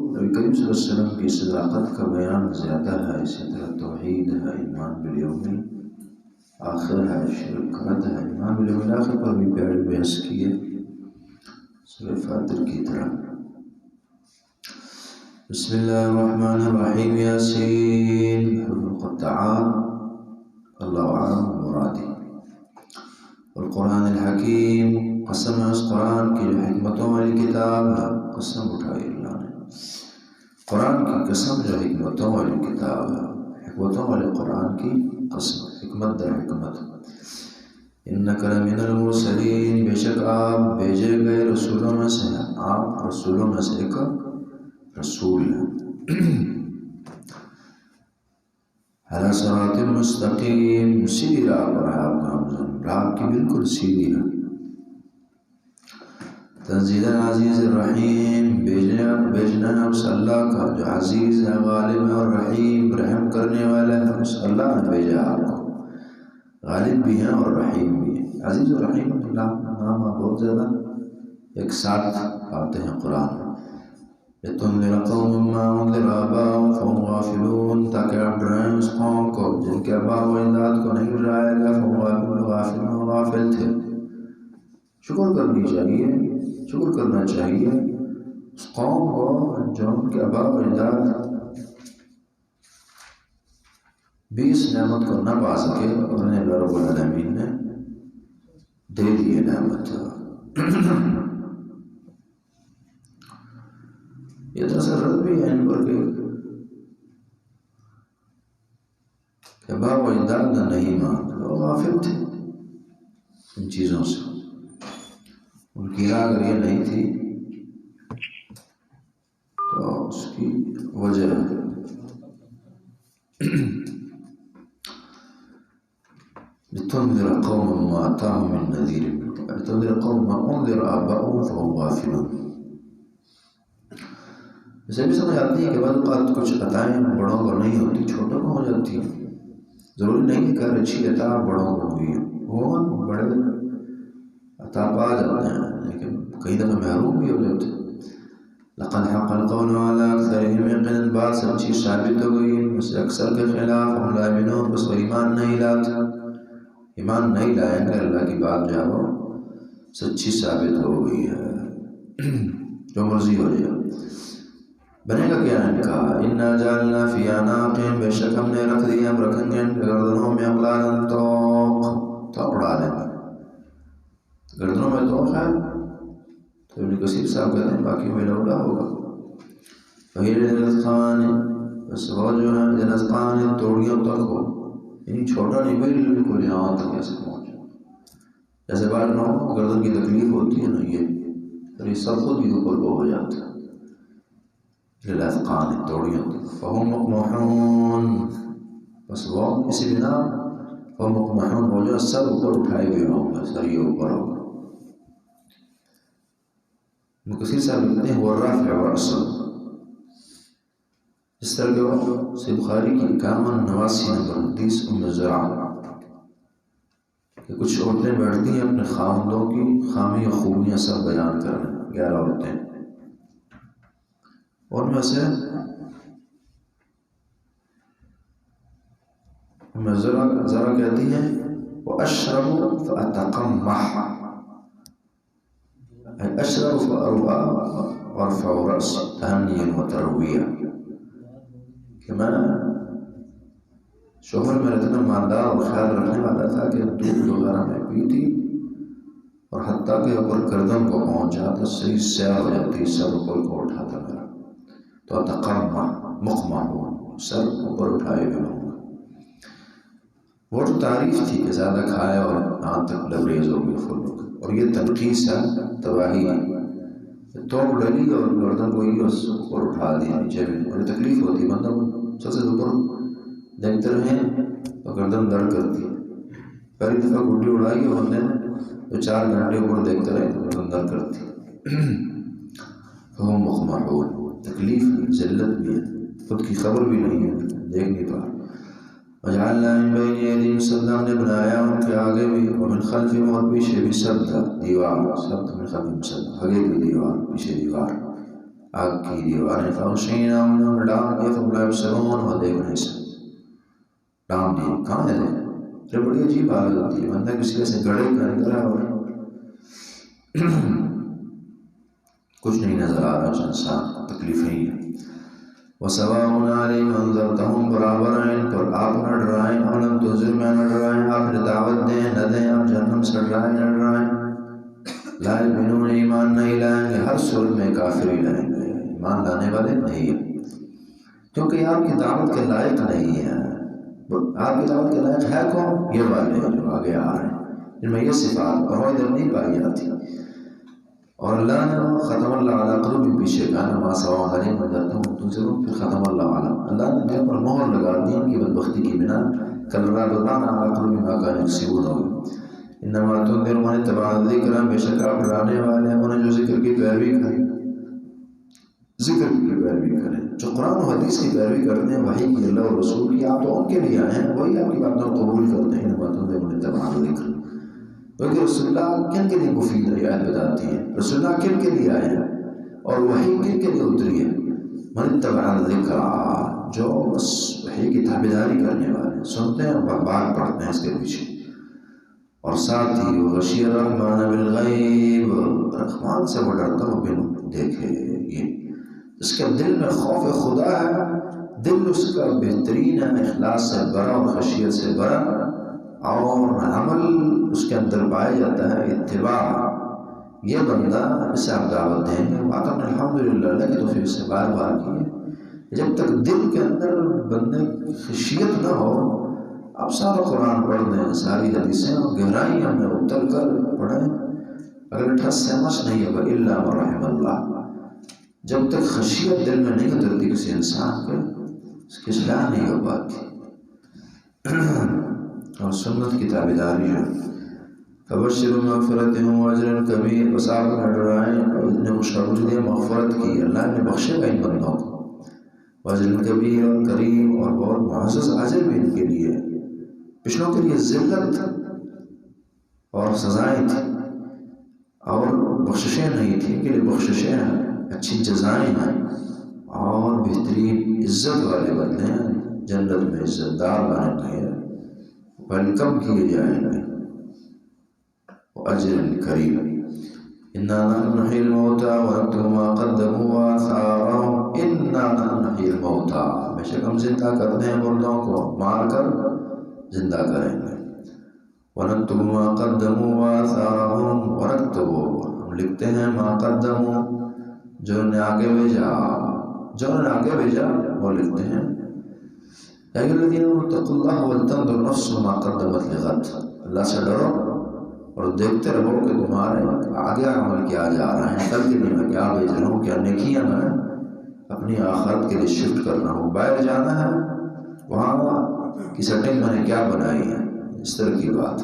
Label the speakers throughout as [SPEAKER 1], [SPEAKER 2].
[SPEAKER 1] نبی کریم صلی اللہ علیہ وسلم کی صداقت کا بیان زیادہ ہے، اسی طرح توحید ہے، ایمان بالیوم آخر ہے، شرک رد ہے، ایمان بالیوم آخر پر بھی پیاری بحث کی ہے سورہ فاتر کی طرح۔ بسم اللہ الرحمن الرحیم، یاسین حروف مقطعات اللہ اعلم مرادی، والقرآن الحکیم، قسم ہے اس قرآن کی جو حکمتوں والی کتاب ہے، قسم اٹھائی اللہ نے، قرآن کی قسم جو حکمتوں والی کتاب ہے، حکمتوں والے قرآن کی قسم، حکمت در حکمت۔ انک لمن المرسلین، بے شک آپ بھیجے گئے رسولوں میں سے ہیں، آپ رسولوں میں سے ایک رسول ہے۔ علی صراط مستقیم، سیدھی راہ پر ہے آپ گامزن، راہ کی بالکل سیدھی ہے۔ تنزیل عزیز الرحیم، بھیجنا ہے اس اللہ کا جو عزیز ہے، غالب ہے اور رحیم، رحم کرنے والا ہے، اس اللہ نے بھیجا آپ کو، غالب بھی ہیں اور رحیم بھی ہیں۔ عزیز و رحیم اللہ نام بہت زیادہ ایک ساتھ آتے ہیں قرآن میں۔ لِتُنذِرَ قَوْمًا مَّا أُنذِرَ آبَاؤُهُمْ فَهُمْ غَافِلُونَ، تاکہ آپ ڈرائیں اس قوم کو جن کے آباء و اجداد کو نہیں ڈرایا گیا، فَهُمْ غَافِلُونَ، غافل تھے۔ شکر کرنی چاہیے، شکر کرنا چاہیے اس قوم کو جو ان کے آباء و اجداد بھی اس نعمت کو نہ پا سکے اور انہیں اللہ رب العالمین نے دے دی نعمت۔ یہ تسرت بھی ہے ان پر کہ آباء و اجداد نے نہیں مانتے، وہ غافل تھے ان چیزوں سے، ان کی راہ اگر یہ نہیں تھی تو اس کی وجہ ہے۔ لِتُنذِرَ قَوْمًا مَّا أَتَاهُم مِّن نَّذِيرٍ، لِتُنذِرَ قَوْمًا أُنذِرَ آبَاؤُهُمْ فَهُمْ غَافِلُونَ۔ اسے بھی سمجھ آتی ہے کہ بعض اوقات کچھ عطائیں بڑوں کو نہیں ہوتی، چھوٹوں کو ہو جاتی ہیں، ضروری نہیں کہ ہر اچھی عطا بڑوں کو ہوئی ہے، وہ بڑے عطا پا جاتے ہیں لیکن کئی دفعہ محروم بھی ہو جاتے ہیں۔ لَقَدْ حَقَّ الْقَوْلُ عَلَىٰ أَكْثَرِهِمْ، یقیناً بات سچی ثابت ہو گئی ان میں سے اکثر کے خلاف، ہم لا یؤمنون، بس وہ ایمان نہیں لاتے، ایمان نہیں لائیں گے، اللہ کی بات جو ہے وہ سچی ثابت ہو گئی ہے، جو مرضی ہو جائے۔ بنے گا کیا ان کا؟ اِنَّا جَعَلْنَا فِي أَعْنَاقِهِمْ، بے شک ہم نے رکھ دیا، ہم رکھیں گے ان کے گردنوں میں اغلالا، توق ڈالیں گے، گردنوں میں توق ہے تو ابن کثیر صاحب کہتے ہیں باقی میں لولا ہوگا۔ وہی للأذقان، بس وہ جو ہے للأذقان، توڑیوں تک ہو، یعنی چھوٹا نہیں، بالکل یہاں تک ایسے پہنچے، جیسے بعض لوگوں کو گردن کی تکلیف ہوتی ہے نا، یہ سب خود ہی اوپر کو ہو جاتا ہے۔ للأذقان، توڑیوں تک، فہم مقمحون، بس وہ اسی بنا فہم مقمحون، وہ جو سر اوپر اٹھائے ہوئے ہوں گے، سر یہ اوپر ہوگا۔ کثیر صاحب لکھتے ہیں والرفع والرسل، اس طرح کے وہ صحیح بخاری کی 51-89 نمبر حدیث ام زرع کہ کچھ عورتیں بیٹھتی ہیں اپنے خاوندوں کی خامی و خوبیاں سب بیان کرنے، 11 عورتیں، ان میں سے ام زرع کہتی ہیں وَأَشْرَبُ فَأَتَقَمَّحْ، أشرب فأروى وارفع رأسي تهنيا وترويا، کہ میں شوہر میرا اتنا مالدار اور خیال رکھنے والا تھا کہ دودھ وغیرہ میں پیتی اور حتیٰ کہ اوپر گردن کو پہنچ جاتا، صحیح سیاہ ہو جاتی، سر اوپر کو اٹھاتا میرا، تو اتقمع مقمع ہو، سر اوپر اٹھائے ہوئے ہوں گا۔ وہ تو تعریف تھی کہ زیادہ کھایا اور آنکھ تک لبریز ہو گئی فل، اور یہ تنقیص ہے، تباہی ہے، توق ڈلی اور گردن کو ہی اس اوپر اٹھا دیا نیچے میں، اور تکلیف ہوتی، بندہ سب سے اوپر دیکھتے رہیں تو گردن درد کرتی ہے۔ پہلی دفعہ گڈی اڑائی ہے بندے نے تو 4 گھنٹے اوپر دیکھتے رہے تو گردن درد کرتی ہے۔ فہم مقمحون، تکلیف بھی، ذلت بھی ہے، خود کی خبر بھی نہیں ہے، دیکھ نہیں پا۔ وجعلنا من بین ایدیہم سدا، ہم نے بنایا ان کے آگے بھی، ومن خلفہم، اور پیچھے بھی سدا، دیوار، سد من خلفہم سدا، آگے بھی دیوار، پیچھے دیوار، آگ کی دیواریں فغشینا انہوں نے ڈام دیا فلا یبصرون وہ دیکھ نہیں سکتے. ڈام دی کہاں ہے؟ یہ بڑی عجیب حالت ہوتی ہے، بندہ کسی سے گڑے کا نکلا اور کچھ نہیں نظر آ رہا اس انسان، تکلیفیں ہی ہیں. وَسَوَاءٌ عَلَيْهِمْ أَنذَرْتَهُمْ برابر ہیں ان پر، آپ نہ ڈرائیں اور نہ تنذر میں نہ ڈرائیں، آپ نے دعوت دیں نہ دیں، آپ جہنم سے ڈرائیں نہ ڈرائیں. لا یؤمنون ایمان نہیں لائیں گے، ہر صورت میں کافر ہی لائیں گے، ایمان لانے والے نہیں ہیں، کیونکہ آپ کی دعوت کے لائق نہیں ہے. آپ کی دعوت کے لائق ہے کون؟ یہ والے جو آگے آ رہے ہیں جن میں یہ صفات اور ادھر نہیں پائی جاتی. اور اللہ نے ختم اللہ علیہ قلوبہم پیچھے کہا نما سواء علیہم انذرتہم تنذرون، پھر ختم اللہ علیہ، اللہ نے دل پر مہر لگا دی ان کی بدبختی کی بنا. کلّا بل ران علی قلوبہم ما کانوا یکسبون. انما تنذر من اتبع الذکر، بے شک آپ ڈرانے والے ہیں انہیں جو ذکر کی پیروی کریں، ذکر کی پیروی کریں، جو قرآن و حدیث کی پیروی کرتے ہیں، وحی کی، اللہ اور رسول کی، آپ تو ان کے لیے آئے ہیں، وہی آپ کی باتوں کو قبول کرتے ہیں. انما تنذر من اتبع الذکر، کیونکہ رسول اللہ کن کے لیے مفید ہے، آیت بتاتی ہے رسول اللہ کن کے لیے آئے ہیں اور وحی کن کے لیے اتری ہے. من اتبع الذکر، جو بس وحی کی تابعداری کرنے والے، سنتے ہیں اور بات پڑھتے ہیں اس کے پیچھے. اور ساتھ ہی غشی الرحمن بالغیب، رحمان سے وہ ڈرتا ہو بن دیکھے. یہ اس کے دل میں خوف خدا ہے، دل اس کا بہترین ہے، اخلاص سے بھرا اور خشیت سے بھرا، اور عمل اس کے اندر پایا جاتا ہے اتباع. یہ بندہ اسے آپ دعوت دیں گے، بات ہم نے الحمدللہ اللہ کی توفیق سے بار بار کی ہے. جب تک دل کے اندر بندے خشیت نہ ہو، آپ سارا قرآن پڑھ دیں، ساری حدیثیں اور گہرائیوں میں اتر کر پڑھیں، اگر ٹھس سمجھ نہیں ہوگا الا من رحم اللہ. جب تک خشیت دل میں نہیں اترتی کسی انسان کے، اس کی اصلاح نہیں ہو پاتی. اور سنت کی تابعداری ہے. فبشر مغفرت واجر کبیر، بس آپ نہ ڈرائیں اور انہیں خوشخبری دیں مغفرت کی، اللہ نے بخشے گا ان بندوں کو. واجر کبیر، اور کریم اور بہت معزز اجر بھی ان کے لیے. پچھلوں کے لیے ذلت اور سزائیں تھیں اور بخششیں نہیں تھیں، ان کے لیے بخششیں ہیں، اچھی جزائیں ہیں اور بہترین عزت والے بدلے ہیں، جنت میں عزت دار بنیں گے، ویلکم کیے جائیں گے. اجر کریم. انا نحن نحيي الموتى ونكتب ما قدموا واثارهم، انا نحن نحيي الموتى، بے شک ہم زندہ کرتے ہیں مردوں کو، مار کر زندہ کریں گے. ونكتب ما قدموا واثارهم، ونكتب ہم لکھتے ہیں ما قدموا جو نے آگے بھیجا، جو نے آگے بھیجا وہ لکھتے ہیں. یا ایھا الذین اتقوا اللہ ولتنظر نفس ما قدمت لغد، اللہ سے ڈرو اور دیکھتے رہو کہ تمہارے آگے عمل کیا جا رہا ہے، کل کے لیے میں کیا بھیج رہا ہوں، کیا نیکیاں میں اپنی آخرت کے لیے شفٹ کر رہا ہوں. باہر جانا ہے، وہاں کی سیٹنگ میں نے کیا بنائی ہے، اس طرح کی بات.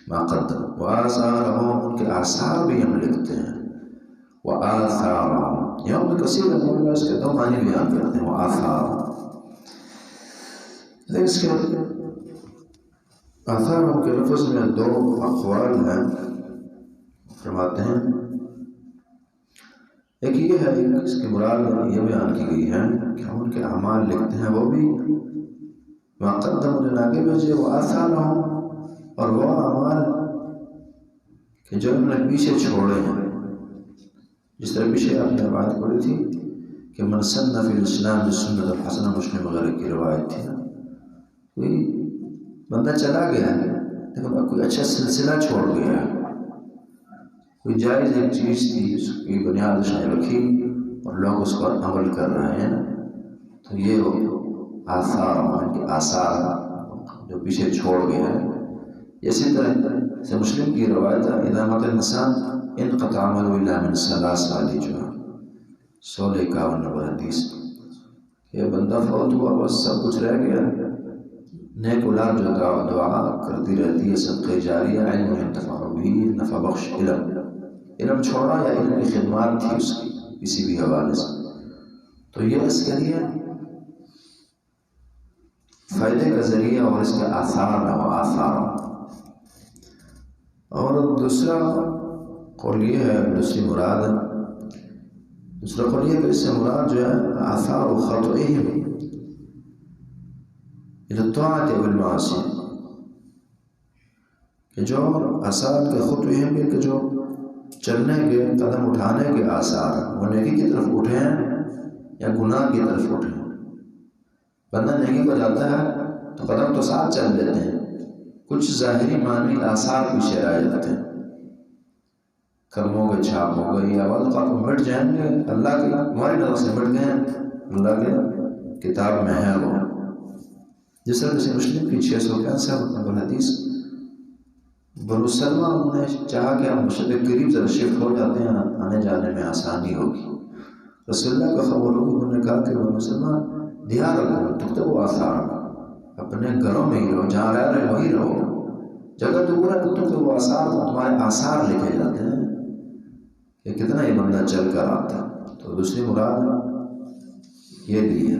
[SPEAKER 1] ما قدم وآثارهم، ان کے آثار بھی ہم لکھتے ہیں. وآثارهم یوم کثیر ہے، اس کے دو معنی بیان کرتے ہیں. وآثار، اس کے آثار کے لفظ میں دو اقوال ہیں، فرماتے ہیں ایک یہ ہے، اس کی مراد یہ بیان کی گئی ہے کہ ہم ان کے اعمال لکھتے ہیں، وہ بھی ما قدموا جو آگے بھیجے، وہ آثار ہوں، اور وہ اعمال کہ جو انہوں نے پیچھے چھوڑے ہیں. جس طرح پیچھے آپ نے بات پڑھی تھی کہ من سن فی الاسلام سنت الحسنہ، مسلم وغیرہ کی روایت تھی نا، کوئی بندہ چلا گیا ہے لیکن کوئی اچھا سلسلہ چھوڑ گیا ہے، کوئی جائز ایک چیز تھی، اس کی بنیاد اس نے رکھی اور لوگ اس پر عمل کر رہے ہیں، تو یہ آثار کے آثار جو پیچھے چھوڑ گیا ہے. اسی طرح سے مسلم کی روایت ہے ادامت الانسان انقطع عمله الا من ثلاث، والی جو ہے 1651 نمبر حدیث، کہ بندہ فوت ہوا بس سب کچھ رہ گیا، نیک اولاد جو دعا کرتی رہتی ہے، صدقہ جاریہ، علم ينتفع به، نفع بخش علم چھوڑا یا علم کی خدمات تھی اس کی کسی بھی حوالے سے، تو یہ اس کے لیے فائدے کا ذریعہ اور اس کے آثار میں وہ آثار. اور دوسرا قول یہ ہے، دوسری مراد دوسرا قول یہ کہ اس سے مراد جو ہے آثار خطئہم الی الطاعۃ والمعاصی، کہ جو آثار کے خطئہم کہ جو چلنے کے قدم اٹھانے کے آثار وہ نیکی کی طرف اٹھے ہیں یا گناہ کی طرف اٹھے ہیں۔ بندہ نیکی کو جاتا ہے تو قدم تو ساتھ چل لیتے ہیں، کچھ ظاہری معنی آثار پیچھے رہ جاتے ہیں، قدموں کے چھاپ ہو گئی، اول قدم مٹ جائیں گے، اللہ کی ہماری نظر سے مٹ گئے ہیں، اللہ کے کتاب میں ہے وہ۔ جس طرح کسی مسلم کی 665 نمبر حدیث، بنو سلمہ انہوں نے چاہا کہ ہم مشرق قریب ذرا شفٹ ہو جاتے ہیں، آنے جانے میں آسانی ہوگی۔ رسول اللہ کا خبر ہوگی، انہوں نے کہا کہ بنو سلمہ دیارکم تکتبوا آثارکم، اپنے گھروں میں ہی رہو، جہاں رہ رہے وہی رہو، جگہ دور ہے تکتبوا آثارکم، تمہارے آثار لکھے جاتے ہیں کہ کتنا یہ بندہ چل کر آتا۔ تو دوسری مراد یہ بھی ہے،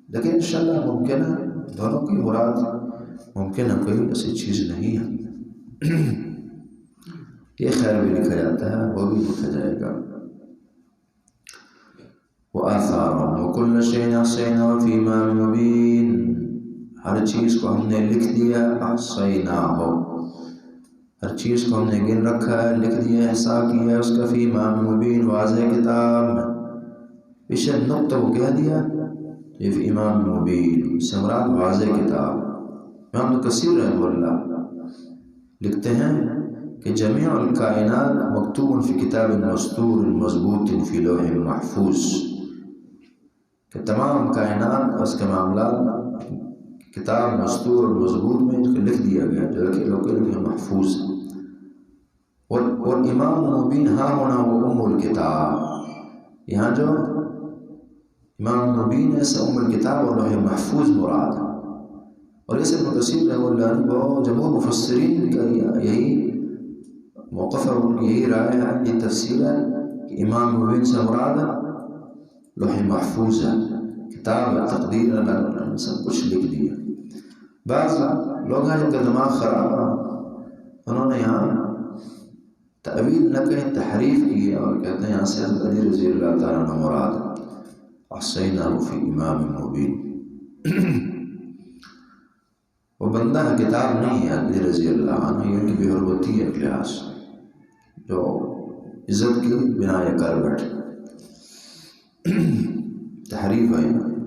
[SPEAKER 1] لیکن انشاءاللہ ممکن ہے دونوں کی مراد ممکن ہے، کوئی ایسی چیز نہیں ہے۔ یہ خیر بھی لکھا جاتا ہے، وہ بھی لکھا جائے گا۔ وَآثَارًا وَكُلَّ شَيْءٍ أَحْصَيْنَاهُ فِي إِمَامٍ مُبِينٍ، ہر چیز کو ہم نے لکھ دیا، أَحْصَيْنَاهُ، ہر چیز کو ہم نے گن رکھا ہے، لکھ دیا، احصاء کیا ہے اس کا، فی امام مبین، واضح کتاب میں۔ پیچھے نقطہ وہ کہہ دیا، یہ فی امام مبین سے مراد واضح کتاب۔ امام کثیر رحمہ اللہ لکھتے ہیں کہ جمیع الکائنات مکتوب فی کتاب مستور مضبوط فی لوح محفوظ، کہ تمام کائنات اور اس کے معاملات کتاب مستور اور مضبوط میں اس کو لکھ دیا گیا، جو کہ لوح محفوظ ہے۔ اور امام مبین ہاں ہونا وہ ام الکتاب، یہاں جو امام مبین ہے سے ام الکتاب اور لوح محفوظ مراد ہے۔ اور اس ابن کثیر رحمہ اللہ وہ جمہور مفسرین کا یہی موقف ہے، ان کی یہی رائے ہے، یہ تفسیر ہے کہ امام مبین سے مراد لوح محفوظ ہے، کتاب ہے، تقدیر اللہ نے سب کچھ لکھ دیا۔ بعض لوگ ہیں جن کا دماغ خراب ہے، انہوں نے یہاں تعویل نہ کہیں تحریف کی ہے اور کہتے ہیں یہاں سے حضرت علی رضی اللہ تعالیٰ عنہ مراد احصیناہ فی امام مبین۔ وہ بندہ ہے، کتاب نہیں ہے علی رضی اللہ عنہ، یہ ان کی بے حرمتی ہے، لحاظ جو عزت کی بنا یہ کر بیٹھے، تحریف ہے۔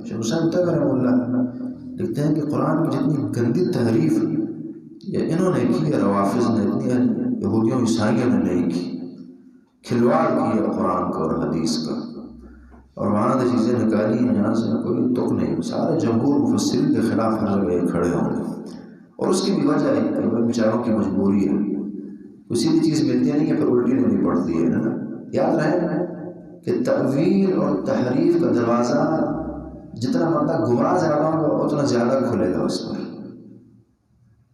[SPEAKER 1] شیخ حسین تغ رحمہ اللہ لکھتے ہیں کہ قرآن کی جتنی گندی تحریف یہ انہوں نے کی ہے، روافظ نے، اتنی یہودیوں عیسائیوں نے نہیں کی، کھلواڑ کی ہے قرآن کا اور حدیث کا، اور وہاں سے چیزیں نکالی ہیں جہاں سے کوئی تک نہیں، سارے جمہور مفسرین کے خلاف ہر جگہ کھڑے ہوں گے۔ اور اس کی بھی وجہ ہے کہ بیچاروں کی مجبوری ہے، کسی بھی چیز ملتی نہیں ہے پھر الٹی نہیں پڑتی ہے نا۔ یاد رہے کہ تأویل اور تحریف کا دروازہ جتنا بندہ گمراہ زیادہ ہوگا اتنا زیادہ کھلے گا اس پر،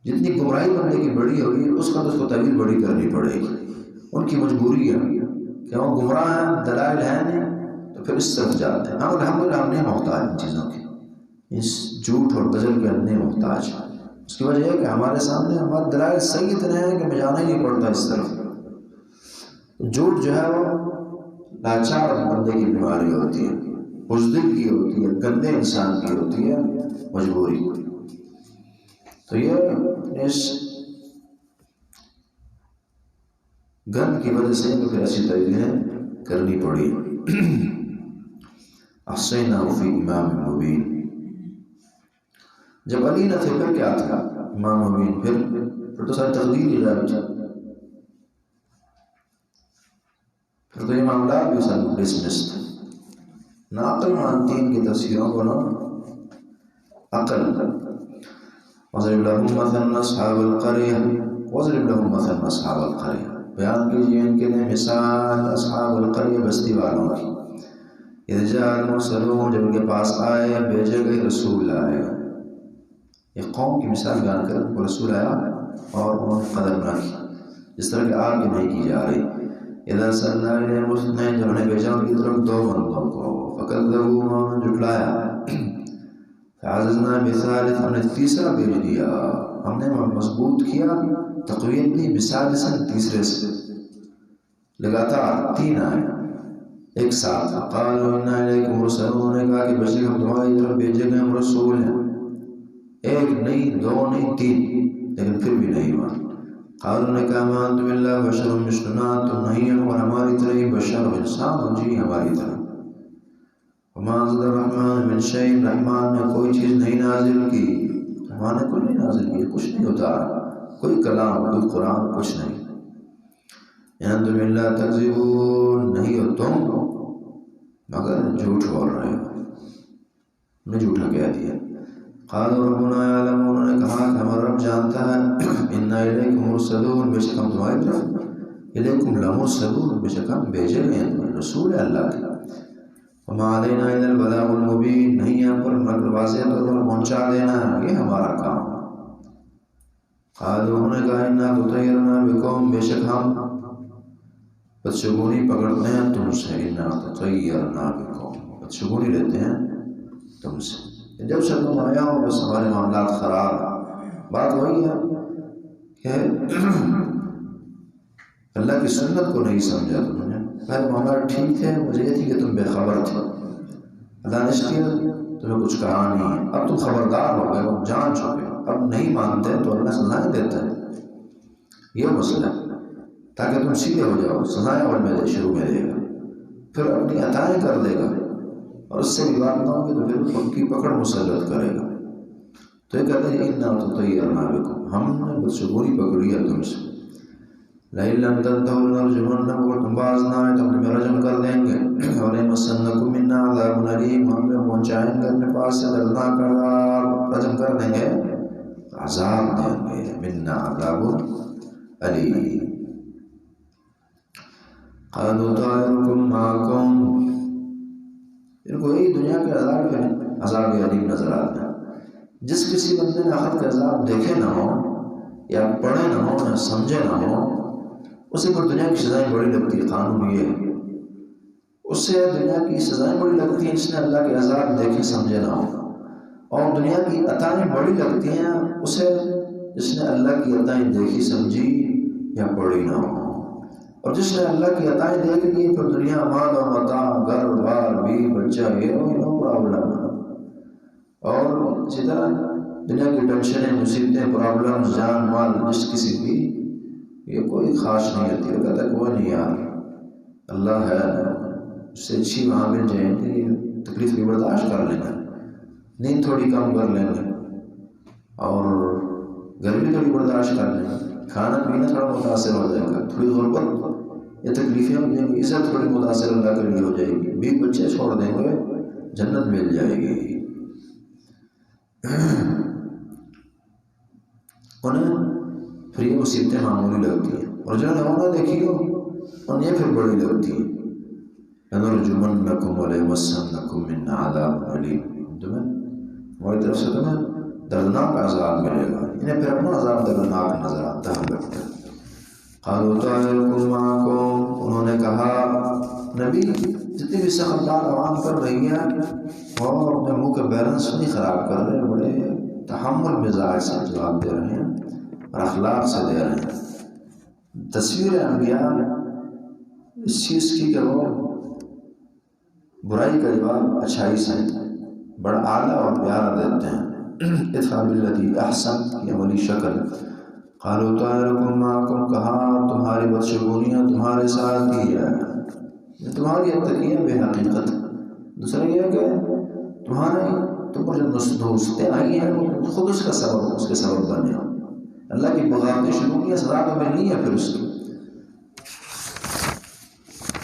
[SPEAKER 1] جتنی گمراہی بندے کی بڑی ہوگی اس کا تو اس کو تأویل بڑی کرنی پڑے گی۔ ان کی مجبوری ہے کہ وہ گمراہ ہیں، دلائل ہیں نہیں، تو پھر اس طرف جاتے ہیں۔ ہم الحمدللہ ہم نہیں محتاج ان چیزوں کے، اس جھوٹ اور غزل کے ہم نہیں محتاج۔ اس کی وجہ ہے کہ ہمارے سامنے ہمارے دلائل صحیح اتنے ہیں کہ جانا ہی نہیں پڑتا اس طرف۔ جھوٹ جو ہے وہ لاچار بندے کی بیماری ہوتی ہے، بزدل کی ہوتی ہے، گندے انسان کی ہوتی ہے مجبوری۔ تو یہ اس گند کی وجہ سے پھر ایسی تبدیلیاں کرنی پڑی۔ احصیناہ فی امام مبین، جب علی نہ تھے پھر کیا تھا؟ امام مبین، پھر تو ساری تقدیر ہی غائب تھا، پھر تو یہ معاملات بھی سب ڈسمس تھے۔ نہ عقل مانتی ان کی تفسیروں کو، نہ عقل۔ وَاضْرِبْ لَهُمْ مَثَلًا أَصْحَابَ الْقَرْيَةِ وَاضْرِبْ لَهُمْ مَثَلًا أَصْحَابَ الْقَرْيَةِ، بیان کیجیے ان کے لیے مثال اصحاب القریہ، بستی والوں کی۔ اِذْ جَاءَ الْمُرْسَلُونَ، جب ان کے پاس آئے بھیجے گئے رسول آئے، یہ قوم کی مثال بیان کر وہ رسول آیا اور انہوں نے قدر نہ کی، جس طرح کہ آج نہیں کی جا رہی۔ اِذَا أَرْسَلْنَا إِلَيْهِمْ رُسُلًا، جب ہم نے بھیجا ان کی طرف دو بندوں کو، فَكَذَّبُوهُمَا، انہوں نے جھٹلایا۔ فَعَزَزْنَا بِثَالِثٍ، ہم نے تیسرا بھیج دیا، ہم نے مضبوط کیا، تقویت دی، بِثَالِثٍ، تیسرے سے، لگاتار 3 آئے۔ ایک ساتھ قالوا انا الیکم مرسلون، نے کہا کہ بے شک ہم تمہاری طرف بھیجے گئے ہم رسول ہیں، ایک نہیں دو نہیں تین، لیکن پھر بھی نہیں مان۔ قالوا نے کہا ما انتم الا بشر مثلنا، تم نہیں ہو اور ہماری طرح ہی بشر و انسان ہو جی ہماری طرح۔ وما انزل الرحمن من شيء، رحمان نے کوئی چیز نہیں نازل کی، رحمان نے کوئی نہیں نازل کی، کچھ نہیں اتارا، کوئی کلام کوئی قرآن کچھ نہیں۔ انتم الا تکذبون، نہیں ہو تم مگر جھوٹ بول رہے ہو، نے جھوٹا کہہ دیا۔ قالوا ربنا يعلم، انہوں نے کہا کہ ہمارا رب جانتا ہے، انا الیکم مرسلون، بے شک ہم تمہاری طرف الیکم لمرسلون، بے شک ہم بھیجے گئے ہیں، رسول ہے اللہ کے۔ وما علینا الا البلاغ المبین، نہیں ہم پر مگر واضح طور پر پہنچا دینا، یہ ہمارا کام۔ قالوا، انہوں نے کہا انا تطیرنا بکم، بے شک ہم بدشگونی پکڑتے ہیں تم سے، انا تطیرنا بکم، بدشگونی لیتے ہیں تم سے، جب سے تم آیا ہو بس ہمارے معاملات خراب ہیں۔ بات وہی ہے کہ اللہ کی سنت کو نہیں سمجھا تم نے، پہلے معاملات ٹھیک تھے، وجہ یہ تھی کہ تم بے خبر تھے، اللہ نے اس لیے تمہیں کچھ کہا نہیں ہے، اب تم خبردار ہو گئے ہو، جان چکے ہو، اب نہیں مانتے تو اللہ سزائیں دیتا ہے، یہ مسئلہ ہے، تاکہ تم سیدھے ہو جاؤ، سزائیں اول میں شروع میں دے گا، پھر اپنی عطائیں کر دے گا، اور اس سے بھی بات نہ ہوگی تو پھر ان کی پکڑ مسلط کرے گا۔ تو یہ کہتے ہیں انا تطیرنا بکم، ہم نے بدشگونی پکڑی ہے تم سے، لئن لم تنتهوا لنرجمنکم، اگر تم باز نہ آئے تو ہم تمہیں رجم کر دیں گے، وليمسنکم منا عذاب الیم، ہم تمہیں پہنچائیں گے اپنے پاس سے دردناک عذاب، رجم کر دیں گے، عذاب دیں گے، منا عذاب الیم۔ قالوا طائرکم معکم، ان کو یہی دنیا کے عذاب کے عذاب علیم نظر آتے ہیں۔ جس کسی بندے نے آخرت کے عذاب دیکھے نہ ہو، یا پڑھے نہ ہو، یا سمجھے نہ ہو، اسے پر دنیا کی سزائیں بڑی لگتی ہے، قانون یہ ہے، اس سے دنیا کی سزائیں بڑی لگتی ہیں جس نے اللہ کے عذاب دیکھے سمجھے نہ ہو، اور دنیا کی عطائیں بڑی لگتی ہیں اسے جس نے اللہ کی عطائیں دیکھی سمجھی یا پڑھی نہ ہو، اور جس نے اللہ کی عطائیں دیکھ لی پھر دنیا مال و متاع، گھر بار بیوی بچہ، یہ نو پرابلم ہے، اور اسی طرح دنیا کی ٹینشنیں مصیبتیں پرابلم جان مال جس کسی کی یہ کوئی خاص نہیں ہوتی، وہ کہتا ہے کوئی نہیں یار اللہ ہے، اس سے اچھی وہاں مل جائیں گے، تکلیف کی برداشت کر لینا، نیند تھوڑی کم کر لیں گے، اور گرمی تھوڑی برداشت کر لیں گے، کھانا پینا تھوڑا متاثر ہو جائے گا، تھوڑی غربت یہ تکلیفیں ہو جائیں گی، عزت تھوڑی متاثر اللہ کے لیے ہو جائے گی، بیوی بچے چھوڑ دیں گے، جنت مل جائے گی۔ انہیں پھر یہ مصیبتیں معمولی لگتی ہیں، اور جنہوں نے وہ نہ دیکھی ہو انہیں یہ پھر بڑی لگتی ہیں۔ لَنَرْجُمَنَّكُمْ وَلَيَمَسَّنَّكُمْ مِنَّا عَذَابٌ أَلِيمٌ، تمہیں ہماری طرف سے تمہیں دردناک عذاب ملے گا، انہیں پھر اپنا عذاب دردناک نظر آتا ہے۔ قَالُوا طَائِرُكُمْ مَعَكُمْ، انہوں نے کہا نبی جتنی بھی سخت بات عوام کر رہی ہے وہ اپنے منہ کے بیلنس نہیں خراب کر رہے، بڑے تحمل مزاج سے جواب دے رہے ہیں اور اخلاق سے دے رہے ہیں۔ تصویر انبیاء اس چیز کی کہ وہ برائی کا جواب اچھائی سے بڑا اعلیٰ اور پیارا دیتے ہیں۔ ادفع باللتی احسن کی اولی شکل۔ قالوا طائرکم معکم، کہا تمہاری بدشگونیاں تمہارے ساتھ ہی ہے، تمہاری اتقیہ بے حقیقت۔ دوسرا یہ کہ تم پر جو دوستیں آئی ہیں وہ خود اس کے سبب بنے، اللہ کی بغاوتیں شروع کی، سزا تو ملنی ہے پھر اس کی۔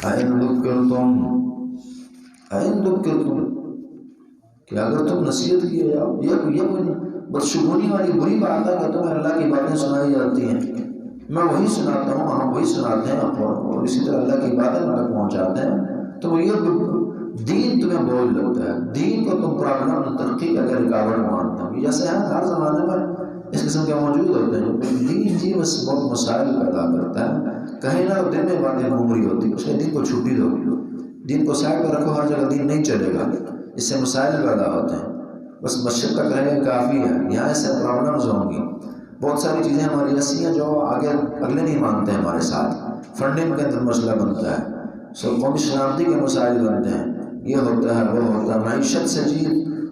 [SPEAKER 1] اَإِن ذُكِّرْتُمْ، کہ اگر تم نصیحت کیے جاؤ، یہ کوئی بدشگونی والی بری بات ہے کہ تمہیں اللہ کی باتیں سنائی جاتی ہیں، میں وہی سناتا ہوں، ہم وہی سناتے ہیں، اور اسی طرح اللہ کی باتیں تک پہنچاتے ہیں، تو یہ دین تمہیں بوجھ لگتا ہے، دین کو تم پرابلم ترقی کا رکاوٹ مانتے ہو۔ جیسے ہر زمانے میں اس قسم کے موجود ہوتے ہیں، دین بس بہت مسائل پیدا کرتا ہے، کہیں نہ دن میں باتیں گھوم رہی ہوتی، اس نے دین کو چھپی دو، دین کو سائڈ پہ رکھو، ہر جگہ دین نہیں چلے گا، اس سے مسائل پیدا ہوتے ہیں، بس مسجد کا کہے کافی ہے، یہاں اس سے پرابلمز ہوں گی، بہت ساری چیزیں ہماری ایسی ہیں جو آگے اگلے نہیں مانتے ہیں ہمارے ساتھ، فنڈنگ کے اندر مسئلہ بنتا ہے، سب قومی سلامتی کے مسائل بنتے ہیں، یہ ہوتا ہے وہ ہوتا ہے، معیشت سے جی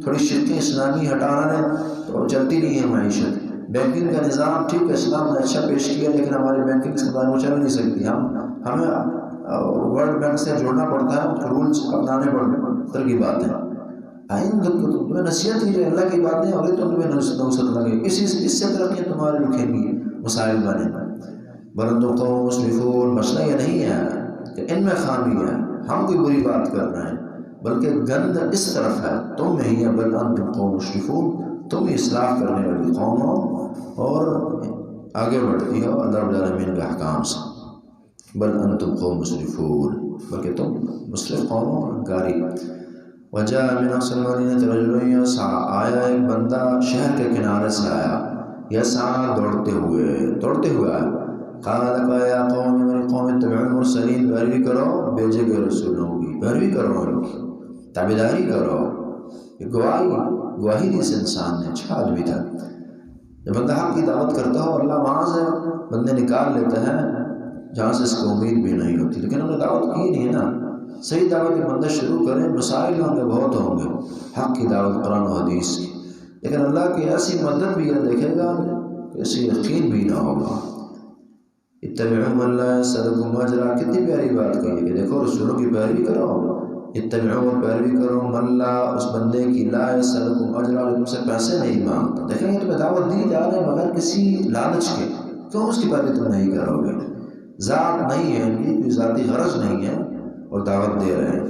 [SPEAKER 1] تھوڑی شرکیں اسلامی ہٹانا ہے تو چلتی نہیں ہے معیشت۔ بینکنگ کا نظام ٹھیک ہے اسلام نے اچھا پیش کیا، لیکن ہماری بینکنگ سسٹم وہ چل نہیں سکتی، ہمیں ورلڈ بینک سے جوڑنا پڑتا ہے، رولز اپنانے پڑتے کی بات ہے۔ تمہیں نصیحت کی جو اللہ کی باتیں اور تمہیں نوسط لگے، اس سے ترقی تمہاری لکھیں گی، مسائل بنے۔ بلند قوم مسلمون، مسئلہ یہ نہیں ہے کہ ان میں خامی ہے، ہم کوئی بری بات کر رہے ہیں، بلکہ گند اس طرف ہے، تم میں ہی ہے، بل انتم قوم مسلمون، تم اصلاح کرنے والی قوم ہو اور آگے بڑھتی ہو اللہ رب العالمین کے احکام سے۔ بل انتم قوم مسرفون، بلکہ تم مسرف قوم ہو، انکاری۔ وجاء من اقصى المدينة رجل يسعى، آیا ایک بندہ شہر کے کنارے سے آیا، یسعى دوڑتے ہوئے آیا۔ قال یا قوم، میری قوم، اتبعوا المرسلین، پیروی کرو بھیجے گئے رسولوں کی، پیروی کرو ان کی، تابعداری کرو۔ گواہی دی اس انسان نے، اچھا آدمی تھا۔ جب بندہ حق کی دعوت کرتا ہو، اللہ وہاں سے بندے نکال لیتے ہیں جہاں سے اس کو امید بھی نہیں ہوتی، لیکن انہوں نے دعوت کی نہیں نا۔ صحیح دعوت کے بندے شروع کریں، مسائل ہوں گے، بہت ہوں گے، حق کی دعوت قرآن و حدیث کی، لیکن اللہ کی ایسی مدد بھی یہ دیکھے گا کہ ایسی یقین بھی نہ ہوگا۔ اتبعوا من لا يسألكم اجرا، کتنی پیاری بات کہی کہ دیکھو رسولوں کی پیروی کرو، اتبعوا پیروی کرو، من لا، اس بندے کی، لا يسألكم اجرا، جو تم سے پیسے نہیں مانگتا۔ دیکھیں گے تمہیں دعوت دی جا رہے ہیں بغیر کسی لالچ کے، کیوں اس کی پیروی تم نہیں کرو گے؟ ذات نہیں ہے ان کی، کوئی ذاتی غرض نہیں ہے اور دعوت دے رہے ہیں۔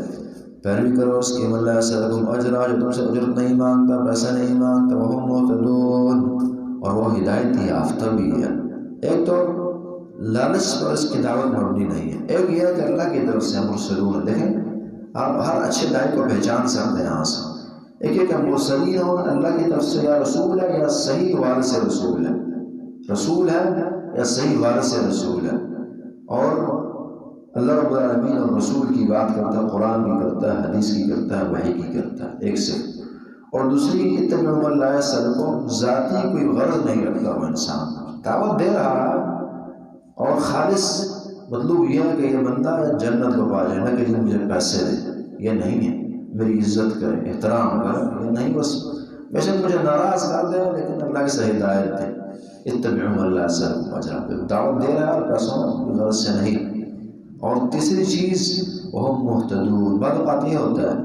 [SPEAKER 1] پیروی کرو اس کی، من لا يسألكم اجرا، جو تم سے اجرت نہیں مانگتا، پیسہ نہیں مانگتا، وهم مهتدون، اور وہ ہدایت یافتہ بھی ہے۔ ایک تو لالچ پر اس کی دعوت مبنی نہیں ہے، ایک یہ ہے کہ اللہ کی طرف سے مرسلون، دیکھیں آپ ہر اچھے داعی کو پہچان سکتے ہیں یہاں سے۔ ایک ہے کہ مرسلین ہو، اللہ کی طرف سے یا رسول ہے یا صحیح وارث رسول ہے، رسول ہے یا صحیح وارث رسول ہے، اور اللہ رب العالمین اور رسول کی بات کرتا ہے، قرآن کی کرتا ہے، حدیث کی کرتا ہے، وحی کی کرتا ہے، ایک سے۔ اور دوسری اتبعوا من لا يسألكم، ذاتی کوئی غرض نہیں رکھتا وہ انسان، دعوت دے رہا ہے اور خالص مطلوب یہ ہے کہ یہ بندہ جنت کو پا جائے، نہ کہ مجھے پیسے دے، یہ نہیں ہے، میری عزت کرے، احترام کرے، یہ نہیں، بس بے شک مجھے ناراض کر دے لیکن اللہ کی صحیح ہدایت دے۔ اتبعوا من لا يسألكم اجرا، دعوت دے رہا ہے پیسوں کی غرض سے نہیں۔ اور تیسری چیز وہم مہتدون، بعض اوقات یہ ہوتا ہے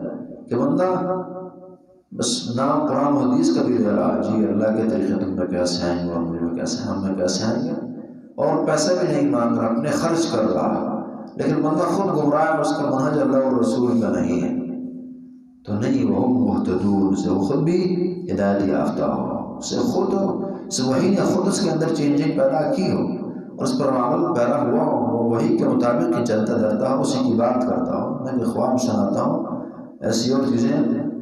[SPEAKER 1] کہ بندہ بس نام قرآن و حدیث کا بھی لے رہا، جی اللہ کے طریقے تم پہ کیسے آئیں گے اور مجھ میں کیسے، ہم میں کیسے آئیں گے، اور پیسہ بھی نہیں مانگ رہا، اپنے خرچ کر رہا، لیکن بندہ خود گمراہ ہے، اس کا منہج اللہ اور رسول کا نہیں ہے، تو نہیں وہ مہتدون، سے وہ خود بھی ہدایت یافتہ ہو، سے خود سے وہی نے خود اس کے اندر چینجنگ پیدا کی ہو اور اس پر عمل پیدا ہوا ہو، وہ وہی کے مطابق ہی چلتا رہتا ہو، اسی کی بات کرتا ہو، میں کہ خواب سناتا ہوں، ایسی اور چیزیں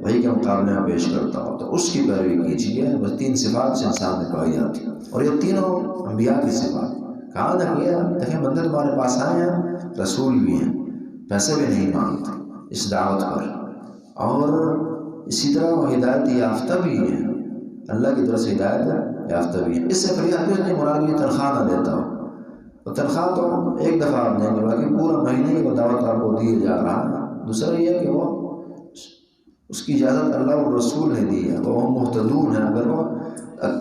[SPEAKER 1] وہی کے مقابلے میں پیش کرتا ہوں، تو اس کی پیروی کیجیے۔ بس تین صفات سے انسان میں پائی جاتی ہیں، اور یہ تینوں انبیاء کی صفات کہاں نہ کیا۔ دیکھیں بندے تمہارے پاس آئے ہیں، رسول بھی ہیں، پیسے بھی نہیں مانگتے اس دعوت پر، اور اسی طرح وہ ہدایت یافتہ بھی ہیں، اللہ کی طرف سے ہدایت یافتہ بھی ہیں۔ اس سے فریاد نہیں مراد یہ تنخواہ نہ دیتا ہو، تو تنخواہ تو ایک دفعہ آپ دیں گے، باقی پورا مہینے کی دعوت آپ کو دیے جا رہا ہے۔ دوسرا یہ ہے کہ وہ اس کی اجازت اللہ اور رسول نے دی ہے، وہ مہتدون ہے، اگر وہ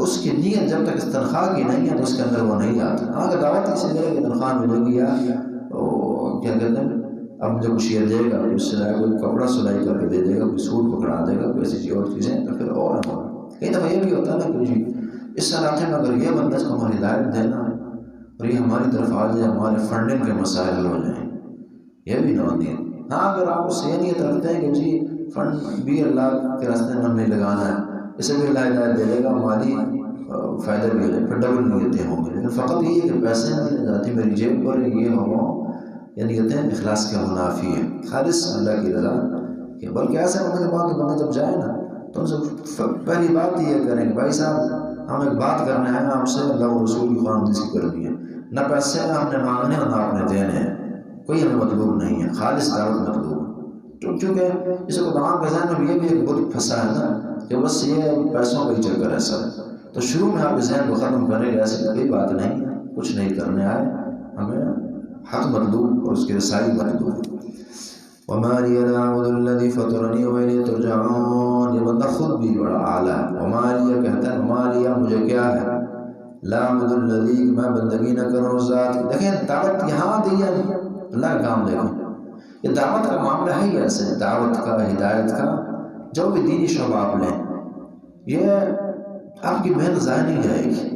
[SPEAKER 1] اس کی نیت جب تک اس تنخواہ کی نہیں ہے تو اس کے اندر وہ نہیں آتا۔ اگر دعوت کسی دے کہ تنخواہ ملے گی یا کیا کہتے ہیں اب مجھے کچھ یہ دے گا، اس سے کوئی کپڑا سلائی کر کے دے دے گا، کوئی سوٹ پکڑا دے گا، کوئی ایسی اور چیزیں، تو پھر اور ہے۔ کئی دفعہ یہ بھی ہوتا ہے نا کہ جی اس علاقے میں اگر یہ بندہ کو ہماری ہدایت دینا ہے اور یہ ہماری طرف آ جائے، ہمارے فنڈنگ کے مسائل ہو جائیں، یہ بھی نہ دیں۔ ہاں اگر آپ اس سے یہ نیت رکھتے ہیں کہ جی فنڈ بھی اللہ کے راستے میں ہم نہیں لگانا ہے، اسے بھی اللہ ہدایت دے دے گا، مالی فائدہ بھی ہو جائے، پھر ڈبل نیتیں ہوں گی، لیکن فقط یہ کہ پیسے نہیں جاتی میری جیب پر، یہ ہو یہ نیتیں اخلاص کے منافی ہیں، خالص اللہ کی رضا کہ بلکہ ایسا ہونے کے بعد بندہ جب جائے نا تو ان سے پہلی بات یہ کریں کہ بھائی صاحب ہم ایک بات کرنا ہے آپ سے، اللہ و رسول کی قرآن حدیث کی کرنی ہے، نہ پیسے ہم نے مانگنے اور نہ آپ نے دینے ہیں، کوئی ہمیں مطلوب نہیں ہے، خالص دعوت مطلوب ہے۔ کیونکہ اس کو تمام کے ذہن میں یہ بھی ایک بت پھنسا ہے نا کہ بس یہ پیسوں کا ہی چکر ہے سر، تو شروع میں آپ کے ذہن کو ختم کرنے کے ایسی کوئی بات نہیں ہے، کچھ نہیں کرنے آئے، ہمیں حق مطلوب اور اس کی رسائی مطلوب. وما لي لا اعبد الذي فطرني والیہ ترجعون. یہ بندہ خود بھی بڑا اعلیٰ ہے. وما لي کہتا ہے وما لي مجھے کیا ہے لا اعبد الذی میں بندگی نہ کروں اس ذات. دیکھیں دعوت یہاں دی ہے اللہ کا کام. دیکھیں یہ دعوت کا معاملہ ہے. ایسے دعوت کا ہدایت کا جو بھی دینی شعبہ آپ لیں یہ آپ کی محنت ضائع نہیں جائے گی.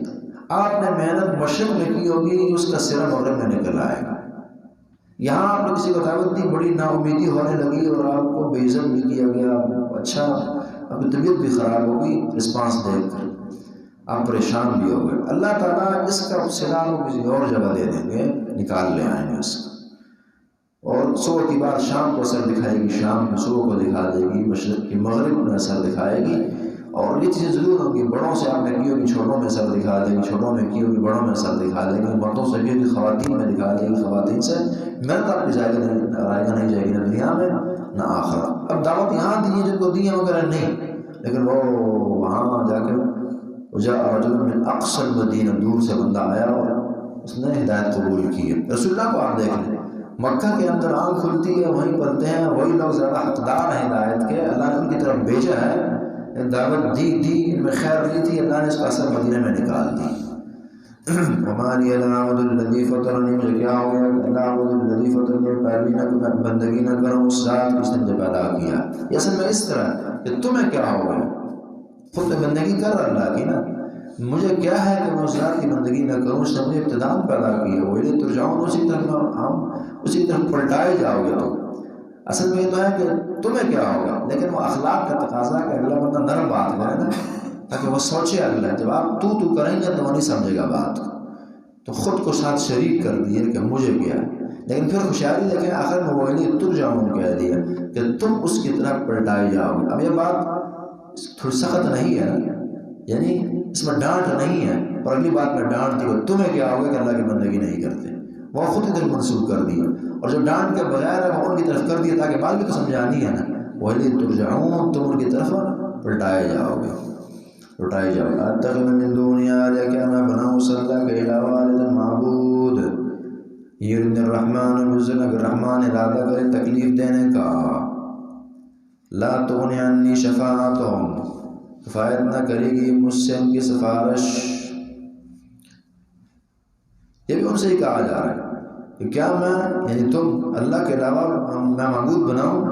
[SPEAKER 1] آپ نے محنت مشرق میں کی ہوگی اس کا سرا مغرب میں نکل آئے گا. یہاں آپ نے کسی کو دعوت دی بڑی نا امیدی ہونے لگی اور آپ کو بے عزت بھی کیا گیا. اچھا آپ کی طبیعت بھی خراب ہوگی رسپانس دیکھ کر آپ پریشان بھی ہو گئے. اللہ تعالیٰ اس کا سلا کو کسی اور جگہ دے دیں گے نکال لے آئیں گے اس کا. اور صبح کی بات شام کو اثر دکھائے گی شام کو صبح کو دکھا دے گی مشرق کی مغرب میں اثر دکھائے گی. اور یہ چیزیں ضرور ہوں گی. بڑوں سے آپ نے کی ہوگی چھوٹوں میں اثر دکھا دے گی. چھوٹوں میں کی ہوگی بڑوں میں اثر دکھا دے گی. مردوں سے کی ہوگی خواتین میں دکھا دے گی. خواتین سے محنت آپ کی رائے گا نہیں جائے گی نہ دنیا میں نہ آخرت. اب دعوت یہاں دی ہے جن کو دی ہے وغیرہ نہیں لیکن وہ وہاں جا کے وجاء رجل من اقصى المدینہ دور سے بندہ آیا اور اس نے ہدایت قبول کی ہے. رسول اللہ کو آپ دیکھ لیں مکہ کے اندر آنکھ کھلتی ہے وہیں پڑھتے ہیں وہی لوگ زیادہ حقدار ہیں ہدایت کے. اللہ نے ان کی طرف بھیجا ہے دعوت دی ان میں خیر لی تھی. اللہ نے اس کا اثر مدینہ میں نکال دی. وما لي لا اعبد الذی فطرنی مجھے کیا ہو گیا لا اعبد الذی فطرنی پیروی نہ بندگی نہ کروں اس ذات جس نے مجھے پیدا کیا. یہ اصل میں اس طرح کہ تمہیں کیا ہو گیا خود تو بندگی کر رہا اللہ کی نا. مجھے کیا ہے کہ میں اس ذات کی بندگی نہ کروں اس نے مجھے ابتداء پیدا کیا. ویلیہ ترجعون اسی طرح ہم اسی طرح پلٹائے جاؤ گے. تو اصل میں یہ تو ہے کہ تمہیں کیا ہوگا لیکن وہ اخلاق کا تقاضا کہ اگلا بندہ نرم بات کرے نا تاکہ وہ سوچے اگلا. جب آپ تو کریں گے تو وہ نہیں سمجھے گا بات کو. تو خود کو ساتھ شریک کر دیے کہ مجھے کیا لیکن پھر ہوشیاری دیکھیں آخر میں ویلیہ ترجعون کہہ دیا کہ تم اس کی طرف پلٹائے جاؤ گے. اب یہ بات تھوڑی سخت نہیں ہے یعنی اس میں ڈانٹ نہیں ہے. اور اگلی بات میں ڈانٹ دی کہ تمہیں کیا ہوگا کہ اللہ کی بندگی نہیں کرتے. وہ خود ادھر منسوخ کر دیا اور جو ڈانٹ کے بغیر ہے وہ ان کی طرف کر دیا تاکہ بات بھی تو سمجھانی ہے نا. ویلیہ ترجعون تم ان کی طرف پلٹائے جاؤ گے لٹائے جاؤ. اتخذ من دونی آلیہ کیا میں بناؤں صلی اللہ کے علاوہ والد معبود یرد الرحمن بزن اگر رحمان ارادہ کرے تکلیف دینے کا لا تغنی عنی شفاعتهم کفایت نہ کرے گی مجھ سے ان کی سفارش. یہ بھی ان سے ہی کہا جا رہا ہے کہ کیا میں یعنی تم اللہ کے علاوہ میں معبود بناؤں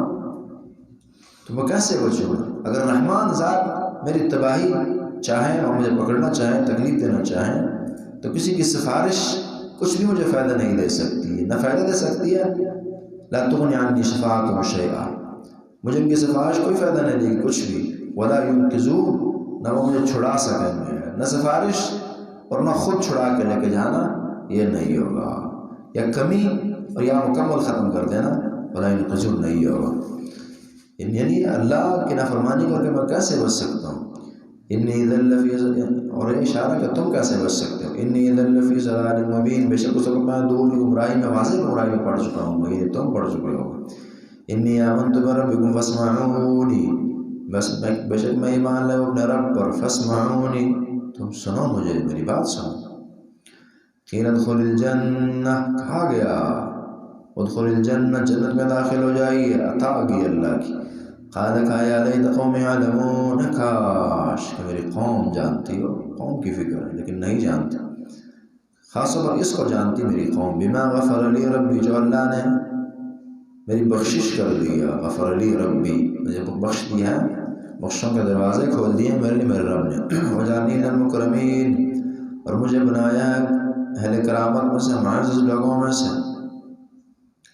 [SPEAKER 1] تو میں کیسے بچوں گا. اگر رحمان ذات میری تباہی چاہیں اور مجھے پکڑنا چاہیں تکلیف دینا چاہیں تو کسی کی سفارش کچھ بھی مجھے فائدہ نہیں دے سکتی. نہ فائدہ دے سکتی ہے لا تغنی عنی شفاعتهم شیئا مجھے ان کی سفارش کوئی فائدہ نہیں دے گی کچھ بھی. ولا ينقذون نہ وہ مجھے چھڑا سکیں گے. نہ سفارش اور نہ خود چھڑا کے لے کے جانا یہ نہیں ہوگا. یا کمی اور یا مکمل ختم کر دینا ولا ينقذون نہیں ہوگا. یعنی اللہ کی نافرمانی کر کے میں کیسے بچ سکتا ہوں. انی اذا لفی اور یہ اشارہ کہ تم کیسے بچ سکتے ہو. انی اذا لفی ضلال مبین بے شک اس وقت میں دور کی گمراہی میں واضح گمراہی میں پڑ چکا ہوں. یہ تم پڑ چکے ہو. انی آمنت بربکم فاسمعونی بے شک میں ایمان لے اپنے رب پر فاسمعونی تم سنو مجھے میری بات سنو. قیل ادخل الجنہ کہا گیا ادخل الجنہ جنت میں داخل ہو جائیے. عطا کی اللہ کی. قال کہا یا لیت قوم یعلمون کاش کہ میری قوم جانتی ہو. قوم کی فکر ہے لیکن نہیں جانتی. خاص طور پر اس کو جانتی میری قوم بما غفر لی ربی جو اللہ نے میری بخشش کر دیا. غفر لی ربی مجھے بخش دیا ہے بخشوں کے دروازے کھول دیے میرے لیے میرے رب نے. وجعلنی من المکرمین اور مجھے بنایا ہے اہل کرامت میں سے معزز لوگوں میں سے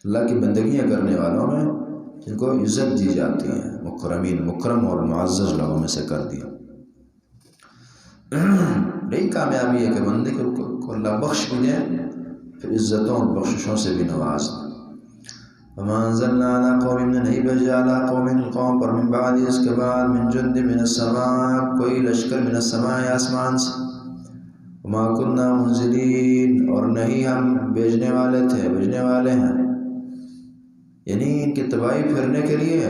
[SPEAKER 1] اللہ کی بندگیاں کرنے والوں میں جن کو عزت دی جاتی ہے. مکرمین مکرم اور معزز لوگوں میں سے کر دیا. بڑی کامیابی ہے کہ بندے کو اللہ بخش بھی دے پھر عزتوں اور بخششوں سے بھی نواز دے. وما انزلنا على قوم نے نہیں بھیجا على قوم قوم پر من بعد اس کے بعد من جند من السماء کوئی لشکر من السماء آسمان سے. وما كنا منزلین اور نہیں ہم بھیجنے والے تھے بھیجنے والے ہیں. یعنی ان کی تباہی پھرنے کے لیے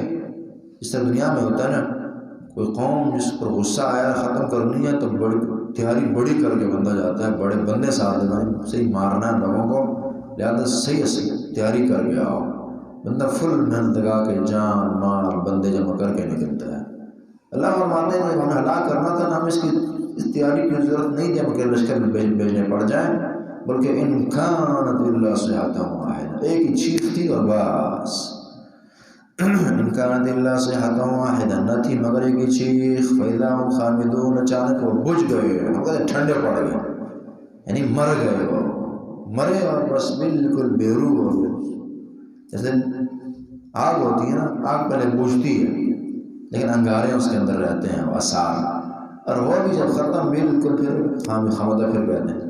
[SPEAKER 1] اس طرح دنیا میں ہوتا ہے نا کوئی قوم جس پر غصہ آیا ختم کرنی ہے تو بڑی تیاری بڑی کر کے بندہ جاتا ہے. بڑے بندے ساتھ سے ہی مارنا ہے لوگوں کو لہذا صحیح تیاری کر کے آؤ. بندہ فل محنت لگا کے جان مال بندے جمع کر کے نکلتا ہے. اللہ فرماتے ہیں جب ہمیں ہلاک کرنا تھا نا ہمیں اس تیاری کی ضرورت نہیں جب کہ لشکر میں بھیجنے پڑ جائیں، بلکہ ان کانت الا صیحۃ واحدہ، ایک ہی چیخ تھی اور بس. ان کانت الا صیحۃ واحدہ، نہ تھی مگر ایک ہی چیخ. فاذا هم خامدون، اچانک وہ بجھ گئے، ہم کہتے ہیں ٹھنڈے پڑ گئے، یعنی مر گئے، وہ مرے اور بس بالکل بے روح ہو گئے. جیسے آگ ہوتی ہے نا، آگ پہلے بجھتی ہے لیکن انگارے اس کے اندر رہتے ہیں آثار، اور وہ بھی جب ختم بالکل پھر خامدہ پھر کہتے ہیں.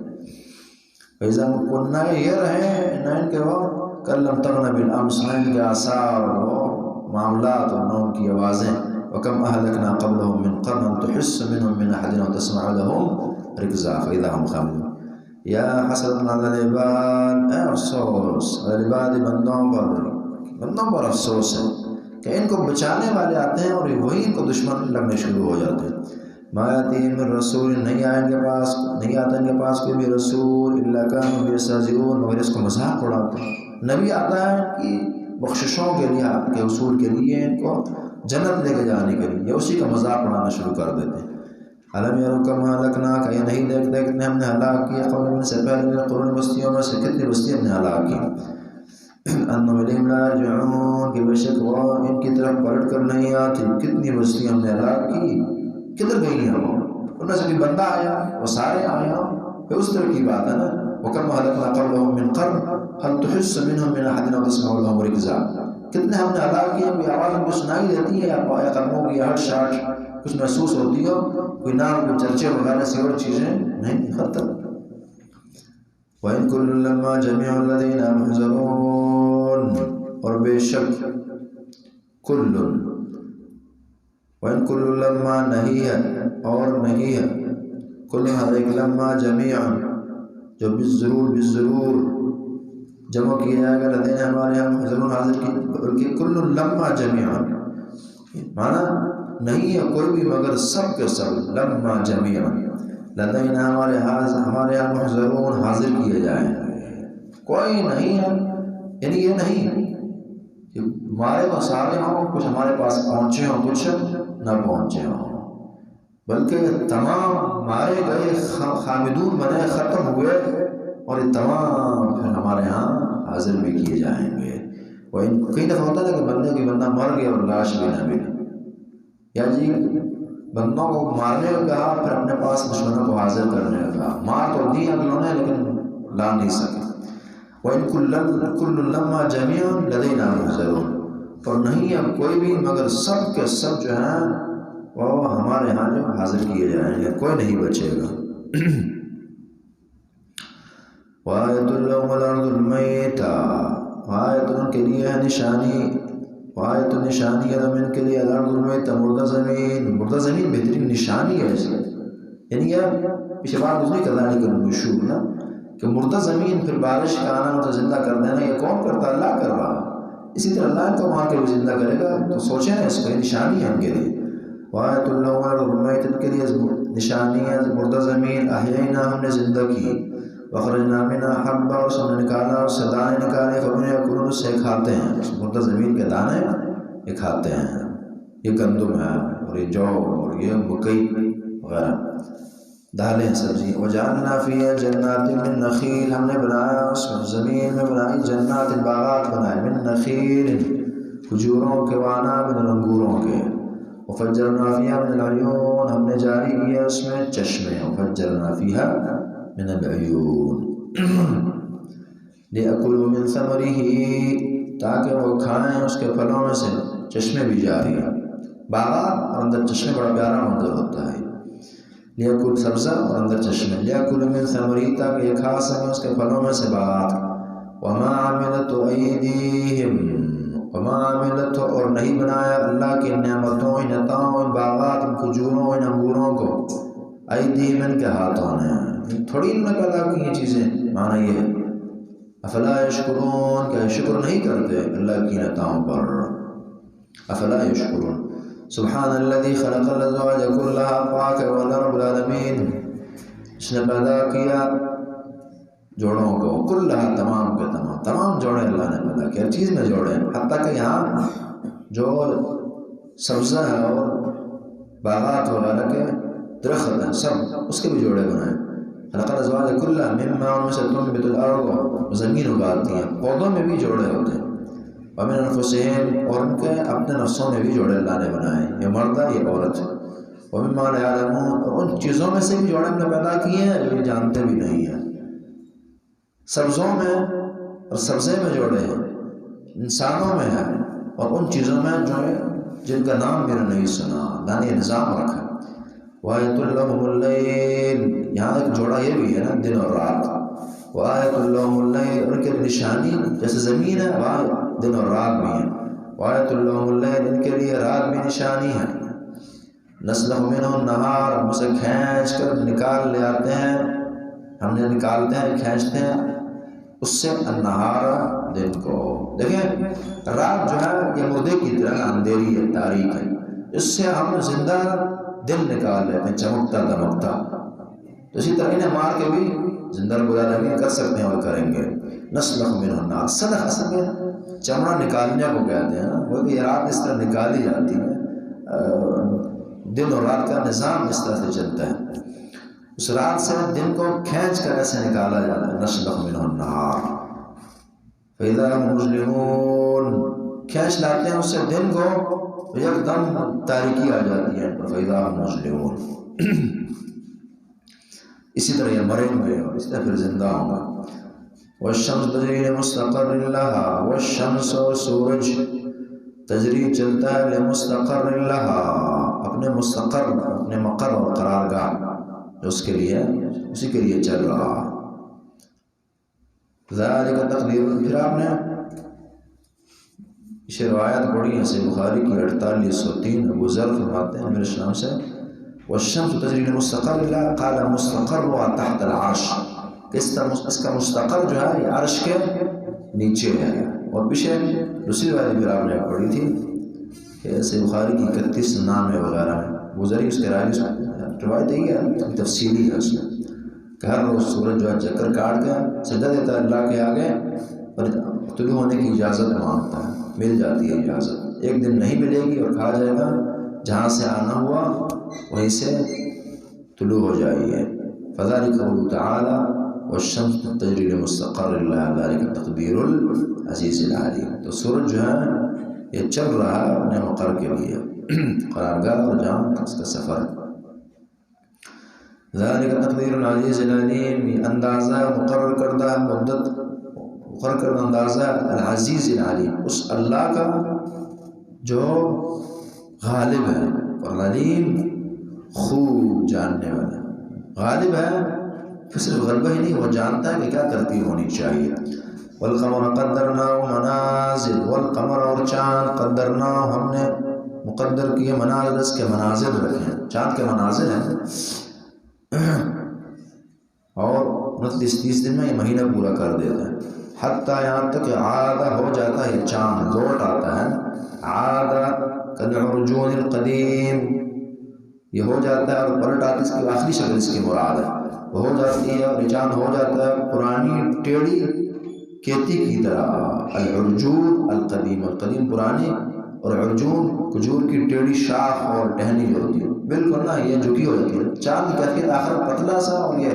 [SPEAKER 1] فیضا نہ یہ رہے نہ ان کے وہ کلم تغن بالامس، نہ ان کے آثار وہ معاملات اور نہ ان کی آوازیں. وکم اہلکنا قبلهم من قرن تحس منهم من احد وتسمع لهم رکزا فاذا هم خامدون. یا حسرت علی العباد، اے افسوس العباد، بندوں پر افسوس ہے کہ ان کو بچانے والے آتے ہیں اور وہی ان کو دشمن لگنے شروع ہو جاتے ہیں. ما یاتیہم من رسول، نہیں آتا ان کے پاس کوئی بھی رسول، الا کانوا بہ یستہزئون، مگر اس کو مذاق اڑاتے ہیں. نبی آتا ہے کہ بخششوں کے لیے، آپ کے حصول کے لیے، ان کو جنت لے کے جانے کے لیے، اسی کا مذاق اڑانا شروع کر دیتے ہیں. علم یروا کما اہلکنا، کہ یہ نہیں دیکھتے کتنے ہم نے ہلاک کیا قبلہم سے پہلے قرون بستیوں میں سے کتنی بستیاں ہم نے ہلاک کی. انہم الیہم لا یرجعون، کہ بے شک وہ ان کی طرف پلٹ کر نہیں آتی. کتنی بستیاں ہم نے ہلاک کی، کدھر گئی ہیں وہ؟ ان میں سے بھی بندہ آیا، وہ سارے آئے ہوں، پھر اس طرح کی بات ہے نا. وَكَمْ أَهْلَكْنَا قَبْلَهُم مِّن قَرْنٍ هَلْ تُحِسُّ مِنْهُم مِّنْ أَحَدٍ أَوْ تَسْمَعُ لَهُمْ رِكْزًا، کتنے ہم نے ہلاک کیے، کوئی آواز ان کو سنائی دیتی ہے یا قدموں کی ہٹ شاٹ کچھ محسوس ہوتی ہو، کوئی نام، کوئی چرچے وغیرہ سے اور چیزیں نہیں، ختم. وَإِن كُلٌّ لَّمَّا جَمِيعٌ لَّدَيْنَا مُحْضَرُونَ، اور بے شک کل، وَإِن كُلٌّ لَّمَّا نہیں ہے اور نہیں ہے، کل ہر ایک، لما جميعا جو بالضرور جمع کیا جائے گا، لدینا ہمارے ہم حضرون حاضر کی، بلکہ کل لما جميعا مانا نہیں ہے کوئی بھی مگر سب کے سب، لما جميعا لدینا ہمارے ہم محضرون حاضر کیے جائیں گے. کوئی نہیں ہے، یعنی یہ نہیں کہ ہمارے تو سارے ہوں، کچھ ہمارے پاس پہنچے ہوں کچھ نہ پہنچے ہوں، بلکہ تمام مارے گئے خامدون بنے، ختم ہوئے، اور یہ تمام پھر ہمارے ہاں حاضر بھی کیے جائیں گے. وہ کئی دفعہ ہوتا ہے کہ بندہ مر گیا اور لاش بھی نہ ملی، یا جی بندوں کو مارنے کا کہا، پھر اپنے پاس دشمنوں کو حاضر کرنے کا کہا. مار تو دی اگلوں نے لیکن لا نہیں سکے. وَإِن كُلٌّ لَّمَّا جَمِيعٌ لَّدَيْنَا مُحْضَرُونَ، اور نہیں ہے کوئی بھی مگر سب کے سب جو ہیں وہ ہمارے ہاں جو حاضر کیے جائیں گے، کوئی نہیں بچے گا. وَآيَةٌ لَّهُمُ الْأَرْضُ الْمَيْتَةُ، آیت ان کے لیے ہے نشانی، آیت نشانی ہے ان کے لیے، الارض المیتہ، مردہ زمین بہترین نشانی ہے. اس یعنی یہ پیچھے بات اس نے کذالک النشور نا، کہ مردہ زمین پھر بارش کا آنا تو زندہ کر دینا، یہ کون کرتا؟ اللہ کر رہا. اسی طرح اللہ کو وہاں کے بھی زندہ کرے گا، تو سوچیں نا اس کو، نشانی ہے ان کے لیے. وآیت لہم الارض المیتہ، کے لیے نشانی ہے مردہ زمین، احیینا ہم نے زندہ کی، وخرجنا منہا حبا، اور اس نے نکالا اس سے دانے نکالے، فمنہ یأکلون، اس سے کھاتے ہیں، اس مردہ زمین کے دانے یہ کھاتے ہیں. یہ گندم ہے اور یہ جو اور یہ مکئی وغیرہ دالیں سبزی. وجعلنا فیہا جنات من نخیل، ہم نے بنایا اس میں زمین میں بنائی جنات، باغات بنائے، من نخیل، کھجوروں کے، وعناب، انگوروں کے. وفجرنا فیہا من العیون، ہم نے جاری کیا اس میں چشمے، وفجرنا فیہا من العیون لیأکلوا من ثمرہ، تاکہ وہ کھائیں اس کے پھلوں میں سے. چشمے بھی جاری ہیں، باغات اور اندر چشمے، بڑا پیارا منظر ہوتا ہے. لیأکل سبزہ اور اندر چشمے، لیأکلوا من ثمرہ، تاکہ یہ کھا سکیں اس کے پھلوں میں سے باغات. وما عملت ایدیہم، وما عملت، اور نہیں بنایا اللہ کی نعمتوں، ان عطاؤں، ان باغات، ان کھجوروں، ان انگوروں کو، ایدیہم ان کے ہاتھوں نے، تھوڑی ان نے پیدا کی یہ چیزیں. معنی یہ افلا یشکرون، کہ شکر نہیں کرتے اللہ کی عطاؤں پر. افلا یشکرون. سبحان الذی خلق الازواج کلها، پاک ہے وہ اللہ رب العالمین، اس نے پیدا کیا جوڑوں کو، کلها، تمام کے تمام. تمام جوڑے اللہ نے پیدا کیا، ہر چیز میں جوڑے ہیں، حتیٰ کہ یہاں جو سبزہ ہے اور باغات وغیرہ کے درخت ہیں سب اس کے بھی جوڑے بنائے. خلق الازواج کلها مما ان سے تنبت الارض، زمین اگاتی ہیں، پودوں میں بھی جوڑے ہوتے ہیں. ومن انفسهم، اور ان کے اپنے نفسوں میں بھی جوڑے اللہ نے بنائے، یہ مرد ہے یہ عورت. ومما لا يعلمون، اور ان چیزوں میں سے بھی جوڑے ہم نے پیدا کیے ہیں جو یہ جانتے بھی نہیں ہیں. سبزوں میں اور سبزے میں جوڑے ہیں، انسانوں میں ہیں، اور ان چیزوں میں جو ہے جن کا نام میں نے نہیں سنا، اللہ نے نظام رکھا. وَآيَةٌ لَهُمُ اللَّيْلُ، یہاں ایک جوڑا یہ بھی ہے نا دن اور رات. وَآيَةٌ لَهُمُ اللَّيْلُ، ان کے نشانی جیسے زمین ہے وہاں دن اور رات بھی ہیں. وَآيَةٌ لَهُمُ اللَّيْلُ، ان کے لیے رات بھی نشانی ہے. نَسْلُخُ مِنْهُ النَّهَارَ، ہم اسے کھینچ کر نکال لے آتے ہیں، ہم نے نکالتے ہیں کھینچتے ہیں اس سے النہار دن کو. دیکھیں رات جو ہے یہ مردے کی طرح اندھیری ہے، تاریک ہے، اس سے ہم زندہ دن نکال لیتے ہیں چمکتا دمکتا. تو اسی طرح انہیں مار کے بھی زندہ گزارا بھی کر سکتے ہیں اور کریں گے. نسلخ منہ النار، سلخ اصل میں چمڑا نکالنے کو کہتے ہیں، وہ کہ رات اس طرح نکالی جاتی ہے، دن اور رات کا نظام اس طرح سے چلتا ہے. اس رات سے دن کو کھینچ کر ایسے نکالا جاتا ہے. نسلخ منہ النار فَإِذَا هُمْ مُظْلِمُونَ، کھینچ لاتے ہیں اس سے دن کو، ایک دم تاریکی آ جاتی ہے. فَإِذَا هُمْ مُظْلِمُونَ، اسی طرح یہ مریں گے اور اس طرح پھر زندہ ہوں گا. وَالشَّمْسُ تَجْرِي لِمُسْتَقَرٍّ لَهَا، وَالشَّمْسُ، اور سورج تجری چلتا ہے لِمُسْتَقَرٍّ لَهَا، اپنے مستقر اپنے مقر اور قرارگاہ جو اس کے لیے اسی کے لیے چل رہا. ذَلِكَ تَقْدِيرٌ، پھر آپ نے یہ روایت پڑھی ہے صحیح بخاری کی 4803، ابو ذر فرماتے ہیں میرے اسلام سے، والشمس تجری لمستقر لها، قال مستقرها تحت العرش، اس کا مستقر جو ہے یہ عرش کے نیچے ہے. اور پیچھے دوسری والی پھر آپ نے پڑھی تھی کہ صحیح بخاری کی 3199 وغیرہ میں ابو ذر اس کے راوی روایت یہی ہے، تفصیلی ہے اس میں کہ ہر روز سورج جو ہے چکر کاٹ کے سجدہ دیتا ہے اللہ کے آگے اور طلوع ہونے کی اجازت مانگتا ہے، مل جاتی ہے اجازت. ایک دن نہیں ملے گی اور کہا جائے گا جہاں سے آنا ہوا وہیں سے طلوع ہو جائیے. فذلك قوله تعالی والشمس تجری لمستقر لها ذلك تقدیر العزیز العلیم. تو سورج جو ہے یہ چل رہا ہے اپنے مقر کے لیے، قرارگاہ اور جہاں اس کا سفر. ذلك تقدیر العزیز العلیم، یہ اندازہ مقرر کردہ مدت، مقرر کردہ اندازہ العزیز العلیم، اس اللہ کا جو غالب ہے اور علیم خوب جاننے والا. غالب ہے پھر صرف غلبہ ہی نہیں، وہ جانتا ہے کہ کیا ترتیب ہونی چاہیے. والقمر قدرناه منازل، والقمر اور چاند قدرناه ہم نے مقدر کیے، منازل اس کے منازل رکھے، چاند کے منازل ہیں اور 29-30 دن میں یہ مہینہ پورا کر دیتا ہے. حتیٰ یہاں تک کہ عادہ ہو جاتا ہے، یہ چاند لوٹ آتا ہے، عادہ کالعرجون القدیم، یہ ہو جاتا ہے اور پلٹ آتی، اس کی آخری شکل اس کی مراد ہے، وہ ہو جاتی ہے اور چاند ہو جاتا ہے پرانی ٹیڑھی کھیتی کی طرح. العرجون القدیم، القدیم پرانی، اور عرجون کھجور کی ٹیڑھی شاخ اور ٹہنی جو ہوتی ہے بالکل نا یہ جھکی ہو جاتی ہے. چاند کی کیفیت آخر پتلا سا اور یہ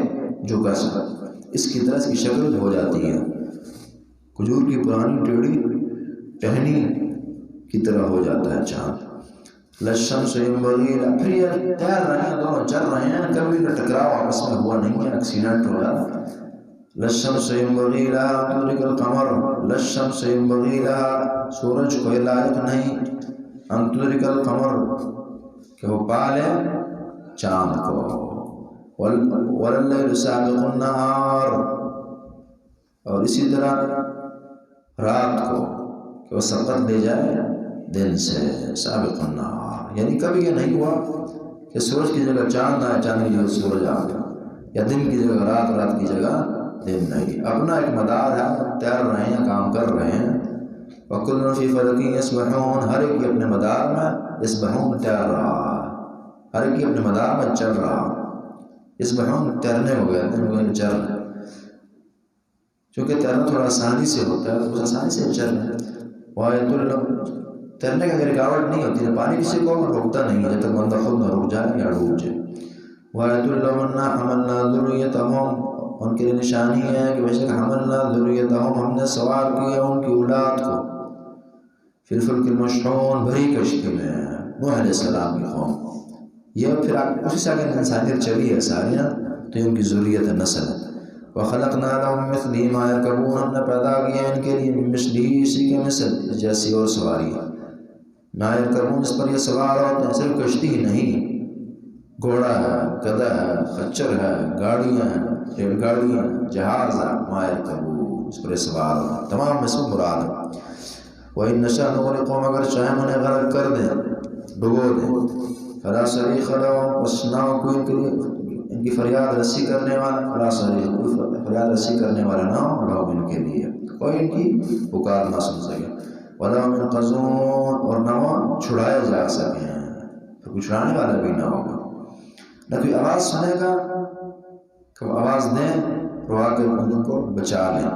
[SPEAKER 1] جھکا سا، اس کی طرح اس کی شکل ہو جاتی ہے، کھجور کی پرانی ٹیڑھی ٹہنی کی طرح ہو جاتا ہے چاند. للشمس ينبغي لها، پھر یہ تیر رہے ہیں دونوں چل رہے ہیں، کبھی کا ٹکراؤ آپس میں ہوا نہیں ہے، ایکسیڈنٹ ہو رہا. للشمس ينبغي لها ان تدرك القمر، للشمس ينبغي لها، سورج کو لائق نہیں، ان تدرك القمر کہ وہ پالے چاند کو. ولليل سابق النهار، اور اسی طرح رات کو کہ وہ سبقت لے جائے دن سے. سابق النهار یعنی کبھی یہ نہیں ہوا کہ سورج کی جگہ چاند آئے، چاند کی جگہ سورج آ گیا، یا دن کی جگہ رات، رات کی جگہ دن نہیں. اپنا ایک مدار ہے، تیر رہے ہیں، کام کر رہے ہیں. وَكُلٌّ فِي فَلَكٍ يَسْبَحُونَ، ہر ایک اپنے مدار میں يسبحون تیر رہا، ہر ایک اپنے مدار میں چل رہا. يسبحون تیرنے ہو گئے، چل رہے. چونکہ تیرنا تھوڑا آسانی سے ہوتا ہے تو اس آسانی سے چل رہے ہیں. تیرنے کا رکاوٹ نہیں ہوتی ہے، پانی کسی کو روکتا نہیں ہے جب تک بندہ خود نہ رک جائے یا ڈوب جائے. وَآيَةٌ لَهُمْ أَنَّا حَمَلْنَا ذُرِّيَّتَهُمْ، ان کے لیے نشانی ہے کہ بے شک حملنا ذریتہم، ہم نے سوار کیا ان کی اولاد کو فی الفلک المشحون، بھری کشتی میں، نوح علیہ السلام کی قوم. یہ پھر اسی سے آگے انسانیت چلی ہے ساری نا، تو یہ ان کی ذریت نسل ہے. وَخَلَقْنَا لَهُم مِّثْلِهِ مَا يَرْكَبُونَ، ہم نے پیدا کیا ان کے لیے مِّثْلِهِ، اسی کے مثل جیسی اور سواری ہے. مَا يَرْكَبُونَ، اس پر یہ سوار ہوتے ہیں، صرف کشتی ہی نہیں، گھوڑا ہے، گدھا ہے، خچر ہے، گاڑیاں ہیں، ریل گاڑیاں، جہاز ہے. مَا يَرْكَبُونَ، اس پر سوار ہو، تمام اس میں مراد ہے. وَإِن نَّشَأْ نُغْرِقْهُمْ، اگر چاہیں انہیں غرق کر دیں، ڈبو دیں. فَلَا صَرِيخَ لَهُمْ، بس نہ ہو کوئی ان کے لیے ان کی فریاد رسی کرنے والا. فَلَا صَرِيخَ، کوئی فریاد رسی کرنے والا نہ ہو لہم ان کے لیے، کوئی ان کی پکار نہ سن سکے. وَلَا هُمْ يُنقَذُونَ، اور نہ وہ چھڑائے جا سکیں، تو کوئی چھڑانے والا بھی نہ ہوگا، نہ کوئی آواز سنے گا کہ وہ آواز دیں تو آ کر ان کو بچا لیں.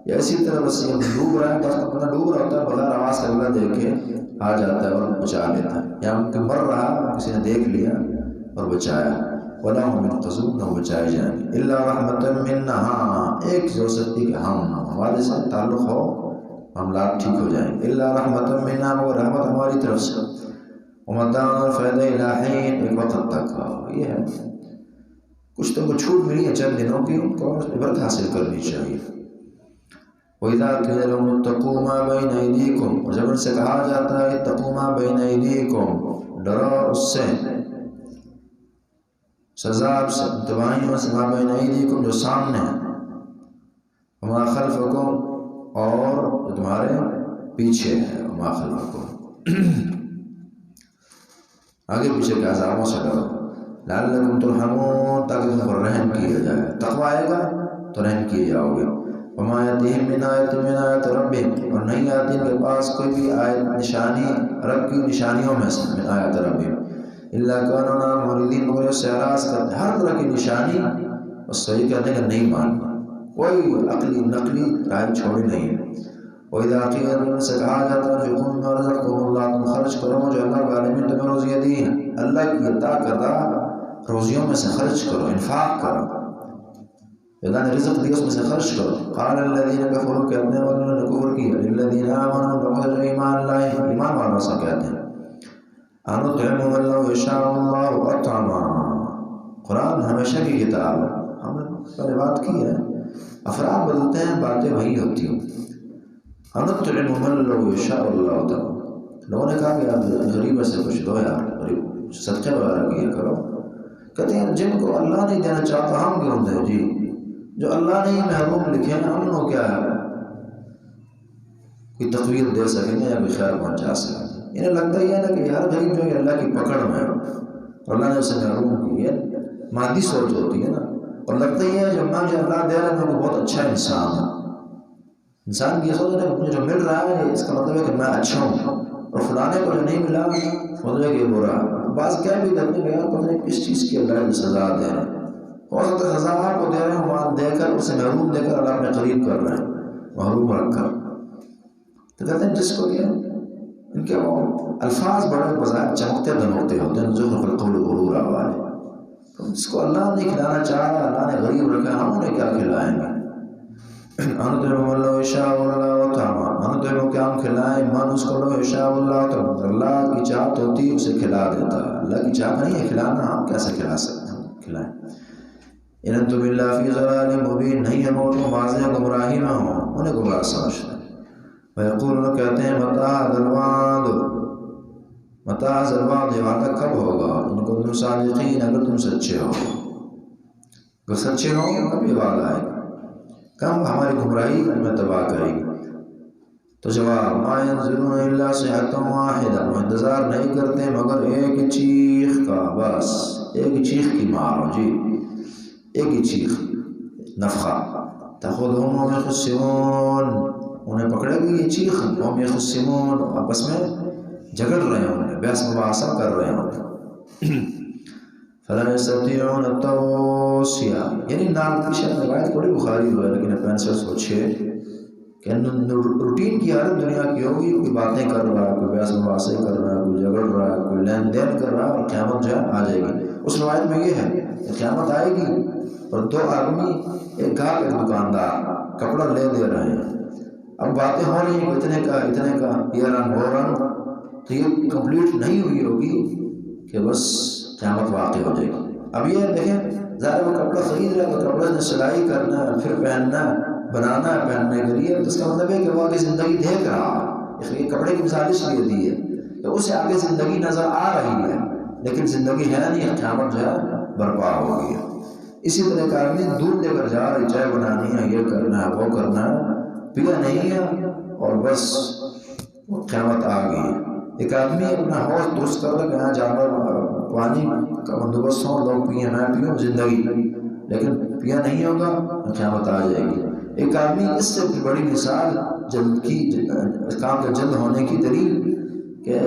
[SPEAKER 1] یا اسی طرح بس یہ ڈوب رہا ہے، بس اپنا ڈوب رہا ہوتا ہے، بغیر آواز کا اللہ دیکھ کے آ جاتا ہے اور بچا لیتا ہے. یا ان کے مر رہا، کسی نے دیکھ لیا اور بچایا. وَلَا هُمْ يُنقَذُونَ، نہ بچائے جائیں گے. إِلَّا رَحْمَةً مِّنَّا، ہاں ایک جو سکتی کہ ہمارے ساتھ تعلق ہو، معاملات ٹھیک ہو جائیں. إِلَّا رَحْمَةً مِّنَّا، وہ رحمت ہماری طرف سے. وَمَتَاعًا، اور فائدہ إِلَىٰ حِينٍ، ایک وقت تک. یہ ہے کچھ تو چھوٹ ملی ہے چند دنوں کی، ان کو عبرت حاصل کرنی چاہیے. وَإِذَا قِيلَ لَهُمُ اتَّقُوا مَا بَيْنَ أَيْدِيكُمْ، اور جب ان سے کہا جاتا ہے اتَّقُوا مَا بَيْنَ أَيْدِيكُمْ، ڈرو اس سے، سزاب سے، تباہیوں سے، مَا بَيْنَ أَيْدِيكُمْ، جو سامنے ہے، وَمَا خَلْفَكُمْ، اور جو تمہارے پیچھے ہے، وَمَا خَلْفَكُمْ، آگے پیچھے کے عذابوں سے ڈرو. لَعَلَّكُمْ تُرْحَمُونَ، تاکہ تم پر رحم کیا جائے، تقویٰ آئے گا تو رحم کیے جاؤ گے. وَمَا يَأْتِيهِم مِّنْ آیَةٍ مِّنْ آیَاتِ رَبِّهِمْ، اور نہیں آتی ان کے پاس کوئی بھی آیت، نشانی رب کی نشانیوں میں سے، من آیات ربِّهِمْ إِلَّا كَانُوا عَنْهَا مُعْرِضِينَ، مگر اس سے اعراض کرتے ہیں ہر طرح کی نشانی، اور صحیح کہتے ہیں کہ نہیں ماننا، کوئی عقلی نقلی رائے چھوڑی نہیں ہے. وَإِذَا قِيلَ لَهُمْ، سے کہا جاتا ہے انفقوا مِمَّا رَزَقَكُمُ اللَّهُ، تم خرچ کرو جو اللہ رب العالمین تمہیں روزیاں دی ہیں، اللہ کی عطا کردہ روزیوں میں سے خرچ کرو، انفاق کرو، اللہ نے رزق دیا اس میں سے خرچ کرو. قال الذين كفروا، کہتے ہیں انہوں نے کفر کیا، للذین آمنوا، لوگوں جو ایمان لائے، ایمان والوں سے کہتے ہیں، أَنُطْعِمُ مَن لَّوْ يَشَاءُ اللَّهُ أَطْعَمَهُ. قرآن ہمیشہ کی کتاب ہے، ہم نے پہلے بات کی ہے، افراد بدلتے ہیں باتیں وہی ہوتی ہیں. أَنُطْعِمُ مَن لَّوْ يَشَاءُ اللَّهُ تعالیٰ، لوگوں نے کہا کہ آپ غریب سے کچھ دو یار، غریب صدقے وغیرہ کیا کرو. کہتے ہیں جن کو اللہ نہیں دینا چاہتا ہم کیوں دیں؟ جی جو اللہ نے محروم لکھے ہیں ہم لوگ کیا ہے کوئی تقویر دے سکیں گے یا کوئی خیر پہنچا سکیں گے؟ انہیں لگتا ہی ہے نا کہ یار غریب جو ہے اللہ کی پکڑ میں ہے اور اللہ نے اسے محروم کی ہے، مادی سوچ ہوتی ہے نا. اور لگتا ہی ہے جب مجھے اللہ دے رہا ہے تو بہت اچھا انسان ہے. انسان کی یہ سوچ ہے کہ مجھے جو مل رہا ہے اس کا مطلب ہے کہ میں اچھا ہوں، اور فلانے کو جو نہیں ملا مطلب ہے کہ یہ برا ہے. بعض کیا بھی دیکھتے ہیں یار پتہ نہیں کس چیز کی اللہ نے سزا دے رہے ہیں، ہو سکتا ہے سزا کو دے رہے ہیں مال دے کر، اسے محروم دے کر اللہ اپنے قریب کر رہے ہیں، محروم رکھ کر. تو کہتے ہیں جس کو یہ ان کے وہ الفاظ بڑے بظاہر چمکتے دمکتے ہوتے ہیں، زخرف القول غرورا والے، تو جس کو اللہ نہیں کھلانا چاہ رہا، اللہ نے غریب رکھا، ہم انہیں کیا کھلائیں گے؟ أَنُطْعِمُ مَن لَّوْ يَشَاءُ اللَّهُ طَعَامًا، أَنُطْعِمُ کہ ہم کھلائیں، من اس کو لو يشاء اللہ، تو اللہ کی چاہت ہوتی اسے کھلا دیتا. اللہ کی چاہت نہیں ہے کھلانا، ہم کیسے کھلا سکتے ہیں؟ کھلائیں. إِنْ أَنْتُمْ إِلَّا فِي ضَلَالٍ مُّبِينٍ، نہیں ہے مگر واضح گمراہی میں ہوں، انہیں گمراہ سمجھتے ہیں. وَيَقُولُونَ کہتے ہیں مَتَىٰ هَٰذَا الْوَعْدُ، مَتَىٰ هَٰذَا الْوَعْدُ، یہ وعدہ کب ہوگا؟ إِن كُنتُمْ صَادِقِينَ، اگر تم سچے ہو، اگر سچے ہو کب یہ وعدہ آئے گا، کب ہماری گمراہی ہمیں تباہ کرے گی؟ تو جواب مَا يَنظُرُونَ إِلَّا صَيْحَةً وَاحِدَةً، وہ انتظار نہیں کرتے مگر ایک چیخ کا، بس ایک چیخ کی مار ہو، جی ایک ہی چیخ، نفخہ. تَأْخُذُهُمْ وَهُمْ يَخِصِّمُونَ، انہیں پکڑے گی یہ چیخ، وَهُمْ يَخِصِّمُونَ، آپس میں جھگڑ رہے ہوں گے، بحث مباحثہ کر رہے ہوں گے. فلا يستطيعون التوصية، یعنی نام پیچھے روایت پڑھی بخاری میں لیکن 6506 کہ روٹین کی حالت دنیا کی ہوگی، کوئی باتیں کر رہا ہے، کوئی بحث مباحثے کر رہا ہے، کوئی جھگڑ رہا ہے، کوئی لین دین کر رہا ہے، اور قیامت جو ہے آ جائے گی۔ اس روایت میں یہ ہے کہ قیامت آئے گی اور دو آدمی، ایک گاہک ایک دکاندار کپڑا لے دے رہے ہیں، اب باتیں ہو رہی ہیں اتنے کا یہ رنگ وہ رنگ، تو یہ کمپلیٹ نہیں ہوئی ہوگی کہ بس قیامت واقع ہو جائے گی۔ اب یہ دیکھیں ظاہر وہ کپڑا خرید رہا ہے تو کپڑے نے سلائی کرنا ہے، پھر پہننا ہے، بنانا ہے پہننے کے لیے، تو اس کا مطلب ہے کہ وہ آگے زندگی دیکھ رہا ہے۔ یہ کپڑے کی مثال اس لیے دی ہے کہ اسے آگے زندگی نظر آ رہی ہے لیکن زندگی ہے نہیں، قیامت جو ہے برپا ہو گئی ہے۔ اسی طرح ایک آدمی دودھ لے کر جا رہی، چائے بنانی ہے، یہ کرنا ہے وہ کرنا ہے، پیا نہیں ہے اور بس قیامت آ گئی ہے۔ ایک آدمی اپنا حوض درست کر رہا کہ یہاں جانور پانی کا بندوبست ہو، لوگ پئیں میں پیوں، زندگی، لیکن پیا نہیں ہوگا قیامت آ جائے گی۔ ایک آدمی اس سے بڑی مثال جلد کی کام کے جلد ہونے کی دلیل کہ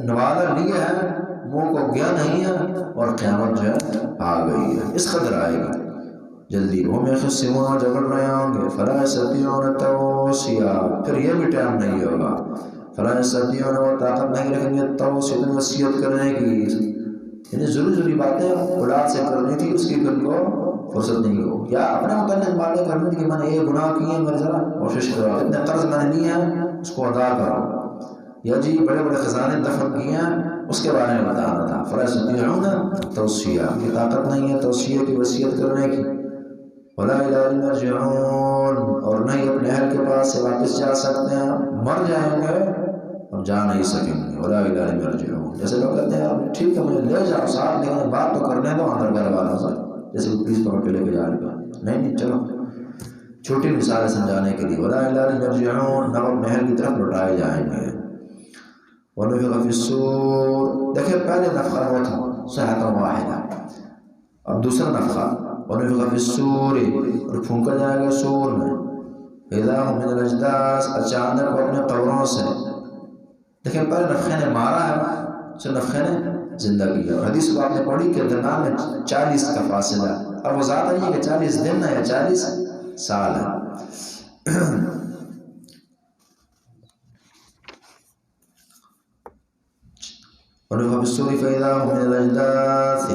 [SPEAKER 1] نوالہ لیا ہے، منہ کو گیا نہیں ہے اور قیامت جو ہے آ گئی ہے، اس قدر آئے گی جلدی۔ وہ میں خصمون جگڑ رہے ہوں گے، فلا یستطیعون توصیہ، پھر یہ بھی ٹائم نہیں ہوگا، فلا یستطیعون، وہ طاقت نہیں رکھیں گے توصیہ، وصیت کرنے کی، یعنی ضروری باتیں اولاد سے کرنی تھی اس کی پھر کو فرصت نہیں ہو، یا اپنے متعلق باتیں کرنی تھی کہ میں نے یہ گناہ کیے ہیں، میرے ذرا کوشش کرو، اتنے قرض میں نے لیے ہیں اس کو ادا کرو، یا جی بڑے بڑے خزانے دفن کیے ہیں اس کے بارے میں بتانا تھا۔ فلا یستطیعون توصیہ، یہ طاقت نہیں ہے توصیہ کی، وصیت کرنے کی۔ ولا الی اہلہم یرجعون، اور نہیں اپنے اہل کے پاس سے واپس جا سکتے ہیں، مر جائیں گے اور جا نہیں سکیں گے۔ ولا الی اہلہم یرجعون، جیسے لوگ کہتے ہیں ٹھیک ہے مجھے لے جاؤ ساتھ، لیکن بات تو کرنے دو اندر گھر والوں سے، جیسے پولیس پکڑ کے لے کے جا رہی ہے، نہیں چلو چھوٹی مثالیں سمجھانے کے لیے۔ ولا الی اہلہم یرجعون، نہ اپنے اہل کی طرف لوٹائے جائیں گے۔ ونفخ فی الصور، دیکھیں پہلے نفخہ وہ تھا صیحۃ واحدہ، اب دوسرا نفخہ ونفخ فی الصور، اور پھونکا جائے گا سور میں، اذا هم من الاجداث، اچانک وہ اپنے قبروں سے، دیکھیں پہلے نفخے نے مارا ہے، پھر نفخے نے زندہ کیا۔ اور حدیث کو آپ نے پڑھی کہ درمیان میں 40 کا فاصلہ، اب وہ زیادہ نہیں ہے کہ 40 دن ہے یا 40 سال ہے۔ ونفخ فی الصور فاذا هم من الاجداث،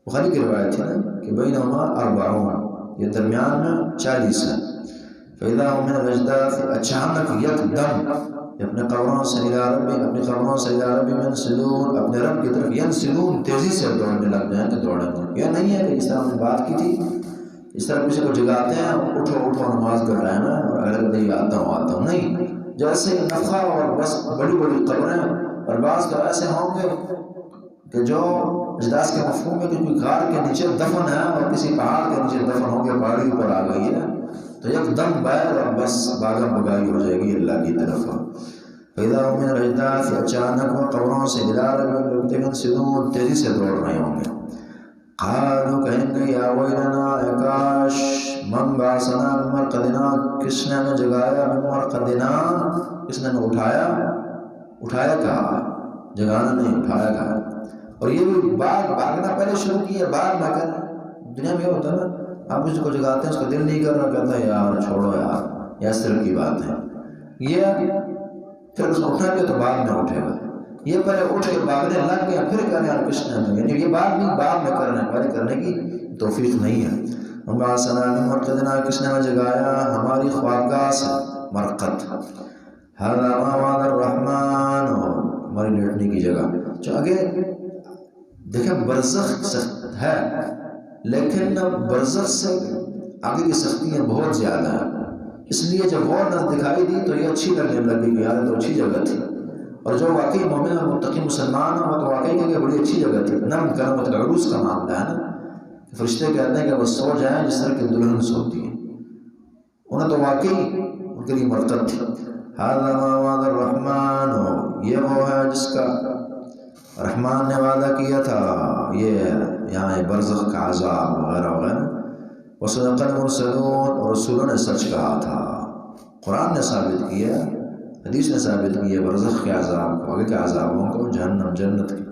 [SPEAKER 1] بخاری کی روایت ہے کہ بینہما 40، یہ درمیان میں 40 ہے۔ فاذا هم من الاجداث، اچانک یکدم اپنے قبروں سے الی رب، اپنی قبروں سے الی رب ینسلون، اپنے رب کی طرف ینسلون، تیزی سے دوڑنے لگ جائیں کہ دوڑیں گے۔ یہ نہیں ہے کہ جس طرح ہم نے بات کی تھی اس طرح کسی کو جگاتے ہیں اٹھو اٹھو نماز کا ٹائم ہے اور اگلے دن آتا ہوں، نہیں، جیسے نفخہ اور بس بڑی بڑی قبریں، اور بعض تو ایسے ہوں گے کہ جو اجداث کے مفہوم ہے کہ کوئی غار کے نیچے دفن ہے اور کسی پہاڑ کے نیچے دفن ہو کے پہاڑی اوپر آ گئی ہے، تو یک دم بیر اور بس باغم بگائی ہو جائے گی اللہ کی طرف۔ فَإِذَا هُمْ مِنَ الْأَجْدَاثِ، اچانک وہ قبروں سے اِلَىٰ رَبِّهِمْ يَنسِلُونَ، تیزی سے دوڑ رہے ہوں گے۔ قالوا، کہیں گے یا ویلنا، اے کاش، من بعثنا من مرقدنا، کس نے ہمیں جگایا، من مرقدنا، کس نے ہمیں اٹھایا کہا، جگانا نہیں، اٹھایا کہا۔ اور یہ بھی بھاگنا پہلے شروع کیا، بعد میں کر، دنیا میں یہ ہوتا ہے نا، آپ کسی کو جگاتے ہیں اس کا دل نہیں کر رہا، کہتا ہے یار چھوڑو یار، یہ اس طرح کی بات ہے، یہ پھر اس کو اٹھا کے تو بعد میں اٹھے گا، یہ پہلے اٹھ کے بھاگنے لگ گیا پھر کہنے یار کس نے ہمیں، یعنی یہ بات نہیں، بعد میں کرنا ہے، پہلے کرنے کی توفیق نہیں ہے۔ ہم بعثنا من مرقدنا، کس نے ہمیں جگایا ہماری خوابگاہ سے، مرقد، هذا ما وعد الرحمن، ہماری لیٹنے کی جگہ۔ جو آگے دیکھیں برزخ سخت ہے، لیکن برزخ سے آگے کی سختیاں بہت زیادہ ہیں، اس لیے جب وہ نظر دکھائی دی تو یہ اچھی لگنے لگی کہ یار تو اچھی جگہ تھی، اور جو واقعی مومن اور متقی مسلمان ہو تو واقعی کہ بڑی اچھی جگہ تھی۔ نم کرمت العروس کا معاملہ ہے نا، فرشتے کہتے ہیں کہ وہ سو جائیں جس طرح کی دلہن سوتی ہے، انہیں تو واقعی ان کے لیے مرتب تھی۔ هذا ما وعد الرحمن، یہ وہ ہے جس کا رحمان نے وعدہ کیا تھا، یہ یہاں برزخ کا عذاب وغیرہ وغیرہ۔ وصدق المرسلون، اور رسولوں نے سچ کہا تھا، قرآن نے ثابت کیا، حدیث نے ثابت کیا برزخ کے عذاب کو، آگے کے عذابوں کو، جہنم جنت کی۔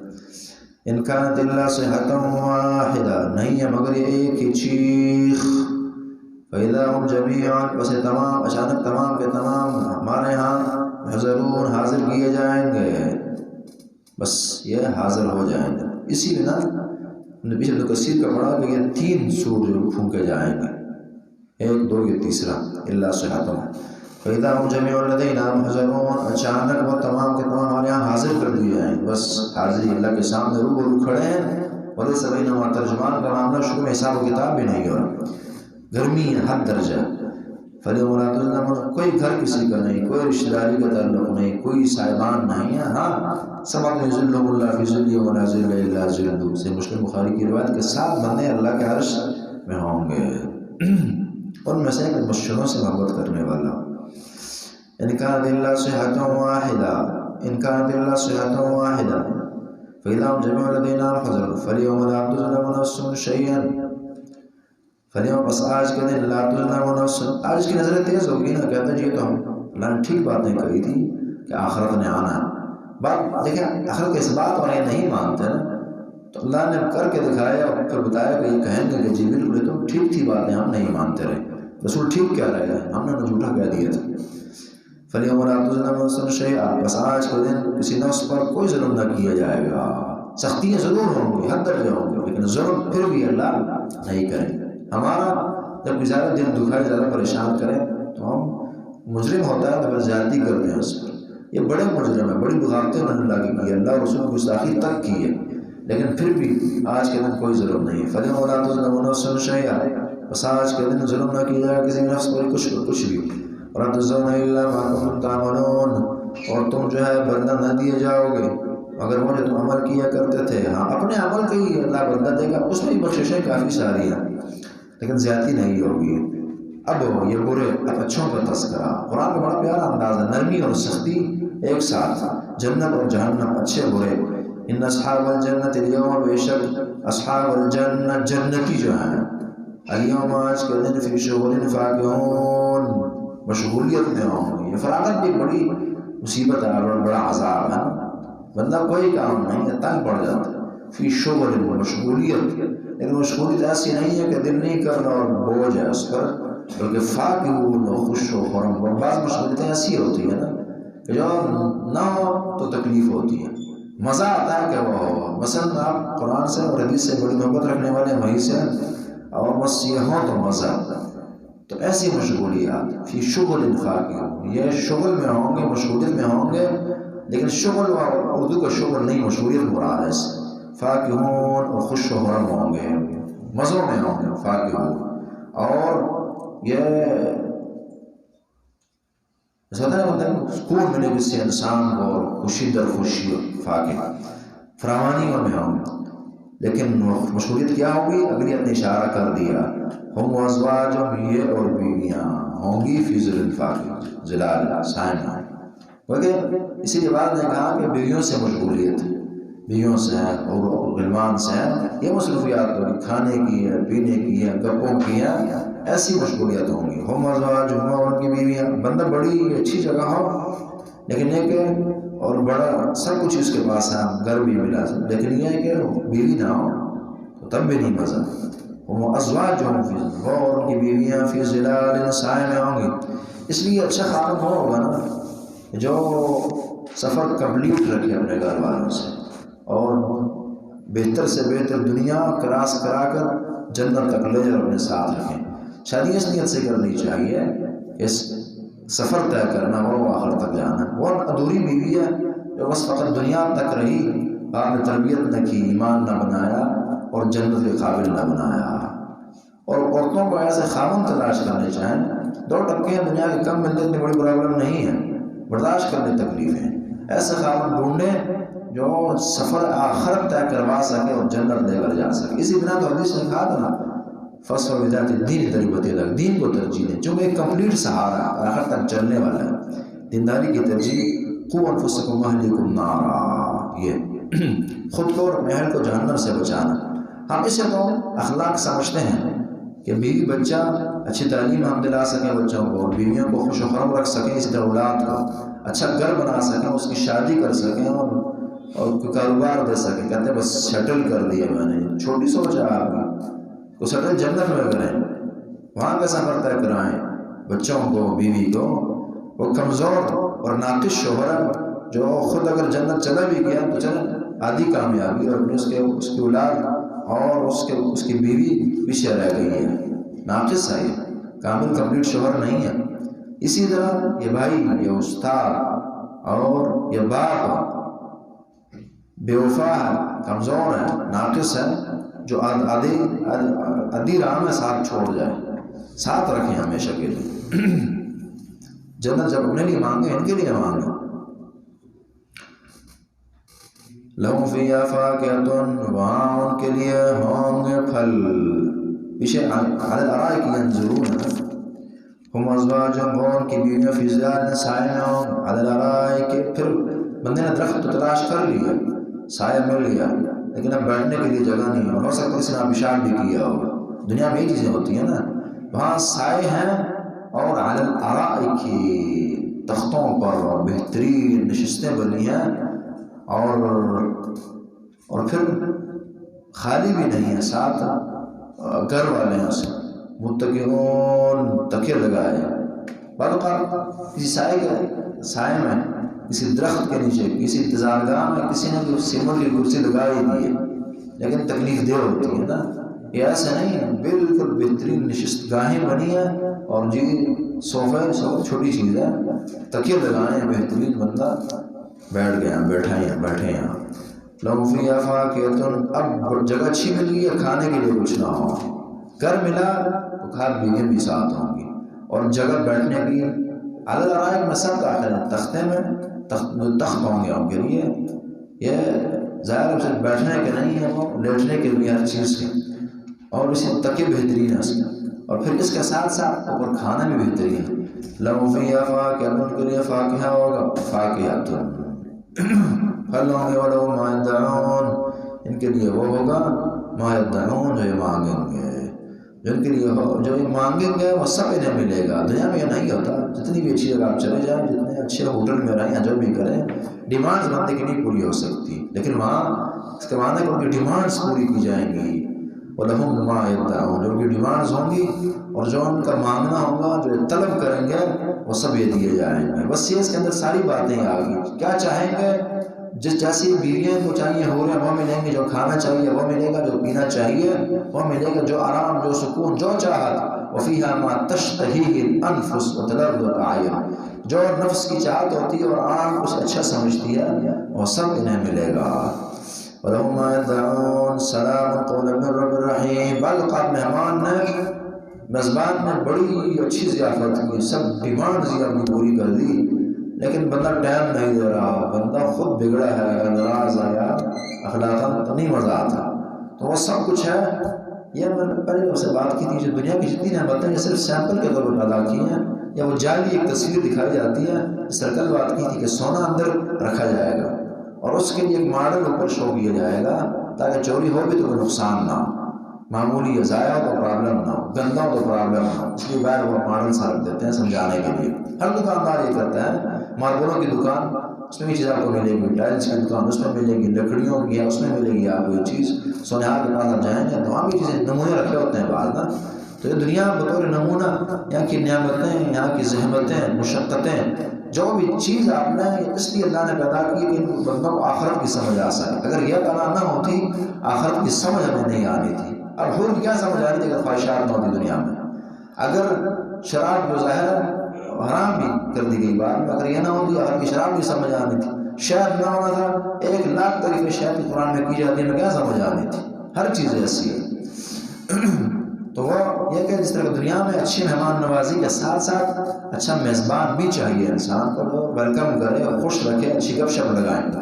[SPEAKER 1] ان كانت الا صيحة واحدہ، نہیں ہے مگر یہ ایک ہی چیخ. فإذا هم جميعا، بس تمام اچانک تمام کے تمام ہمارے ہاں حضرون حاضر کیے جائیں گے، بس یہ حاضر ہو جائیں گے. اسی بنا نبی ابن کثیر کا پڑھا کہ یہ 3 سور جو پھونکے جائیں گے، 1 2 یہ تیسرا الا صحتم. فإذا هم جميع لدينا محضرون، اچانک وہ تمام کے تمام ہمارے یہاں حاضر کر دیے جائیں، بس حاضری اللہ کے سامنے روبرو کھڑے ہیں. بڑے سبھی نما ترجمان کا معاملہ شروع میں حساب و کتاب بھی نہیں ہو رہا، گرمی ہے حد درجہ. فَالْيَوْمَ لَا تُظْلَمُونَ، کوئی گھر کسی کا نہیں، کوئی رشتہ داری کا تعلق نہیں، کوئی صاحبان نہیں ہے. ہاں سبق یظلُّهُ اللَّهُ فِی ظِلِّهِ وَلَا ظِلَّ إِلَّا ظِلُّهُ سے مسلم بخاری کی روایت کے 7 بندے اللہ کے عرش میں ہوں گے، ان میں سے ایک مشکلوں سے محبت کرنے والا. ان كانت الا صيحة واحدة، ان كانت الا صيحة واحدة فإذا هم جميع لدينا محضرون. فاليوم لا تظلم نفس شيئا، فاليوم بس آج کے دن لا تظلم نفس، آج کی نظریں تیز ہوگی نا، کہتے ہیں جی تو اللہ نے ٹھیک باتیں کہی تھی کہ آخرت نے آنا. بات دیکھیں آخرت کے اس بات اور یہ نہیں مانتے نا، تو اللہ نے کر کے دکھایا اور پھر بتایا کہ یہ کہیں گے کہ جی بالکل تم ٹھیک تھی باتیں، ہم نہیں مانتے رہے. رسول ٹھیک کہہ رہے ہیں، ہم نے جھوٹا کہہ دیا تھا. فَالْيَوْمَ لَا تُظْلَمُ نَفْسٌ شَيْئًا، بس آج کے دن کسی نفس پر کوئی ظلم نہ کیا جائے گا. سختیاں ضرور ہوں گی، حد درجہ ہوں گی، لیکن ظلم پھر بھی اللہ نہیں کریں گے. ہمارا جب زیادہ دل دکھائے، زیادہ پریشان کریں تو ہم مجرم ہوتا ہے تو پھر زیادتی کرتے ہیں اس پر. یہ بڑے مجرم ہیں، بڑی بغاوتیں انہوں نے لاگی کی، اللہ رسول کی گستاخی تک کی ہے، لیکن پھر بھی آج کے دن کوئی ظلم نہیں ہے. فَالْيَوْمَ لَا تُظْلَمُ نَفْسٌ شَيْئًا، بس آج کے دن ظلم نہ کیا جائے کسی نفس پر کچھ بھی. وَلَا تُجْزَوْنَ إِلَّا مَا كُنتُمْ تَعْمَلُونَ، اور تم جو ہے بدلہ نہ دیے جاؤ گے مگر وہ جو تم عمل کیا کرتے تھے. ہاں اپنے عمل کا ہی اللہ بدلہ دے گا، اس میں بھی بخششیں کافی ساری ہیں، لیکن زیادتی نہیں ہوگی. اب یہ برے اب اچھوں کا تذکرہ، قرآن کا بڑا پیارا انداز ہے، نرمی اور سختی ایک ساتھ، جنت اور جہنم، اچھے برے. ان اصحاب الجنت اليوم، بے شک اصحاب الجنت جنتی جو ہیں، اليوم آج کے دن فی شغل فاکہون، مشغولیت میں ہوں گے. یہ فراغت بھی بڑی مصیبت ہے اور بڑا عذاب ہے، بندہ کوئی کام نہیں ہے، تنگ پڑ جاتا ہے. فی شغل، مشغولیت، لیکن مشغولیت ایسی نہیں ہے کہ دل نہیں کرنا اور بوجھ ہے اس پر، بلکہ فاکہون، خوش و خرم. بعض مشغولیتیں ایسی ہوتی ہیں نا کہ جو نہ ہو تو تکلیف ہوتی ہے، مزہ آتا ہے کہ وہ ہو. مثلا آپ قرآن سے اور حدیث سے بڑی محبت رکھنے والے ہیں وہیں سے، اور بس یہ ہو تو مزہ آتا ہے. تو ایسی مشغولیات فی شغل فاکہون، یہ شغل میں ہوں گے، مشغولیت میں ہوں گے، لیکن شغل اردو کا شغل نہیں، مشغولیت مراد ہے. فاکہون، اور خوش و خرم ہوں گے، مزوں میں ہوں گے فاکہون. اور یہ سکون ملے گا اس سے انسان کو، اور خوشی در خوشی فاکہ فراوانیوں میں ہوں گے. لیکن مشغولیت کیا ہوگی؟ اگلی نے اشارہ کر دیا، ہم وازواجہم، یہ اور بیویاں ہوں گی، فی ظلل فاکہ، ظلال سائے میں. بلکہ اسی لیے بعد نے کہا کہ بیویوں سے مشغولیت، بیویوں سے ہے اور غلمان سے ہے، یہ مصروفیات ہوگی، کھانے کی ہے، پینے کی ہے، گپوں کی ہے، ایسی مشغولیت ہوں گی. ہم ازواجہم، اور ان کی بیویاں. بندہ بڑی اچھی جگہ ہو لیکن یہ کہ اور بڑا سب کچھ اس کے پاس ہے، گھر بھی ملا، لیکن یہ ہے کہ بیوی نہ ہو تو تب بھی نہیں مزہ. ہم ازواجہم، وہ اور ان کی بیویاں، فی ظلال، سائے میں ہوں گی. اس لیے اچھا خاطر وہ ہوگا نا جو سفر کمپلیٹ رکھے اپنے گھر والوں سے، اور بہتر سے بہتر دنیا کراس کرا کر جنت تک لے اور اپنے ساتھ رکھیں. شادی اس نیت سے کرنی چاہیے، اس سفر طے کرنا وہ آخر تک جانا. وہ ادھوری بیوی ہے جو بس فقط دنیا تک رہی، آپ نے تربیت نہ کی، ایمان نہ بنایا اور جنت کے قابل نہ بنایا. اور عورتوں کو ایسے خاوند تلاش کرنے چاہیں. 2 ٹکے ہیں دنیا کے، کم ملنے اتنی بڑی پرابلم نہیں ہے، برداشت کرنے تکلیفیں. ایسے خاوند ڈھونڈیں جو سفر آخرت طے کروا سکے اور جنت لے کر جا سکے. اسی بنا تو حدیث نے کہا تھا نا، فصل بذات الدین تربت لک، دین کو ترجیح دیں، جو ایک کمپلیٹ سہارا آخر تک چلنے والا ہے. دینداری کی ترجیح. قوا انفسکم واہلیکم نارا، یہ خود کو اور اپنے اہل کو جہنم سے بچانا. ہم اسے تو اخلاق سمجھتے ہیں کہ بیوی بچہ اچھی تعلیم ہم دلا سکیں بچوں کو، بیویوں کو خوش و خرم رکھ سکیں، اس طرح اولاد کو اچھا گھر بنا سکیں، اس کی شادی کر سکیں اور اور کوئی کاروبار دے سکے، کہتے ہیں بس سیٹل کر دیا میں نے، چھوٹی سوچ ہے آپ کی، کو سیٹل جنت میں کریں، وہاں کا سفر طے کرائیں بچوں کو، بیوی کو۔ وہ کمزور اور ناقص شوہر جو خود اگر جنت چلا بھی گیا تو چلے آدھی کامیابی، اور اس کی اولاد اور اس کی بیوی پیچھے رہ گئی ہے، ناقص ہے، یہ کامل کمپلیٹ شوہر نہیں ہے۔ اسی طرح یہ بھائی، یہ استاد اور یہ باپ بے وفا ہے، کمزور ہے، ناقص ہے، جو آدھی راہ میں ساتھ چھوڑ جائے، ساتھ رکھیں ہمیشہ کے لیے۔ جنت جب اپنے لیے مانگے، ان کے لیے مانگے۔ لَهُمْ فِيهَا فَاكِهَةٌ، وہاں ان کے لیے ہوں گے پھل۔ پیچھے عَلَى الْأَرَائِكِ يَنظُرُونَ هُمْ أَزْوَاجُهُمْ، وہ ان کی بیویاں فی ظلال سائے میں ہوں، عَلَى الْأَرَائِكِ، پھر بندے نے درخت تو تلاش کر لیا، سایہ مل گیا، لیکن اب بیٹھنے کے لیے جگہ نہیں ہے، ہو سکتا کسی نے آبشار بھی کیا ہوگا، دنیا میں یہ چیزیں ہوتی ہیں نا، وہاں سائے ہیں، اور عَلَى الْأَرَائِكِ، تختوں پر بہترین نشستیں بنی ہیں، اور پھر خالی بھی نہیں ہے، ساتھ گھر والے ہیں، اسے متکئون، تکیے لگائے، بعض اوقات کسی سائے میں، کسی درخت کے نیچے، کسی انتظارگاہ میں کسی نے سیمنٹ کی کرسی لگائی دی ہے، لیکن تکلیف دہ ہوتی ہے نا، یہ ایسا نہیں ہے، بالکل بہترین نشست گاہیں بنی ہیں، اور جی صوفے چھوٹی چیز ہے، تکیے لگائے ہیں بہترین، بندہ بیٹھ گیا، بیٹھے ہیں۔ لَهُمْ فِيهَا فَاكِهَةٌ، اب جگہ اچھی مل گئی ہے، کھانے کے لیے کچھ نہ ہو، گھر ملا تو کھاد بیویں بھی ساتھ ہوں گی، اور جگہ بیٹھنے کی عَلَى الْأَرَائِكِ میں سب داخل ہیں، تختے میں تخت ہوں گے ان کے لیے، یہ ظاہر صرف بیٹھنے کے نہیں ہے، وہ لیٹنے کے لیے ہر چیز کے، اور اسی تکیے بہترین ہے اس کا، اور پھر اس کے ساتھ ساتھ اوپر کھانا بھی بہترین ہے۔ لَهُمْ فِيهَا فَاكِهَةٌ، ان کے لیے فاکہہ ہوگا، فاکہۃ پھل ہوں گے، وَلَهُم مَا يَدَّعُونَ، ان کے لیے وہ ہوگا، مَا يَدَّعُونَ، جو یہ مانگیں گے، جو ان کے لیے جو یہ مانگیں گے وہ سب انہیں ملے گا۔ دنیا میں یہ نہیں ہوتا، جتنی بھی اچھی جگہ آپ چلے جائیں، جتنے اچھے ہوٹل میں رہیں، جو بھی کریں، ڈیمانڈز بندے کی نہیں پوری ہو سکتی، لیکن وہاں اس کے معنی ہے کہ ان کی ڈیمانڈز پوری کی جائیں گی۔ وَلَهُم مَا يَدَّعُونَ، جو ان کی ڈیمانڈز ہوں گی اور جو ان کا مانگنا ہوگا، جو طلب کریں گے، وہ سب یہ دیے جائیں گے۔ بس یہ اس کے اندر ساری باتیں آ گئی، کیا چاہیں گے، جیسی بیویوں کو چاہیے ہو رہے وہ ملیں گے، جو کھانا چاہیے وہ ملے گا، جو پینا چاہیے وہ ملے گا، جو آرام، جو سکون، جو چاہت، وَفِيهَا مَا تَشْتَهِيهِ الْأَنفُسُ وَتَلَذُّ الْأَعْيُنُ، جو نفس کی چاہت ہوتی ہے اور آنکھ اسے اچھا سمجھتی ہے، وہ سب انہیں ملے گا۔ وَلَهُم مَا يَدَّعُونَ سَلَامٌ قَوْلًا مِّن رَّبٍّ رَّحِيمٍ، بعض اوقات مہمان نے، میزبان نے بڑی اچھی ضیافت کی، سب ڈیمانڈ اپنی پوری کر دی، لیکن بندہ ٹائم نہیں دے رہا، بندہ خود بگڑا ہے، ناراض ہے، اخلاقاً تو نہیں مزہ آتا، تو وہ سب کچھ ہے۔ یہ میں نے پہلے آپ سے بات کی تھی، جو دنیا کی جتنی نعمتیں یہ صرف سیمپل کے طور پر پیدا کی ہیں، یا وہ جعلی ایک تصویر دکھائی جاتی ہے، اس طرح کل بات کی تھی کہ سونا اندر رکھا جائے گا، اور اس کے لیے ایک ماڈل اوپر شو کیا جائے گا، تاکہ چوری ہو بھی تو کوئی نقصان نہ ہو، معمولی ضائع ہو تو پرابلم نہ ہو، گندا ہو تو پرابلم نہ ہو، اس لیے باہر وہ ماڈل سا رکھ دیتے ہیں سمجھانے کے لیے۔ ہر دکاندار یہ کرتا ہے، ماربلوں کی دکان، اس میں بھی چیز آپ کو ملے گی، ٹائلس کی دکان اس میں ملے گی، لکڑیوں کی ہے اس میں ملے گی آپ کو یہ چیز، سونہار کے پاس آپ جائیں گے تو وہاں بھی چیزیں نمونے رکھے ہوتے ہیں بعض نا، تو یہ دنیا بطور نمونہ، یہاں کی نعمتیں، یہاں کی زحمتیں، مشقتیں، جو بھی چیز آپ نے اس لیے اللہ نے پیدا کی کہ ان بندوں کو آخرت کی سمجھ آ سکے۔ اگر یہ بنا نہ ہوتی، آخرت کی سمجھ ہمیں نہیں آنی تھی۔ اب حور کیا سمجھ آنی تھی اگر خواہشات نہ ہوتی دنیا میں، اگر شراب جو ظاہر حرام بھی کر دی گئی بات، اگر یہ نہ ہوتی آخر کی شراب بھی سمجھ آنی تھی، شہد نہ ہونا تھا، 1,00,000 تعریفیں شہد کی قرآن میں کی جاتی ہے، میں کیا سمجھ آنی تھی، ہر چیز ایسی ہے۔ تو وہ یہ کہ جس طرح دنیا میں اچھی مہمان نوازی کے ساتھ ساتھ اچھا میزبان بھی چاہیے انسان کو، جو ویلکم کرے، خوش رکھے، اچھی گپ شپ لگائیں، تو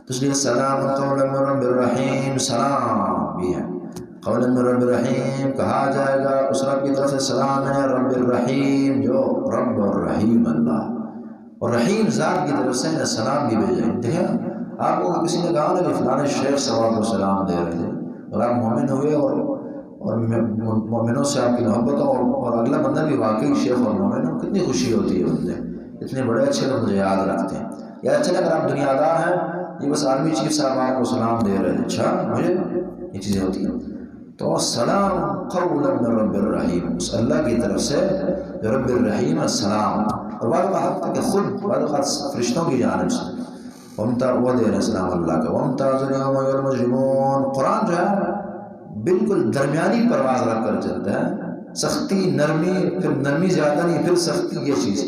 [SPEAKER 1] اس لیے سلام قولا من رب الرحیم، سلام بھی ہے، قولا من رب الرحیم، کہا جائے گا اس رب کی طرف سے سلام ہے، رب الرحیم، جو رب الرحیم اللہ، اور رحیم ذات کی طرف سے سلام بھی بھیجیں۔ دیکھیں آپ کو کسی نے کہا نا کہ فلاں شیخ صاحب کو سلام دے رہے تھے، اور آپ مومن ہوئے اور مومنوں سے آپ کی محبت ہو، اور اگلا بندہ بھی واقعی شیخ اور مومن ہو، کتنی خوشی ہوتی ہے، بندے اتنے بڑے اچھے لوگ مجھے یاد رکھتے ہیں۔ یا اچھا اگر آپ دنیا دار ہیں یہ بس آرمی چیف صاحب آپ کو سلام دے رہے ہیں، اچھا مجھے یہ چیزیں ہوتی ہیں. تو سلام قولا من رب الرحیم، اس اللہ کی طرف سے جو رب الرحیم السلام. اور بعد وقت کہ خود بعد وقت فرشتوں کی جانب سے وہ دے رہے ہیں سلام اللہ کا. وَامْتَازُ الْيَوْمَ أَيُّهَا الْمُجْرِمُونَ. قرآن جو ہے بالکل درمیانی پرواز رکھ کر چلتا ہے، سختی نرمی، پھر نرمی زیادہ نہیں، پھر سختی، یہ چیز.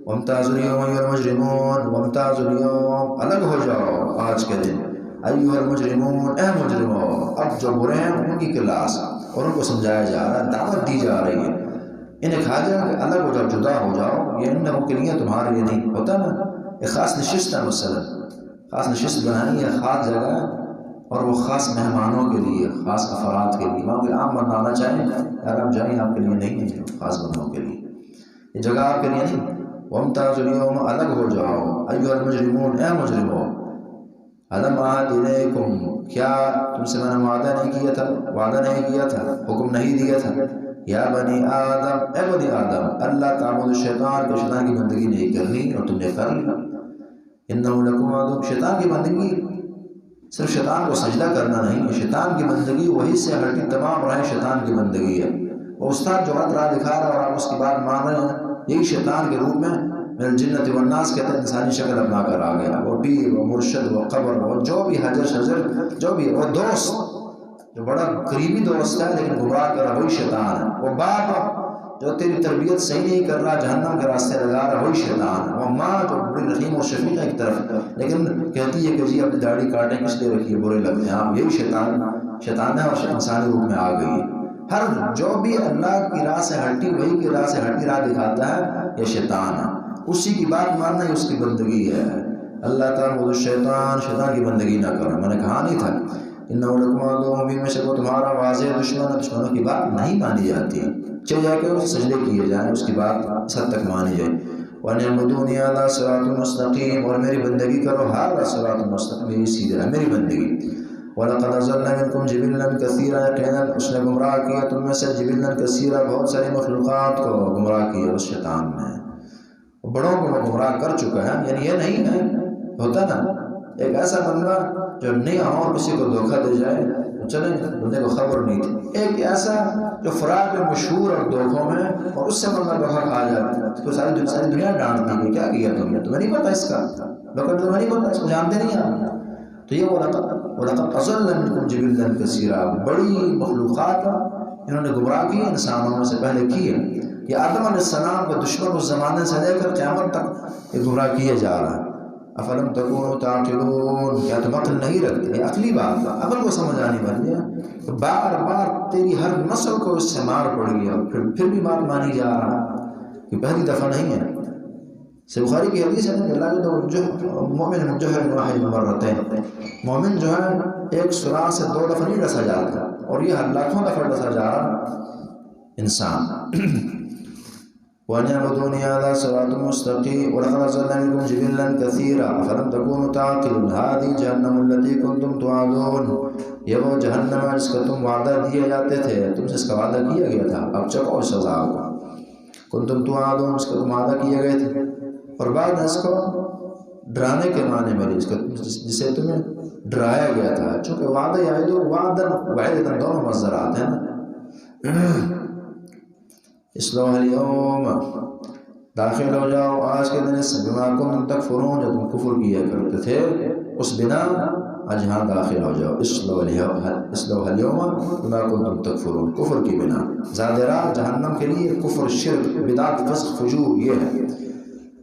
[SPEAKER 1] وَامْتَازُ الْيَوْمَ أَيُّهَا الْمُجْرِمُونَ. وَامْتَازُ الْيَوْمَ، الگ ہو جاؤ آج کے دن. أَيُّهَا الْمُجْرِمُونَ، اے مجرموں. اب جو برے ہیں ان کی کلاس اور ان کو سمجھایا جا رہا ہے، دعوت دی جا رہی ہے. انہیں کہا جائے کہ الگ ہو جاؤ، جدا ہو جاؤ. یہ ان لوگوں کے لیے تمہارے لیے نہیں ہوتا نا. ایک خاص نشست ہے، مثلا خاص نشست بنانی ہے، خاص جگہ ہے، اور وہ خاص مہمانوں کے لیے، خاص افراد کے لیے. وہاں کوئی عام بندہ آنا چاہیں یار آپ جائیں، آپ کے لیے نہیں ہے، خاص بندوں کے لیے یہ جگہ آپ کے لیے نہیں. وَامْتَازُ الْيَوْمَ، الگ ہو جاؤ. أَيُّهَا الْمُجْرِمُونَ، اے مجرموں. أَلَمْ أَعْهَدْ إِلَيْكُمْ، کیا تم سے میں نے وعدہ نہیں کیا تھا، وعدہ نہیں کیا تھا، حکم نہیں دیا تھا. یا بنی آدم، اے بنی آدم، اللہ تعبدوا الشیطان، کو شیطان کی بندگی نہیں کرنی، اور تم نے کر لی. إِنَّهُ لَكُمْ عَدُوٌّ، شیطان کی بندگی صرف شیطان کو سجدہ کرنا نہیں ہے. شیطان کی بندگی وہی سے ہٹی تمام راہیں شیطان کی بندگی ہے. وہ استاد جو غلط راہ دکھا رہا ہے اور آپ اس کی بات مان رہے ہیں، یہی شیطان کے روپ میں من الجنت والناس کہتے ہیں، انسانی شکل اپنا کر آ گیا. وہ پیر، وہ مرشد، وہ قبر، وہ جو بھی حجر شجر، جو بھی وہ دوست جو بڑا قریبی دوست ہے لیکن گمراہ کر رہا، وہی شیطان ہے. وہ باپ جو تیری تربیت صحیح نہیں کر رہا، جہنم کے راستے لگا رہا، وہی شیطان ہے. وہ ماں جو بڑی رحیم و شفیق ہے ایک طرف، لیکن کہتی ہے کہ جی اپنی داڑھی کاٹیں کس لیے رکھی ہے، برے لگتے ہیں آپ. یہی شیطان ہے اور انسانی روپ میں آ گئی ہے. ہر جو بھی اللہ کی راہ سے ہٹی، وہی کی راہ سے ہٹی راہ دکھاتا ہے، یہ شیطان ہے. اسی کی بات ماننا ہی اس کی بندگی ہے. اللہ تعالیٰ الشیطان، شیطان کی بندگی نہ کرو. میں نے کہا نہیں تھا إِنَّهُ لَكُمْ عَدُوٌّ مُّبِينٌ، میں سے وہ تمہارا واضح دشمن ہے. دشمنوں کی بات نہیں مانی جاتی، چل جا کے سجدے کیے جائیں، اس کی بات اس حد تک مانی جائے. وَأَنِ اعْبُدُونِي هَٰذَا صِرَاطٌ مُّسْتَقِيمٌ، اور میری بندگی کرو. هَٰذَا صِرَاطٌ مُّسْتَقِيمٌ، میری سیدھا ہے میری بندگی. وَلَقَدْ أَضَلَّ مِنكُمْ جِبِلًّا كَثِيرًا، یقیناً اس نے گمراہ کیا تم میں سے جبلًا کثیرا، بہت ساری مخلوقات کو گمراہ کیا اس شیطان نے. بڑوں کو وہ گمراہ کر چکا ہے. یعنی یہ نہیں ہے، ہوتا نا ایک ایسا بندہ جو نہیں اور کسی کو دھوکہ دے جائے، چلیں بندے کو خبر نہیں تھی. ایک ایسا جو فراق میں مشہور اور دھوکوں میں، اور اس سے بندہ دھوکہ کھا جاتا ہے، تو ساری دنیا ڈانٹتی ہے، کیا کیا تم نے، تمہیں نہیں پتا اس کا، لیکن تمہیں نہیں پتا، اس کو جانتے نہیں آپ. تو یہ وَلَقَدْ أَضَلَّ مِنكُمْ جِبِلًّا كَثِيرًا، بڑی مخلوقات انہوں نے گمراہ کی انسانوں میں سے پہلے کی ہے. یہ آدم علیہ السلام کا دشمن اس زمانے سے لے کر قیامت تک یہ گمراہ کیا جا رہا ہے. افلم تکونوا تعقلون، کیا تم عقل نہیں رکھتے؟ یہ عقلی بات ہے، عقل کو سمجھ آنی بن ہے. تو بار بار تیری ہر نسل کو اس سے مار پڑ گیا، پھر بھی بات مانی جا رہا ہے کہ پہلی دفعہ نہیں ہے. سے بخاری کی حدیث ہے کہ اللہ جو مومن جو ہے واحد مرتين، مومن جو ہے ایک سراغ سے 2 دفعہ نہیں ڈسا جاتا، اور یہ لاکھوں دفعہ ڈسا جا رہا انسان. وَأَنِ اعْبُدُونِي هَٰذَا صِرَاطٌ مُّسْتَقِيمٌ وَلَقَدْ أَضَلَّ مِنكُمْ جِبِلًّا كَثِيرًا أَفَلَمْ تَكُونُوا تَعْقِلُونَ هَٰذِهِ جَهَنَّمُ الَّتِي كُنتُمْ تُوعَدُونَ، یہ وہ جہنم ہے جس کا تم وعدہ دیے جاتے تھے، تم سے اس کا وعدہ کیا گیا تھا، اب چکو اس سزا کو. كُنتُمْ تُوعَدُونَ، اس کا تم وعدہ کیے گئے تھے. اور بعد میں اس کو ڈرانے کے معنی میں جسے تمہیں ڈرایا گیا تھا، چونکہ وعدہ یعدو وعداً وعیداً دونوں مصدر آتے ہیں نا. اصلوها اليوم، داخل ہو جاؤ آج کے دن اس بما کنتم تکفرون، جو تم کفر کیا کرتے تھے اس بنا آج ہاں داخل ہو جاؤ. اصلوها اليوم بما کنتم تکفرون، کفر کی بنا. زادرہ جہنم کے لیے کفر، شرک، بدعت، فسق، فجور یہ ہے.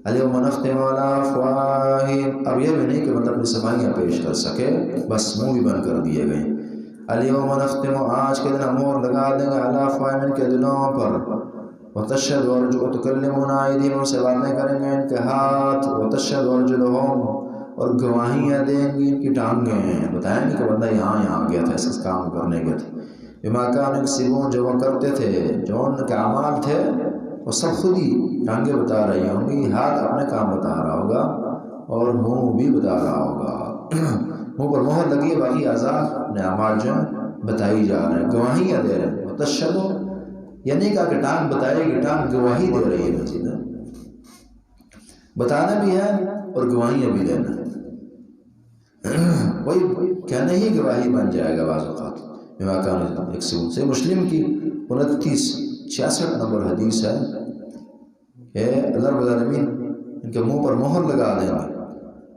[SPEAKER 1] اليوم نختم على افواہہم، اب یہ بھی نہیں کہ مطلب اپنی صفائیاں پیش کر سکے، بس منہ بھی بند کر دیے گئے. اليوم نختم، آج کے دن مور لگا دیں گے على افواہہم، ان کے دلوں پر. وتشهد ارجلهم، وتكلمنا ايديهم، سے باتیں کریں گے ان کے ہاتھ. وتشهد ارجلهم، اور گواہیاں دیں گی ان کی ٹانگیں، بتائیں گے کہ بندہ یہاں گیا تھا، اس کام کرنے گیا تھا. بما كانوا يكسبون، جو وہ کرتے تھے، جو ان کے اعمال تھے وہ سب خود ہی ٹانگیں بتا رہی ہوں گی، ہاتھ اپنے کام بتا رہا ہوگا اور منہ بھی بتا رہا ہوگا. منہ پر مہر لگی ہے، باقی اعضاء اپنے اعمال جو ہیں بتائی جا رہے ہیں، گواہیاں دے رہے ہیں. وتشهد، یہ نہیں کہا کہ ٹانگ بتائے گی، ٹانگ گواہی دے رہی ہے. مزید بتانا بھی ہے اور گواہیاں بھی دینا. وہی کہنے ہی گواہی بن جائے گا بعض اوقات بما کانوا یکسبون۔ صحیح مسلم کی 29-66 نمبر حدیث ہے کہ اللہ رب العالمین ان کے منہ پر مہر لگا دیں گے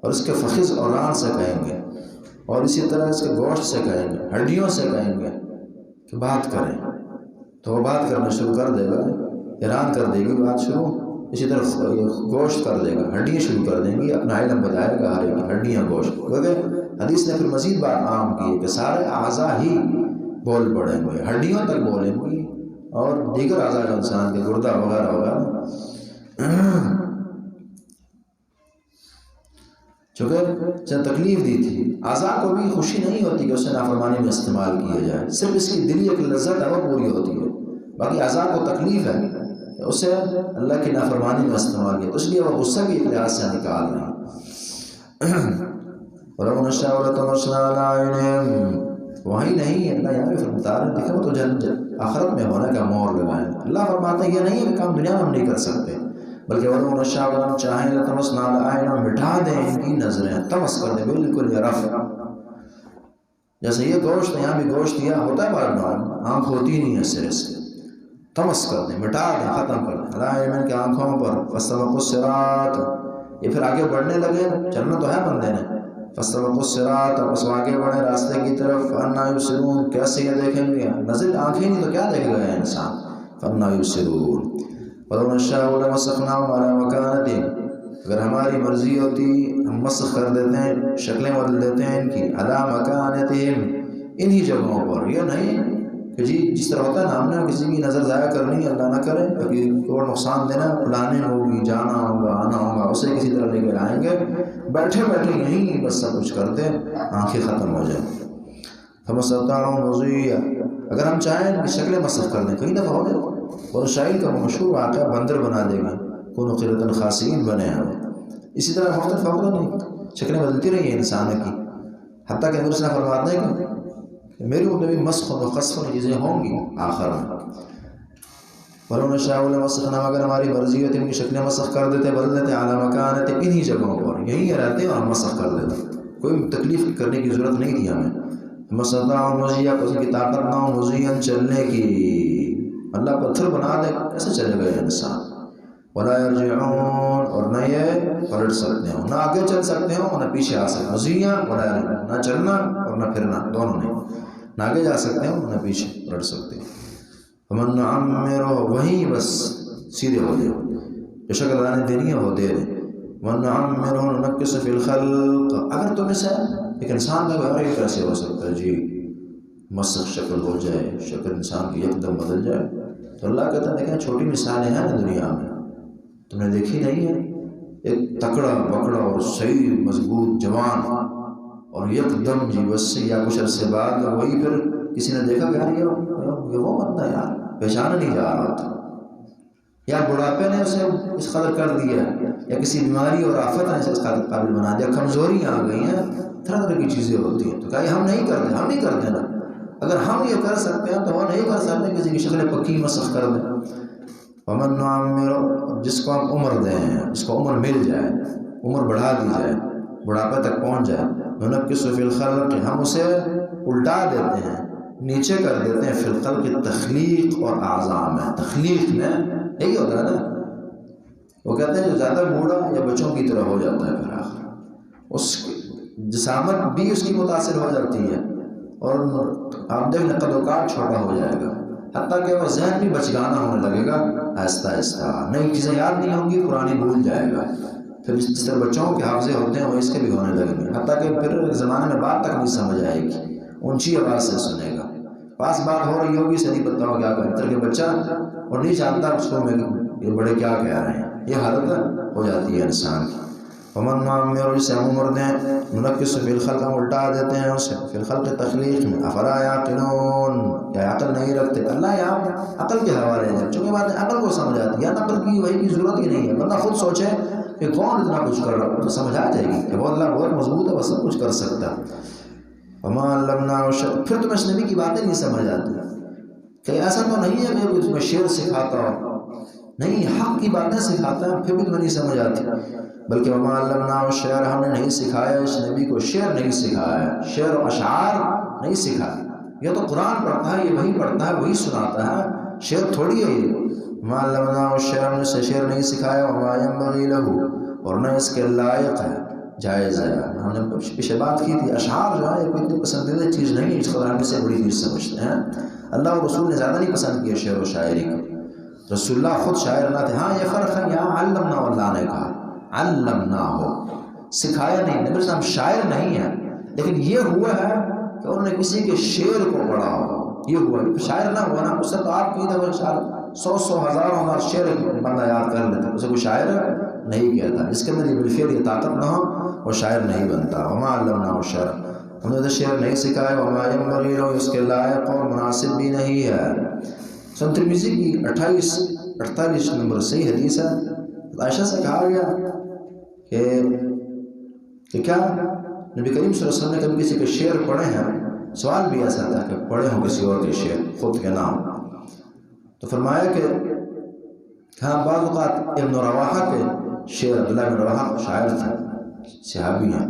[SPEAKER 1] اور اس کے فخذ اور ران سے کہیں گے، اور اسی طرح اس کے گوشت سے کہیں گے، ہڈیوں سے کہیں گے کہ بات کریں، تو وہ بات کرنا شروع کر دے گا، ایران کر دے گی بات شروع، اسی طرح گوشت کر دے گا، ہڈیاں شروع کر دیں گی، اپنا علم بتائے گا ہر ایک ہڈیاں گوشت، کیونکہ حدیث نے پھر مزید بات عام کی ہے کہ سارے اعضاء ہی بول پڑیں گے، ہڈیوں تک بولیں گی اور دیگر اعضاء جو انسان کے گردہ وغیرہ وغیرہ، چونکہ جب تکلیف دی تھی اعضاء کو بھی خوشی نہیں ہوتی کہ اسے نافرمانی میں استعمال کیا جائے، صرف اس کی دلی ایک لذت ہے وہ پوری ہوتی ہے، باقی اعضاء کو تکلیف ہے کہ اسے اللہ کی نافرمانی میں استعمال کیا، تو اس لیے وہ غصہ بھی ایک لحاظ سے نکال رہے ہیں۔ وَلَوْ نَشَاءُ لَطَمَسْنَا عَلَىٰ أَعْيُنِهِمْ، وہی نہیں اللہ یہاں پہ فرماتا ہے دیکھیں وہ تو آخرت میں ہونے کا مور لگائیں، اللہ فرماتا ہے یہ نہیں ہے کہ کام دنیا میں ہم نہیں کر سکتے، بلکہ وَلَوْ نَشَاءُ اگر ہم چاہیں لَطَمَسْنَا عَلَىٰ أَعْيُنِهِمْ، مٹا دیں ان کی نظریں، طمس کر دیں بالکل یہ رفع، جیسے یہ گوشت یہاں بھی گوشت دیا ہوتا ہے بعد میں آنکھ ہوتی نہیں ہے سرے سے، طمس کر دیں، مٹا دیں، ختم کر دیں عَلَىٰ أَعْيُنِهِمْ کے آنکھوں پر، فَاسْتَبَقُوا الصِّرَاطَ، یہ پھر آگے بڑھنے لگے، چلنا تو ہے بندے نے، فَاسْتَبَقُوا الصِّرَاطَ، بس آگے بڑھے راستے کی طرف، فَأَنَّىٰ يُبْصِرُونَ، کیسے یہ دیکھیں گے، نظر آنکھیں نہیں تو کیا دیکھ گئے انسان، فَأَنَّىٰ يُبْصِرُونَ وَلَوْ نَشَاءُ لَمَسَخْنَاهُمْ عَلَىٰ مَكَانَتِهِمْ، اگر ہماری مرضی ہوتی ہم مسخ کر دیتے ہیں، شکلیں بدل دیتے ہیں ان کی، عَلَىٰ مَكَانَتِهِمْ، انہی جگہوں پر، یہ نہیں کہ جی جس طرح ہوتا ہے نا ہم نے کسی کی نظر ضائع کرنی ہے اللہ نہ کرے، کوئی نقصان دینا، پلاننگ ہوگی، جانا ہوگا آنا ہوگا، اسے کسی طرح لے کر آئیں گے، بیٹھے بیٹھے یہیں بس سب کچھ کرتے آنکھیں ختم ہو جائیں۔ فَمَسَّتَاهُمْ وَزُوِّيَّ، اگر ہم چاہیں ان کی شکلیں مسخ کر دیں، کئی دفعہ ہو جائے اور شاعر کا مشہور واقعہ بندر بنا دے گا، کونوا قردۃ خاسئین بنے ہم، اسی طرح مختلف نہیں شکلیں بدلتی رہی ہیں انسانوں کی، حتیٰ کہ دوسرا فرماتے ہیں کہ میری وہ کبھی مسخ و خسف کی چیزیں ہوں گی آخر میں۔ وَلَوْ نَشَاءُ لَمَسَخْنَاهُمْ، اگر ہماری مرضی ہوتی ان کی شکلیں مسخ کر دیتے، بدل دیتے، عَلَىٰ مَكَانَتِهِمْ، انہی جگہوں پر یہیں رہتے اور ہم مسخ کر دیتے، کوئی تکلیف کرنے کی ضرورت نہیں تھی ہمیں۔ فَمَسَّتَاهُمْ وَزِيًّا، اس کی طاقت نہ ہو وزیًّا چلنے کی، اللہ پتھر بنا دے کیسے چلے گئے انسان، وَلَا يَرْجِعُونَ، اور نہ یہ پلٹ سکتے ہوں، نہ آگے چل سکتے ہوں نہ پیچھے آ سکتے، وزیًّا وَلَا يَرْجِعُونَ، نہ چلنا اور نہ پھرنا، دونوں نہیں، نہ آگے جا سکتے ہوں نہ پیچھے پلٹ سکتے ہیں۔ وَمَن نُعَمِّرْهُ، وہیں بس سیدھے ہو جائے، جو شکل اللہ نے دینی ہے وہ دے دے۔ وَمَن نُعَمِّرْهُ نُنَكِّسْهُ فِي الْخَلْقِ، اگر تم سے ایک انسان کا غیر کیسے ہو سکتا ہے جی مسخ شکل ہو جائے، شکل انسان کی ایک دم بدل جائے، تو اللہ کہتا ہے دیکھیں چھوٹی مثالیں ہیں نا دنیا میں، تم نے دیکھی نہیں ہے، ایک تکڑا بکڑا اور صحیح مضبوط جوان، اور یک دم جی بس یا کچھ عرصے بعد وہی پھر کسی نے دیکھا کہ یہ وہ بندہ یار پہچانا نہیں جا رہا تھا، یا بڑھاپے نے اسے اس قدر کر دیا، یا کسی بیماری اور آفت نے اسے اس قدر قابل بنا دیا، کمزوریاں آ گئی ہیں، طرح طرح کی چیزیں ہوتی ہیں، تو کہا یہ ہم نہیں کرتے، ہم نہیں کرتے نا، اگر ہم یہ کر سکتے ہیں تو وہ نہیں کر سکتے کسی کی شکل پکی مسخ کر دیں۔ وَمَن نُعَمِّرْهُ، جس کو ہم عمر دیں، جس کو عمر مل جائے، عمر بڑھا دی جائے، بڑھاپے تک پہنچ جائے، نُنَكِّسْهُ فِي الْخَلْقِ، ہم اسے الٹا دیتے ہیں، نیچے کر دیتے ہیں، فی الخلق تخلیق اور اعضاء میں، تخلیق میں یہی ہوتا ہے نا، وہ کہتے ہیں جو زیادہ بوڑھا یا بچوں کی طرح ہو جاتا ہے پھر آخر، اس جسامت بھی اس کی متاثر ہو جاتی ہے، اور آپ دیکھ لیں قد و کاٹ چھوٹا ہو جائے گا، حتیٰ کہ وہ ذہن بھی بچگانا ہونے لگے گا آہستہ آہستہ، نئی چیزیں یاد نہیں ہوں گی، پرانی بھول جائے گا، پھر جس طرح بچوں کے حافظے ہوتے ہیں وہ اس کے بھی ہونے لگیں گے، حتیٰ کہ پھر ایک زمانے میں بات تک نہیں سمجھ آئے گی، اونچی آواز سے سنے گا، پاس بات ہو رہی ہوگی سے نہیں پتہ ہو کیا کہ بچہ اور نہیں جانتا اس کو میں یہ بڑے کیا کہہ رہے ہیں، یہ حالت ہو جاتی ہے انسان کی۔ وَمَن نُعَمِّرْهُ، جسے ہم عمر دیں، نُنَكِّسْهُ فِي الْخَلْقِ، ہم الٹا دیتے ہیں اسے، فی الخلق تخلیق میں، افلا یعقلون، کیا عقل نہیں رکھتے؟ اللہ یہاں عقل کے حوالے ہے، چونکہ بات عقل کو سمجھ آتی ہے، عقل کی وہی کی ضرورت ہی نہیں ہے، بندہ خود سوچے کہ کون اتنا کچھ کر رہا ہے تو سمجھ آ جائے گی کہ وہ اللہ بہت مضبوط ہے، وہ سب کچھ کر سکتا ہے۔ وَمَا عَلَّمْنَاهُ شَعْرًا، پھر تمہیں نبی کی باتیں نہیں سمجھ آتی، کہ ایسا تو نہیں ہے کہ تمہیں شعر سکھاتا ہو، نہیں حق کی باتیں سکھاتا ہے، پھر بھی تمہیں نہیں سمجھ آتی. بلکہ وما علمناہ الشعر، ہم نے نہیں سکھایا اس نبی کو شعر، نہیں سکھایا ہے، شعر و اشعار نہیں سکھایا. یہ تو قرآن پڑھتا ہے، یہ وہی پڑھتا ہے، وہی سناتا ہے، شعر تھوڑی ہے یہ. وما علمناہ الشعر، ہم نے اسے شعر نہیں سکھایا. وما ينبغي له، اور نہ اس کے لائق ہے، جائز ہے. ہم نے پیچھے بات کی تھی، اشعار جو ہے کوئی اتنی پسندیدہ چیز نہیں ہے، اس کو ہم سے بڑی چیز سمجھتے ہیں. اللہ اور رسول نے زیادہ نہیں پسند کیا شعر و شاعری کو. رسول اللہ خود شاعر نہ تھے. ہاں یہ فرق ہے، یہاں علمنا، اللہ نے کہا علمنا ہو، سکھایا نہیں. نبی صاحب شاعر نہیں ہے، لیکن یہ ہوا ہے کہ انہوں نے کسی کے شعر کو پڑھا ہو، یہ ہوا. شاعر نہ ہوا نا، اس سے تو آپ کی دفعہ 100 ہزار شعر بندہ یاد کر لیتا، اسے کوئی شاعر نہیں کہتا. جس کے اندر یہ بالفعل یہ طاقت نہ ہو وہ شاعر نہیں بنتا. وما علمناہ الشعر، ہم نے تو شعر نہیں سکھایا. وما ينبغي له، اس کے لائق اور مناسب بھی نہیں ہے. سنن ترمذی کی 48 نمبر صحیح حدیث ہے. عائشہ سے کہا گیا کہ کیا نبی کریم صلی اللہ علیہ وسلم نے کبھی کسی کے شعر پڑھے ہیں؟ سوال بھی ایسا تھا کہ پڑھے ہوں کسی اور کے شعر خود کے نام. تو فرمایا کہ ہاں بعض اوقات ابن رواحہ کے شعر، عبداللہ ابن رواحہ شاعر تھے، صحابی ہیں،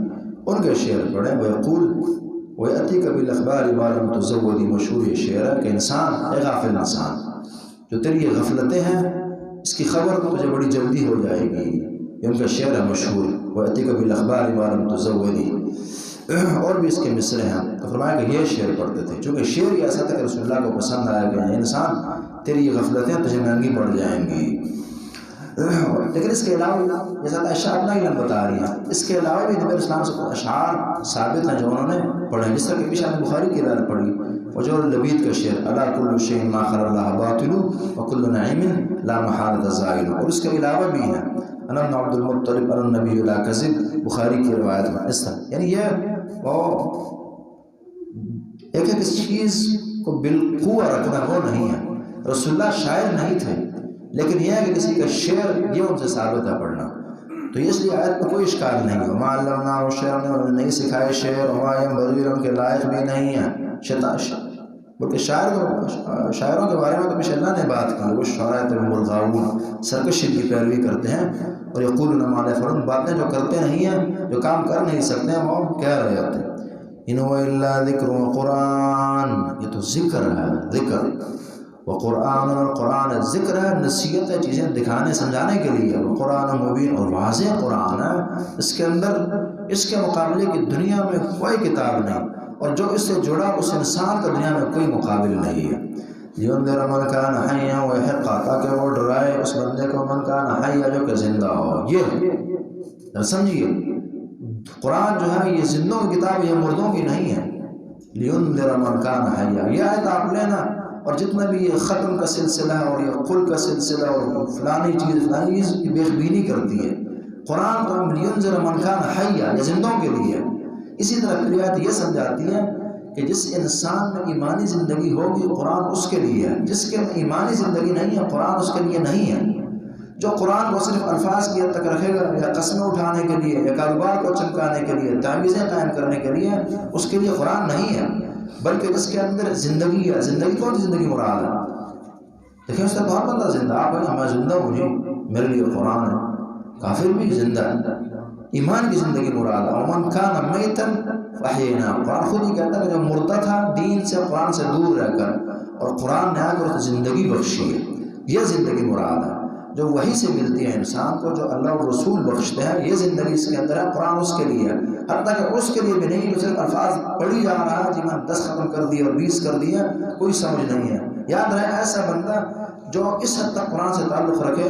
[SPEAKER 1] ان کے شعر پڑھے. وَيَقُولُ وَيَأْتِيكَ بِالْأَخْبَارِ مَا لَمْ تُزَوِّدِ، مشہور یہ شعر ہے کہ انسان، اے غافل انسان، جو تیری یہ غفلتیں ہیں اس کی خبر تجھے بڑی جلدی ہو جائے گی. یہ ان کا شعر ہے مشہور، وَيَأْتِيكَ بِالْأَخْبَارِ مَا لَمْ تُزَوِّدِ. اور بھی اس کے مصرے ہیں. تو فرمایا کہ یہ شعر پڑھتے تھے، چونکہ شعر یہ ایسا تھا کہ رسول اللہ کو پسند آیا کہ انسان تیری یہ غفلتیں تجھے مہنگی پڑ جائیں گی. لیکن اس کے علاوہ جیسا عائشہ اپنا علم بتا رہی ہیں، اس کے علاوہ بھی نبی اسلام سے کچھ اشعار ثابت ہیں جو انہوں نے پڑھے. جس طرح کہ پیشہ بخاری کی روایت پڑھی، وجور لبید کا شعر، الا کل شیء ما خلا اللہ باطل وکل نعیم لا محالۃ زائل. اور اس کے علاوہ بھی ہیں انا ابن عبد المطلب ان النبی لا کذب، بخاری کی روایت میں. اس طرح یعنی یہ وہ ایک ایک چیز کو بالقوہ رکھنا وہ نہیں ہے. رسول اللہ شاعر نہیں تھے، لیکن یہ ہے کہ کسی کا شعر یہ ان سے ثابت ہے پڑھنا. تو اس لیے آیت میں کوئی اشکال نہیں ہے. وما علمناہ الشعر، نے نہیں سکھائے شعر. وما ينبغي له، ان کے لائق بھی نہیں ہے. بلکہ شاعروں کے بارے میں تو پیچھے اللہ نے بات کی، وہ شعراء الغاوون، سرکشی کی پیروی کرتے ہیں. اور یقولون ما لا یفعلون، باتیں جو کرتے نہیں ہیں، جو کام کر نہیں سکتے ہیں، وہ کہہ رہے ہوتے ہیں. ان هو الا ذکر و قرآن، یہ تو ذکر ہے، ذکر و قرآن، اور قرآن ذکر ہے، نصیحت ہے، چیزیں دکھانے سمجھانے کے لیے. وہ قرآن مبین، اور واضح قرآن ہے. اس کے اندر اس کے مقابلے کی دنیا میں کوئی کتاب نہیں، اور جو اس سے جڑا اس انسان کا دنیا میں کوئی مقابل نہیں ہے. لِيُنذِرَ مَنْ كَانَ حَيًّا وَيَحِقَّ، تاکہ وہ ڈرائے اس بندے کو من کان حیا، جو کہ زندہ ہو. یہ سمجھیے، قرآن جو ہے یہ زندوں کی کتاب، یہ مردوں کی نہیں ہے. لِيُنذِرَ مَنْ كَانَ حَيًّا، یہ آیت آپ لینا، اور جتنا بھی یہ ختم کا سلسلہ اور یہ قل کا سلسلہ اور فلانی چیز کی بے بینی کرتی ہے. قرآن کو ہم لِيُنذِرَ مَنْ كَانَ حَيًّا، یہ زندوں کے لیے. اسی طرح پھر آیت یہ سمجھاتی ہے کہ جس انسان میں ایمانی زندگی ہوگی قرآن اس کے لیے ہے، جس کے ایمانی زندگی نہیں ہے قرآن اس کے لیے نہیں ہے. جو قرآن کو صرف الفاظ کی حد تک رکھے گا، یا قسمیں اٹھانے کے لیے، یا کاروبار کو چمکانے کے لیے، تعویذیں قائم کرنے کے لیے، اس کے لیے قرآن نہیں ہے. بلکہ اس کے اندر زندگی ہے. زندگی کون سی زندگی مراد ہے؟ دیکھیں اس کا تو ہر بندہ زندہ، آپ ہیں میں زندہ ہوں جی، میرے لیے قرآن ہے. کافر بھی زندہ ہے، ایمان کی زندگی مراد ہے. ومن کان میتا فاحیینا، قرآن خود ہی کہتا ہے کہ جو مردہ تھا دین سے، قرآن سے دور رہ کر، اور قرآن نے آ کر اسے زندگی بخشی ہے. یہ زندگی مراد ہے جو وہی سے ملتی ہے انسان کو، جو اللہ اور رسول بخشتے ہیں. یہ زندگی اس کے اندر ہے، قرآن اس کے لیے ہے. حتیٰ کہ اس کے لیے بھی نہیں جو صرف الفاظ پڑھی جا رہا ہے، جی میں 10 ختم کر دیا اور 20 کر دیا، کوئی سمجھ نہیں ہے. یاد رہے ایسا بندہ جو اس حد تک قرآن سے تعلق رکھے،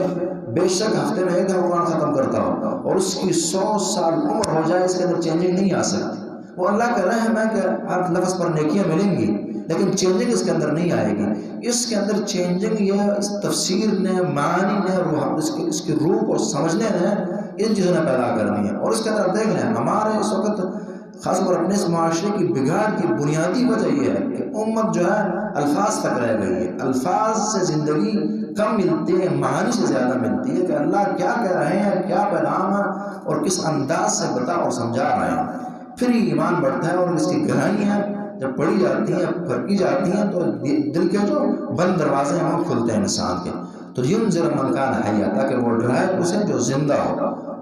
[SPEAKER 1] بے شک ہفتے میں 1 دفعہ قرآن ختم کرتا ہو اور اس کی 100 سال عمر ہو جائے، اس کے اندر چینجنگ نہیں آ سکتی. وہ اللہ کا رحم ہے کہ ہر لفظ پر نیکیاں ملیں گی، لیکن چینجنگ اس کے اندر نہیں آئے گی. اس کے اندر چینجنگ یہ تفسیر نے، معانی نے، اس کی روح کو سمجھنے نے، ان چیزوں نے پیدا کرنی ہے. اور اس کے اندر دیکھ لیں ہمارے اس وقت خاص طور اپنے اس معاشرے کی بگاڑ کی بنیادی وجہ یہ ہے کہ امت جو ہے الفاظ تک رہ گئی ہے. الفاظ سے زندگی کم ملتی ہے، معانی سے زیادہ ملتی ہے کہ اللہ کیا کہہ رہے ہیں، کیا پیغام ہے، اور کس انداز سے بتا اور سمجھا رہے ہیں. پھر یہ ایمان بڑھتا ہے، اور اس کی گہرائیاں جب پڑھی جاتی ہیں، پرکھی جاتی ہیں، تو دل کے جو بند دروازے ہیں وہ کھلتے ہیں انسان کے. تو ينذر من كان حيا، تاکہ وہ ڈرائے اسے جو زندہ ہو،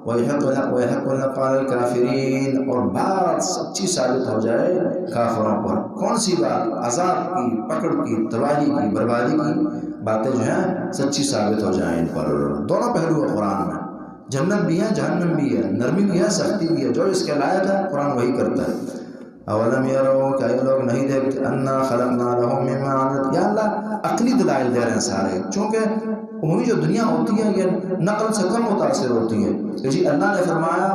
[SPEAKER 1] وَيَحِقُّ الْقَوْلُ الْكَافِرِينَ، اور بات سچی ثابت ہو جائے کافروں پر۔ کون سی بات؟ عذاب کی، پکڑ کی، تباہی کی، بربادی کی باتیں جو ہیں سچی ثابت ہو جائیں ان پر۔ دونوں پہلو ہے قرآن میں، جنت بھی ہے، جہنم بھی ہے، نرمی بھی ہے، سختی بھی ہے، جو اس کے لائق ہے قرآن وہی کرتا ہے۔ اولم یروا، کیا یہ لوگ نہیں دیکھتے، انا خلقنا لهم مما عملت، یا اللہ عقلی دلائل دے رہے ہیں سارے، چونکہ عمومی جو دنیا ہوتی ہے یہ نقل سے کم متاثر ہوتی ہے کہ جی اللہ نے فرمایا،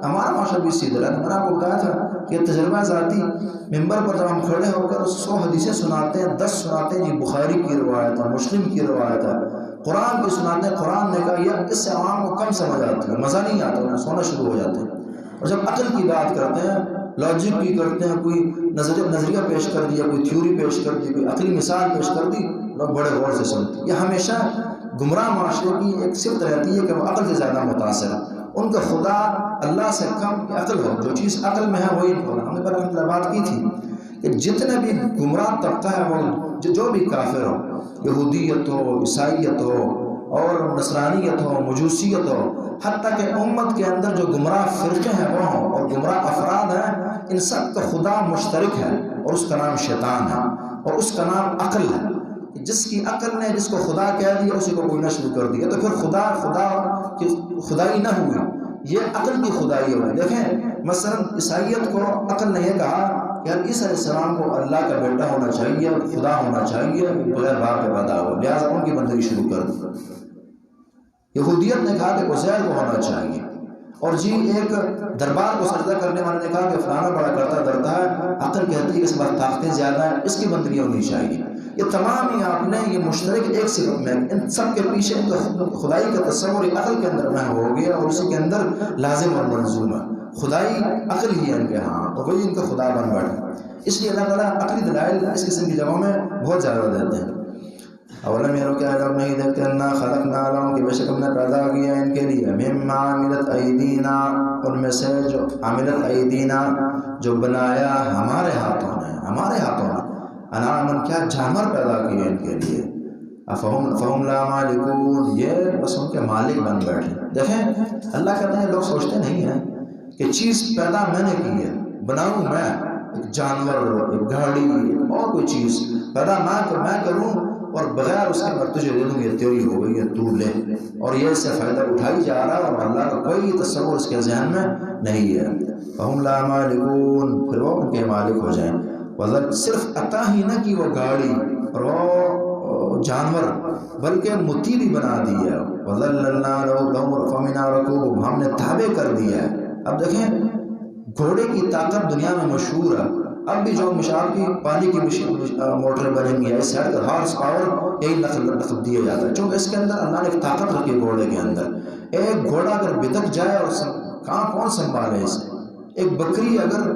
[SPEAKER 1] ہمارا معاشرہ بھی سیدھا ہے۔ میں نے آپ کو بتایا تھا کہ تجربہ ذاتی، ممبر پر جب ہم کھڑے ہو کر 100 حدیثیں سناتے ہیں، 10 سناتے ہیں جی بخاری کی روایت ہے، مسلم کی روایت ہے، قرآن کی سناتے ہیں، قرآن نے کہا، یہ اس سے عوام کو کم سمجھ آتی ہے، مزہ نہیں آتا، انہیں سونا شروع ہو جاتے ہیں۔ اور جب عقل کی بات کرتے ہیں، لاجک کی کرتے ہیں، کوئی نظریہ پیش کر دیا، کوئی تھیوری پیش کر دی، کوئی عقلی مثال پیش کر دی، لوگ بڑے غور سے سنتے ہیں۔ یہ ہمیشہ گمراہ معاشرے کی ایک صفت رہتی ہے کہ وہ عقل سے زیادہ متاثر ہے، ان کا خدا اللہ سے کم عقل ہو، جو چیز عقل میں ہے وہی خدا۔ ہم نے پہلے بات کی تھی کہ جتنے بھی گمراہ طبقہ ہے، وہ جو بھی کافر ہو، یہودیت ہو، عیسائیت ہو، اور نصرانیت ہو، مجوسیت ہو، حتیٰ کہ امت کے اندر جو گمراہ فرقے ہیں وہ ہوں اور گمراہ افراد ہیں، ان سب کا خدا مشترک ہے، اور اس کا نام شیطان ہے، اور اس کا نام عقل ہے۔ جس کی عقل نے جس کو خدا کہہ دیا، اسی کو کوئی شروع کر دیا، تو پھر خدا کی خدائی نہ ہوئی، یہ عقل کی خدائی ہوئی۔ دیکھیں مثلا عیسائیت کو عقل نے یہ کہا کہ عیسیٰ علیہ السلام کو اللہ کا بیٹا ہونا چاہیے، خدا ہونا چاہیے، بغیر باپ کے پیدا ہوا، لہٰذا ان کی بندگی شروع کر دی۔ یہودیت نے کہا کہ عزیر کو ہونا چاہیے، اور جی ایک دربار کو سجدہ کرنے والے نے کہا کہ فلانا بڑا کرتا درتا ہے، عقل کہتی ہے کہ اس بار طاقتیں زیادہ ہیں، اس کی بندگی ہونی چاہیے۔ یہ تمام ہی آپ نے یہ مشترک ایک صفت میں، ان سب کے پیچھے ان کا خدائی کا تصور عقل کے اندر میں ہو گیا، اور اسی کے اندر لازم اور ملزوم ہے، خدائی عقل ہی ہے ان کے ہاں، تو وہی ان کا خدا بن بیٹھے۔ اس لیے اللہ تعالیٰ عقلی دلائل اس قسم کی جگہوں میں بہت زیادہ دیتے ہیں۔ اولم یروا، کیا لوگ نہیں دیکھتے، انا خلقنا لهم، کہ بے شک ہم نے پیدا کیا ان کے لیے، مما عملت ایدینا، ان میں سے جو عملت ایدینا، جو بنایا ہمارے ہاتھوں نے، ہمارے ہاتھوں نے، انعامن، کیا جانور پیدا کیے ان کے لیے، فہم لا مالکون، یہ بس ان کے مالک بن بیٹھے۔ دیکھیں اللہ کہتے ہیں لوگ سوچتے نہیں ہیں کہ چیز پیدا میں نے کی ہے، بناؤں میں، ایک جانور، ایک گاڑی، اور کوئی چیز پیدا میں کروں، اور بغیر اس کے بعد تجھے دے دوں، یہ تیری ہو گئی ہے، تو لے، اور یہ اس سے فائدہ اٹھائی جا رہا ہے، اور اللہ کا کوئی تصور اس کے ذہن میں نہیں ہے۔ فہم لا مالکون، پھر وہ ان کے مالک ہو جائیں۔ صرف عطا ہی نہ کی وہ گاڑی اور وہ جانور، بلکہ متی بھی بنا دی ہے۔ وَذَلَّلْنَا لَهُمْ فَمِنْهَا رَكُوبُهُمْ، ہم نے تابع کر دیا ہے۔ اب دیکھیں گھوڑے کی طاقت دنیا میں مشہور ہے، اب بھی جو مثال کی پانی کی موٹر بنی ہوئی ہے، اس سائڈ کا ہارس پاور یہی نقل دیا جاتا ہے، چونکہ اس کے اندر اللہ نے ایک طاقت رکھی ہے گھوڑے کے اندر۔ ایک گھوڑا اگر بدک جائے اور کہاں کون سنبھالے اسے، ایک بکری اگر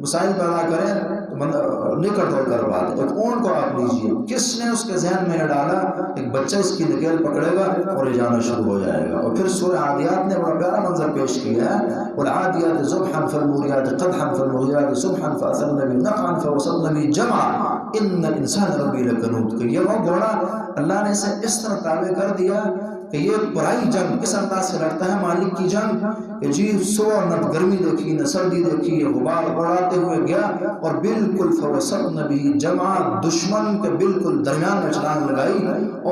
[SPEAKER 1] مسائل پیدا کرے تو نہیں کنٹرول کر پاتے۔ ایک اونٹ کو آپ لیجیے، کس نے اس کے ذہن میں ڈالا ایک بچہ اس کی نکیل پکڑے گا اور یہ جانا شروع ہو جائے گا۔ اور پھر سورہ عادیات نے بڑا پیارا منظر پیش کیا ہے، والعادیات ضبحا فالموریات قدحا فالمغیرات صبحا فاثرن به نقعا فوسطن به جمعا ان الانسان ربی لکنود، کہ یہ وہ گھوڑا اللہ نے اسے اس طرح تابع کر دیا کہ یہ پرائی جنگ کس انداز سے لڑتا ہے، مالک کی جنگ، کہ جی صبح نہ گرمی دیکھی نہ سردی دیکھی، یہ غبار اڑاتے ہوئے گیا اور بالکل فوسطن به جمعا، دشمن کے بالکل درمیان میں چھلانگ لگائی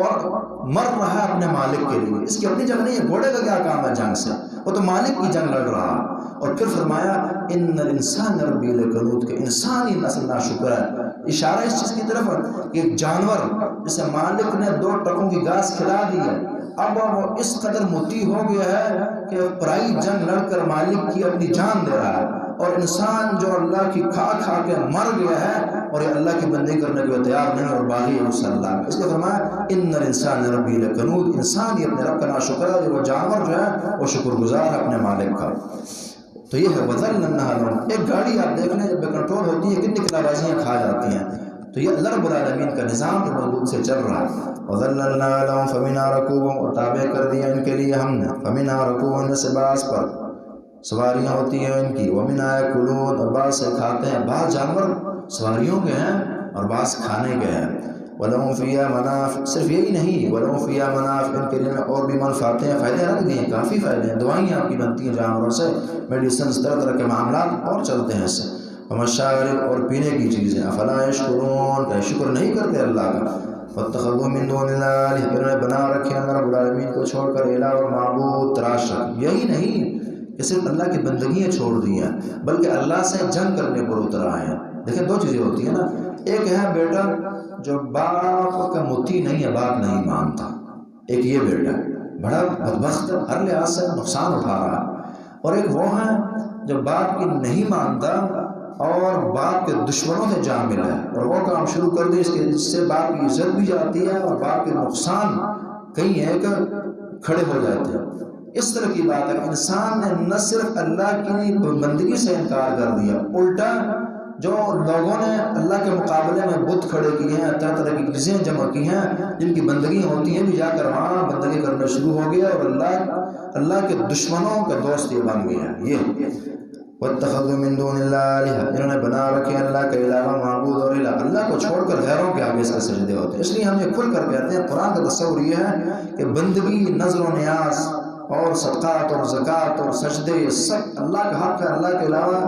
[SPEAKER 1] اور مر رہا ہے اپنے مالک کے لیے۔ اس کی اپنی جنگ نہیں ہے، گھوڑے کا کیا کام ہے جنگ سے، وہ تو مالک کی جنگ لڑ رہا۔ اور پھر فرمایا ان الانسان ربی لکنود، کہ انسانی نسل ناشکر ہے۔ اشارہ اس چیز کی طرف کہ ایک جانور جسے مالک نے 2 ٹکوں کی گھاس کھلا دی ہے، اب وہ اس قدر مطیع ہو گیا ہے کہ پرائی جنگ لڑ کر مالک کی اپنی جان دے رہا ہے، اور انسان جو اللہ کی کھا کھا کے مر گیا ہے اور یہ اللہ کی بندگی کرنے کے تیار نہیں اور باغی ہے اس اللہ کا۔ اس لیے فرمایا ان الانسان ربی لکنود، انسان ہی اپنے رب کا ناشکر ہے، وہ جانور جو ہے وہ شکر گزار ہے اپنے مالک کا۔ تو یہ ہے وَذَلَّلْنَا لَهُمْ، ایک گاڑی آپ دیکھ لیں جب بے کنٹرول ہوتی ہے کتنی کلابازیاں کھا جاتی ہیں، تو یہ اللہ رب العالمین کا نظام جو مضبوط سے چل رہا ہے۔ وَذَلَّلْنَا لَهُمْ فَمِنْهَا رَكُوبُهُمْ، اور تابع کر دیا ان کے لیے ہم نے، فَمِنْهَا رَكُوبُهُمْ، سے بعض پر سواریاں ہوتی ہیں ان کی، وَمِنْهَا يَأْكُلُونَ، اور بعض سے کھاتے ہیں، بعض جانور سواریوں کے ہیں اور بعض کھانے کے ہیں۔ وَلَهُمْ فِيهَا مَنَافِعُ، صرف یہی نہیں، وَلَهُمْ فِيهَا مَنَافِعُ، ان کے لیے اور بھی منفعتیں ہیں، فائدے رکھ دیے، کافی فائدے ہیں، دوائیں آپ کی بنتی ہیں جانوروں سے، میڈیسنز، طرح طرح کے معاملات اور چلتے ہیں اس سے، وَمَشَارِبُ، اور پینے کی چیزیں، أَفَلَا يَشْكُرُونَ، کہ شکر نہیں کرتے اللہ کا، وَاتَّخَذُوا مِن دُونِ اللَّهِ، انہوں نے بنا رکھے اللہ رب العالمین کو چھوڑ کر الہ اور معبود تراش رکھ، یہی نہیں کہ صرف اللہ کی بندگیاں چھوڑ دی ہیں بلکہ اللہ سے جنگ کرنے پر اتر آئے ہیں۔ دیکھیں دو چیزیں ہوتی ہیں نا، ایک ہے بیٹا جو باپ کا مطیع نہیں ہے، باپ نہیں مانتا، ایک یہ بیٹا بڑا بدبخت ہر لحاظ سے نقصان اٹھا رہا ہے، اور ایک وہ ہے جو باپ کی نہیں مانتا اور باپ کے دشمنوں سے جا ملا ہے اور وہ کام شروع کر دے جس سے باپ کی عزت بھی جاتی ہے اور باپ کے نقصان کہیں ایک کھڑے ہو جاتے ہیں۔ اس طرح کی بات ہے کہ انسان نے نہ صرف اللہ کی بندگی سے انکار کر دیا، الٹا جو لوگوں نے اللہ کے مقابلے میں بت کھڑے کیے ہیں، طرح طرح کی چیزیں جمع کی ہیں جن کی بندگی ہوتی ہیں، بھی جا کر وہاں بندگی کرنا شروع ہو گیا اور اللہ کے دشمنوں کا دوست یہ بن گیا۔ یہ وَاتَّخَذُوا مِن دُونِ اللَّهِ، انہوں نے بنا رکھے اللہ کے علاوہ معبود اور الہ، اللہ کو چھوڑ کر غیروں کے آگے اس کے سجدے ہوتے ہیں۔ اس لیے ہم یہ کھل کر کہتے ہیں قرآن کا تصور یہ ہے کہ بندگی، نظر و نیاز اور صدقات اور زکوٰۃ اور سجدے یہ سب اللہ کا حق ہے، اللہ کے علاوہ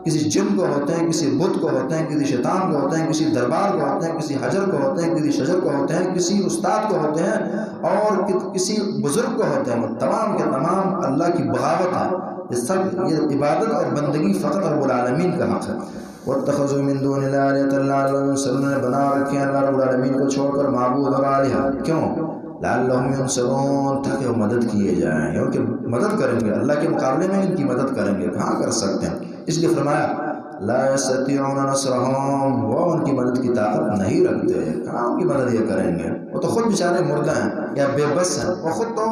[SPEAKER 1] کسی جن کو ہوتے ہیں، کسی بت کو ہوتے ہیں، کسی شیطان کو ہوتے ہیں، کسی دربار کو ہوتے ہیں، کسی حجر کو ہوتے ہیں، کسی شجر کو ہوتے ہیں، کسی استاد کو ہوتے ہیں اور کسی بزرگ کو ہوتے ہیں، تمام کے تمام اللہ کی بغاوت ہے، یہ سب یہ عبادت اور بندگی فقط رب العالمین کا حق ہے۔ وَاتَّخَذُوا مِن دُونِ اللَّهِ لَعَلَّهُمْ يُنصَرُونَ، نے بنا رکھے ہیں اللہ رب العالمین کو چھوڑ کر معبود اور الہ، کیوں؟ لَعَلَّهُمْ يُنصَرُونَ، تاکہ وہ مدد کیے جائیں، ان کی مدد کریں گے، اللہ کے مقابلے میں ان کی مدد کریں گے، کہاں کر سکتے ہیں؟ اس لیے فرمایا لا يستطيعون نصرهم، وہ ان کی مدد کی طاقت نہیں رکھتے، کہاں ان کی مدد یہ کریں گے، وہ تو خود بیچارے مردہ ہیں یا بے بس ہیں، وہ خود تو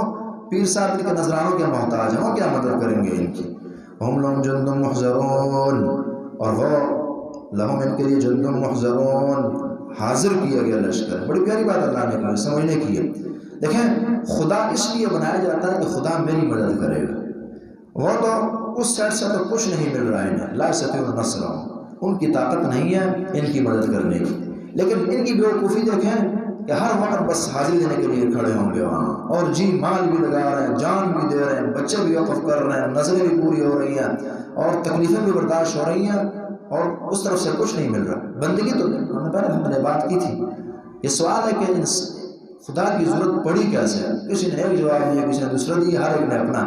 [SPEAKER 1] پیر صاحب کے نذرانوں کے محتاج ہیں، وہ کیا مدد کریں گے ان کی۔ ہم لهم جند محضرون، اور وہ لهم ان کے لیے جند محضرون، حاضر کیا گیا لشکر، بڑی پیاری بات اللہ نے کہی، سمجھنے کی ہے۔ دیکھیں خدا اس لیے بنایا جاتا ہے کہ خدا میری مدد کرے گا، وہ تو اس سائڈ سے تو کچھ نہیں مل رہا ہے، لا يستطيعون نصرهم، ان کی طاقت نہیں ہے ان کی مدد کرنے کی، لیکن ان کی بیوقوفی دیکھیں کہ ہر وقت بس حاضری دینے کے لیے کھڑے ہوں گے وہاں، اور جی مال بھی لگا رہے ہیں، جان بھی دے رہے ہیں، بچے بھی وقف کر رہے ہیں، نظریں بھی پوری ہو رہی ہیں اور تکلیفیں بھی برداشت ہو رہی ہیں اور اس طرف سے کچھ نہیں مل رہا۔ بندگی تو ہم نے بات کی تھی، یہ سوال ہے کہ خدا کی ضرورت پڑی کیسے؟ کسی نے ایک جواب دیا، کسی نے دوسرا دیا، ہر ایک نے اپنا،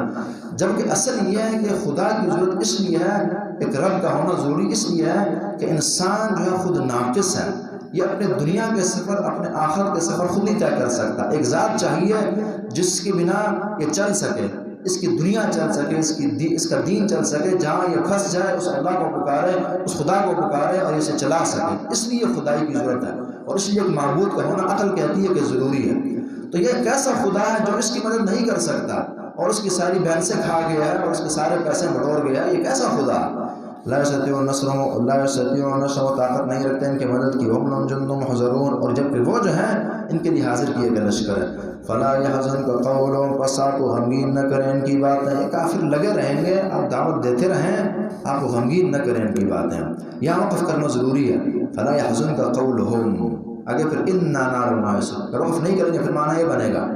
[SPEAKER 1] جبکہ اصل یہ ہے کہ خدا کی ضرورت اس لیے ہے، ایک رب کا ہونا ضروری اس لیے ہے کہ انسان جو ہے خود ناقص ہے، یہ اپنے دنیا کے سفر، اپنے آخرت کے سفر خود نہیں طے کر سکتا، ایک ذات چاہیے جس کے بنا یہ چل سکے، اس کی دنیا چل سکے، اس کا دین چل سکے، جہاں یہ پھنس جائے اس اللہ کو پکارے، اس خدا کو پکارے اور اسے چلا سکے، اس لیے خدائی کی ضرورت ہے، اور اس لیے ایک معبود کا ہونا عقل کہتی ہے کہ ضروری ہے۔ تو یہ ایک ایسا خدا ہے جو اس کی مدد نہیں کر سکتا اور اس کی ساری بینسیں کھا گیا ہے اور اس کے سارے پیسے بٹور گیا ہے، یہ کیسا خدا؟ لا يستطيعون نصرهم، لا يستطيعون نصرهم، طاقت نہیں رکھتے ان کی مدد کی، وهم لهم جند محضرون، اور جبکہ وہ جو ہیں ان کے لیے حاضر کیے گئے لشکر ہے۔ فلا يحزنك قولهم، پس آپ کو غمگین نہ کریں ان کی باتیں، یہ کافر لگے رہیں گے، آپ دعوت دیتے رہیں، آپ کو غمگین نہ کریں ان کی باتیں، یہاں وقف کرنا ضروری ہے۔ فلا يحزنك قولهم، آگے پھر انا نعلم ما يسرون، اگر وقف نہیں کریں گے پھر معنی یہ بنے گا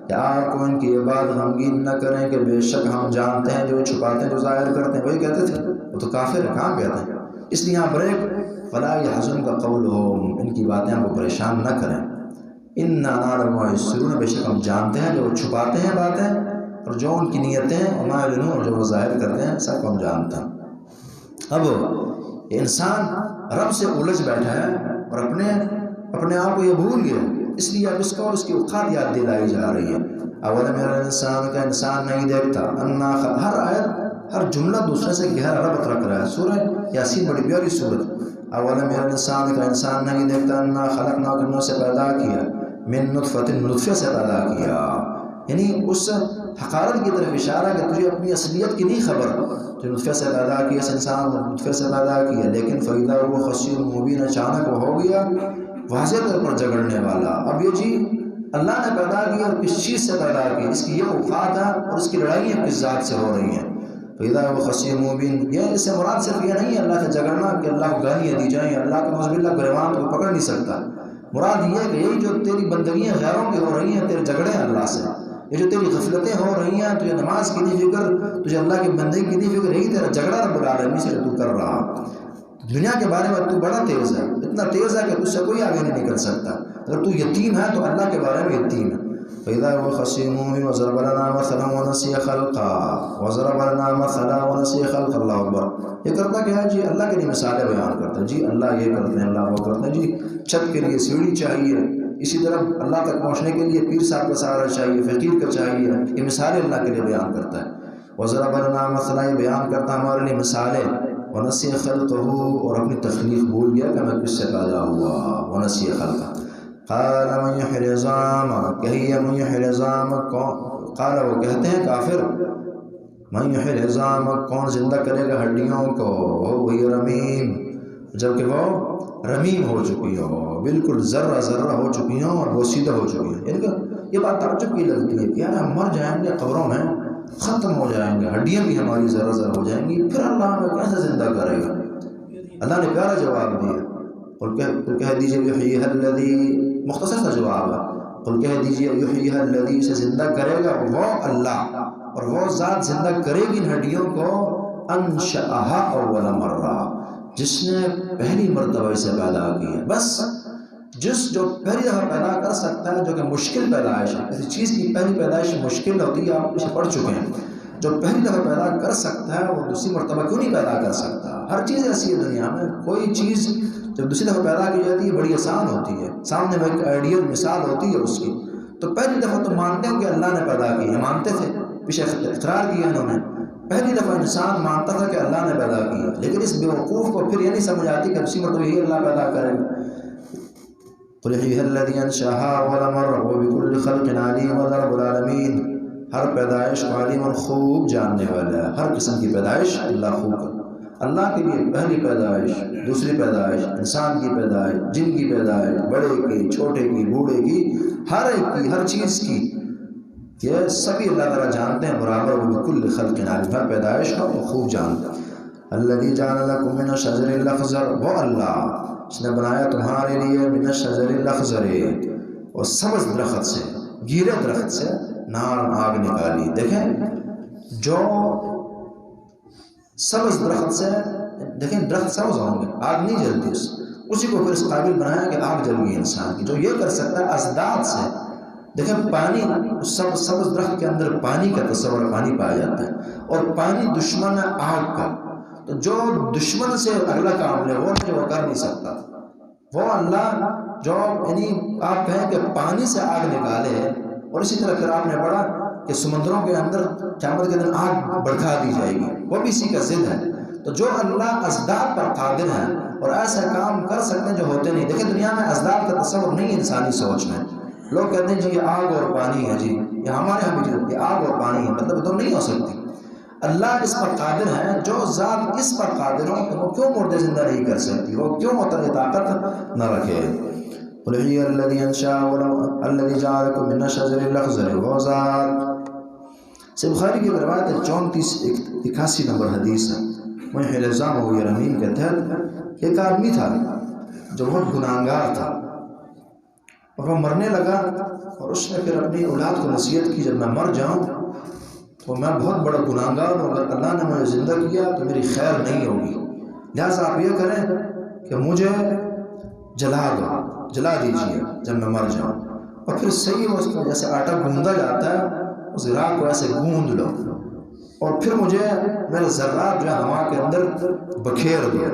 [SPEAKER 1] کہ آپ کو ان کی یہ بات غمگین نہ کریں کہ بے شک ہم جانتے ہیں جو چھپاتے ہیں جو ظاہر کرتے ہیں، وہی کہتے تھے، وہ تو کافر ہے، کہاں کہتے ہیں؟ اس لیے یہاں بریک، فلا يحزنك قولهم، ان کی باتیں آپ کو پریشان نہ کریں، انا نعلم ما يسرون، بے شک ہم جانتے ہیں جو چھپاتے ہیں باتیں اور جو ان کی نیتیں، وما يعلنون، اور جو وہ ظاہر کرتے ہیں، سب کو ہم جانتے ہیں۔ اب یہ انسان رب سے الجھ بیٹھا ہے اور اپنے آپ کو یہ بھول گیا، اس لیے اب اس کو اور اس کی اوقات یاد دلائی جا رہی ہے۔ اولم یری الانسان، کا انسان نہیں دیکھتا، انا، ہر آیت ہر جملہ دوسرے سے گہرا ربط رکھ رہا ہے۔ سورہ یاسین بڑی پیاری سورت، اولم یری الانسان، کا انسان نہیں دیکھتا، انا خلقناک، ہم نے اسے پیدا کیا، من نطفۃ، نطفے سے پیدا کیا، یعنی اس حقارت کی طرف اشارہ کہ تجھے اپنی اصلیت کی نہیں خبر، جو نطفے سے پیدا کیا، اس انسان کو نطفے سے پیدا کیا، لیکن فَإِذَا هُوَ خَصِيمٌ مُبِينٌ، اچانک وہ ہو گیا واضح طور پر جگڑنے والا۔ اب یہ جی اللہ نے پیدا کیا اور کس چیز سے پیدا کی، اس کی یہ اوقات ہے اور اس کی لڑائیاں کس ذات سے ہو رہی ہیں۔ فَإِذَا هُوَ خَصِيمٌ مُبِينٌ، یہ اس سے مراد صرف یہ نہیں ہے اللہ سے جگڑنا کہ اللہ کو گالیاں دی جائیں، اللہ کا نعوذ باللہ گریوان کو پکڑ نہیں سکتا، مراد یہ ہے کہ یہی جو تیری بندگیاں غیروں کی ہو رہی ہیں، تیرے جھگڑے ہیں اللہ سے، یہ جو تیری غفلتیں ہو رہی ہیں، تجھے نماز کی نہیں فکر، تجھے اللہ کی بندگی کی نہیں فکر، یہی تیرا جھگڑا رب العالمین سے تو کر رہا۔ دنیا کے بارے میں تو بڑا تیز ہے، اتنا تیز ہے کہ تجھ سے کوئی آگے نہیں نکل سکتا۔ اگر تو یتیم ہے تو اللہ کے بارے میں یتیم ہے۔ فَإِذَا هُوَ خَصِيمٌ وَضَرَبَ لَنَا مَثَلًا وَنَسِيَ خَلْقًا وَضَرَبَ لَنَا مَثَلًا وَنَسِيَ خَلْقًا۔ اللہ اکبر۔ یہ کرتا کیا ہے جی؟ اللہ کے لیے مثالیں بیان کرتا ہے، جی اللہ یہ کرتے ہیں، اللہ وہ کرتے ہیں، جی چھت کے لیے سیڑھی چاہیے، اسی طرح اللہ تک پہنچنے کے لیے پیر صاحب کا سہارا چاہیے، فقیر کا چاہیے، یہ مثالیں اللہ کے لیے بیان کرتا ہے۔ وَضَرَبَ لَنَا مَثَلًا، یہ بیان کرتا ہے ہمارے لیے مثالیں، وَنَسِيَ خَلْقَهُ، اور اپنی تخلیق بھول گیا کہ میں کس سے پیدا ہوا، وَنَسِيَ خَلْقَهُ۔ قال من يحيي العظام، کہیے من يحيي العظام، قال وہ کہتے ہیں کافر، من يحيي العظام، کون زندہ کرے گا ہڈیوں کو، وہی رمیم، جبکہ وہ رمیم ہو چکی ہو، بالکل ذرہ ذرہ ہو چکی ہوں اور وہ سیدھا ہو چکی ہیں۔ یعنی کہ یہ بات تعجب کی لگتی ہے کہ یار ہم مر جائیں گے، قبروں میں ختم ہو جائیں گے، ہڈیاں بھی ہماری ذرہ ذرہ ہو جائیں گی، پھر اللہ ہمیں کیسے زندہ کرے گا؟ اللہ نے پیارا جواب دیا، قل کہہ دیجئے یحییھا الذی، مختصر سا جواب ہے، قل کہہ دیجئے یحییھا الذی، سے زندہ کرے گا وہ اللہ، اور وہ ذات زندہ کرے گی ان ہڈیوں کو، انشأھا اول مرہ، جس نے پہلی مرتبہ اسے پیدا کی ہے۔ بس جو پہلی دفعہ پیدا کر سکتا ہے، جو کہ مشکل پیدائش ہے، کسی چیز کی پہلی پیدائش مشکل ہوتی ہے، آپ اسے پڑھ چکے ہیں، جو پہلی دفعہ پیدا کر سکتا ہے وہ دوسری مرتبہ کیوں نہیں پیدا کر سکتا؟ ہر چیز ایسی ہے دنیا میں، کوئی چیز جب دوسری دفعہ پیدا کی جاتی ہے بڑی آسان ہوتی ہے، سامنے میں ایک آئیڈیل مثال ہوتی ہے اس کی، تو پہلی دفعہ تو مانتے ہیں کہ اللہ نے پیدا کی ہے، مانتے تھے، پیچھے اقرار کیا انہوں نے، پہلی دفعہ انسان مانتا تھا کہ اللہ نے پیدا کی ہے، لیکن اس بیوقوف کو پھر یہ نہیں سمجھ آتی کہ دوسری مرتبہ یہی اللہ پیدا کرے گا۔ قل یحییھا الذی انشأھا اول مرہ وہو بکل خلق علیم، رب العالمین ہر پیدائش کو علیم اور خوب جاننے والا ہے، ہر قسم کی پیدائش اللہ خوب کرتا ہے۔ اللہ کے لیے پہلی پیدائش، دوسری پیدائش، انسان کی پیدائش، جن کی پیدائش، بڑے کی، چھوٹے کی، بوڑھے کی، ہر ایک کی، ہر چیز کی، یہ سبھی اللہ تعالیٰ جانتے ہیں برابر، وہ بکل خلق علیم، ہر پیدائش کو وہ خوب جانتا ہے۔ الذی جعل لکم من الشجر الاخضر، وہ اللہ اس نے بنایا تمہارے لیے من الشجر الاخضر، اور سبز درخت سے، گیرے درخت سے نار آگ نکالی۔ دیکھیں جو سبز درخت سے، دیکھیں درخت سبز ہوں گے، آگ نہیں جلتی، اسی کو پھر اس قابل بنایا کہ آگ جل گئی انسان کی، جو یہ کر سکتا ہے ازداد سے۔ دیکھیں پانی، سبز درخت کے اندر پانی کا تصور، پانی پایا جاتا ہے، اور پانی دشمن ہے آگ کا، تو جو دشمن سے اگلا کام لے وہ کر نہیں سکتا، وہ اللہ جو، یعنی آپ کہیں کہ پانی سے آگ نکالے، اور اسی طرح پھر آپ نے پڑھا کہ سمندروں کے اندر قیامت کے دن آگ بڑھا دی جائے گی، وہ بھی اسی کا ضد ہے۔ تو جو اللہ ازداد پر قادر ہے اور ایسا کام کر سکتے ہیں جو ہوتے نہیں۔ دیکھیں دنیا میں ازداد کا تصور نہیں انسانی سوچ میں، لوگ کہتے ہیں جی یہ آگ اور پانی ہے، جی یہ ہمارے یہاں بھی یہ آگ اور پانی ہے، مطلب تو نہیں ہو سکتی۔ اللہ اس پر قادر ہے، جو ذات اس پر قادر ہو تو وہ کیوں مردے زندہ نہیں کر سکتی، وہ کیوں طاقت نہ رکھے؟ قل هی الذی انشأ الذی جعل لکم من الشجر الاخضر، وہ ذات، صحیح بخاری کی روایت 3481 نمبر حدیث ہے، محی العظام و رمیم کے تحت ایک آدمی تھا جو بہت گناہگار تھا، اور وہ مرنے لگا، اور اس نے پھر اپنی اولاد کو نصیحت کی جب میں مر جاؤں تو میں بہت بڑا گناہگار ہوں، اگر اللہ نے مجھے زندہ کیا تو میری خیر نہیں ہوگی، لہٰذا آپ یہ کریں کہ مجھے جلا دیجیے جب میں مر جاؤں، اور پھر صحیح اس کو جیسے آٹا گوندا جاتا ہے اس راہ کو ایسے گوند لو، اور پھر مجھے میرے ذرات جو ہے ہوا کے اندر بکھیر دو۔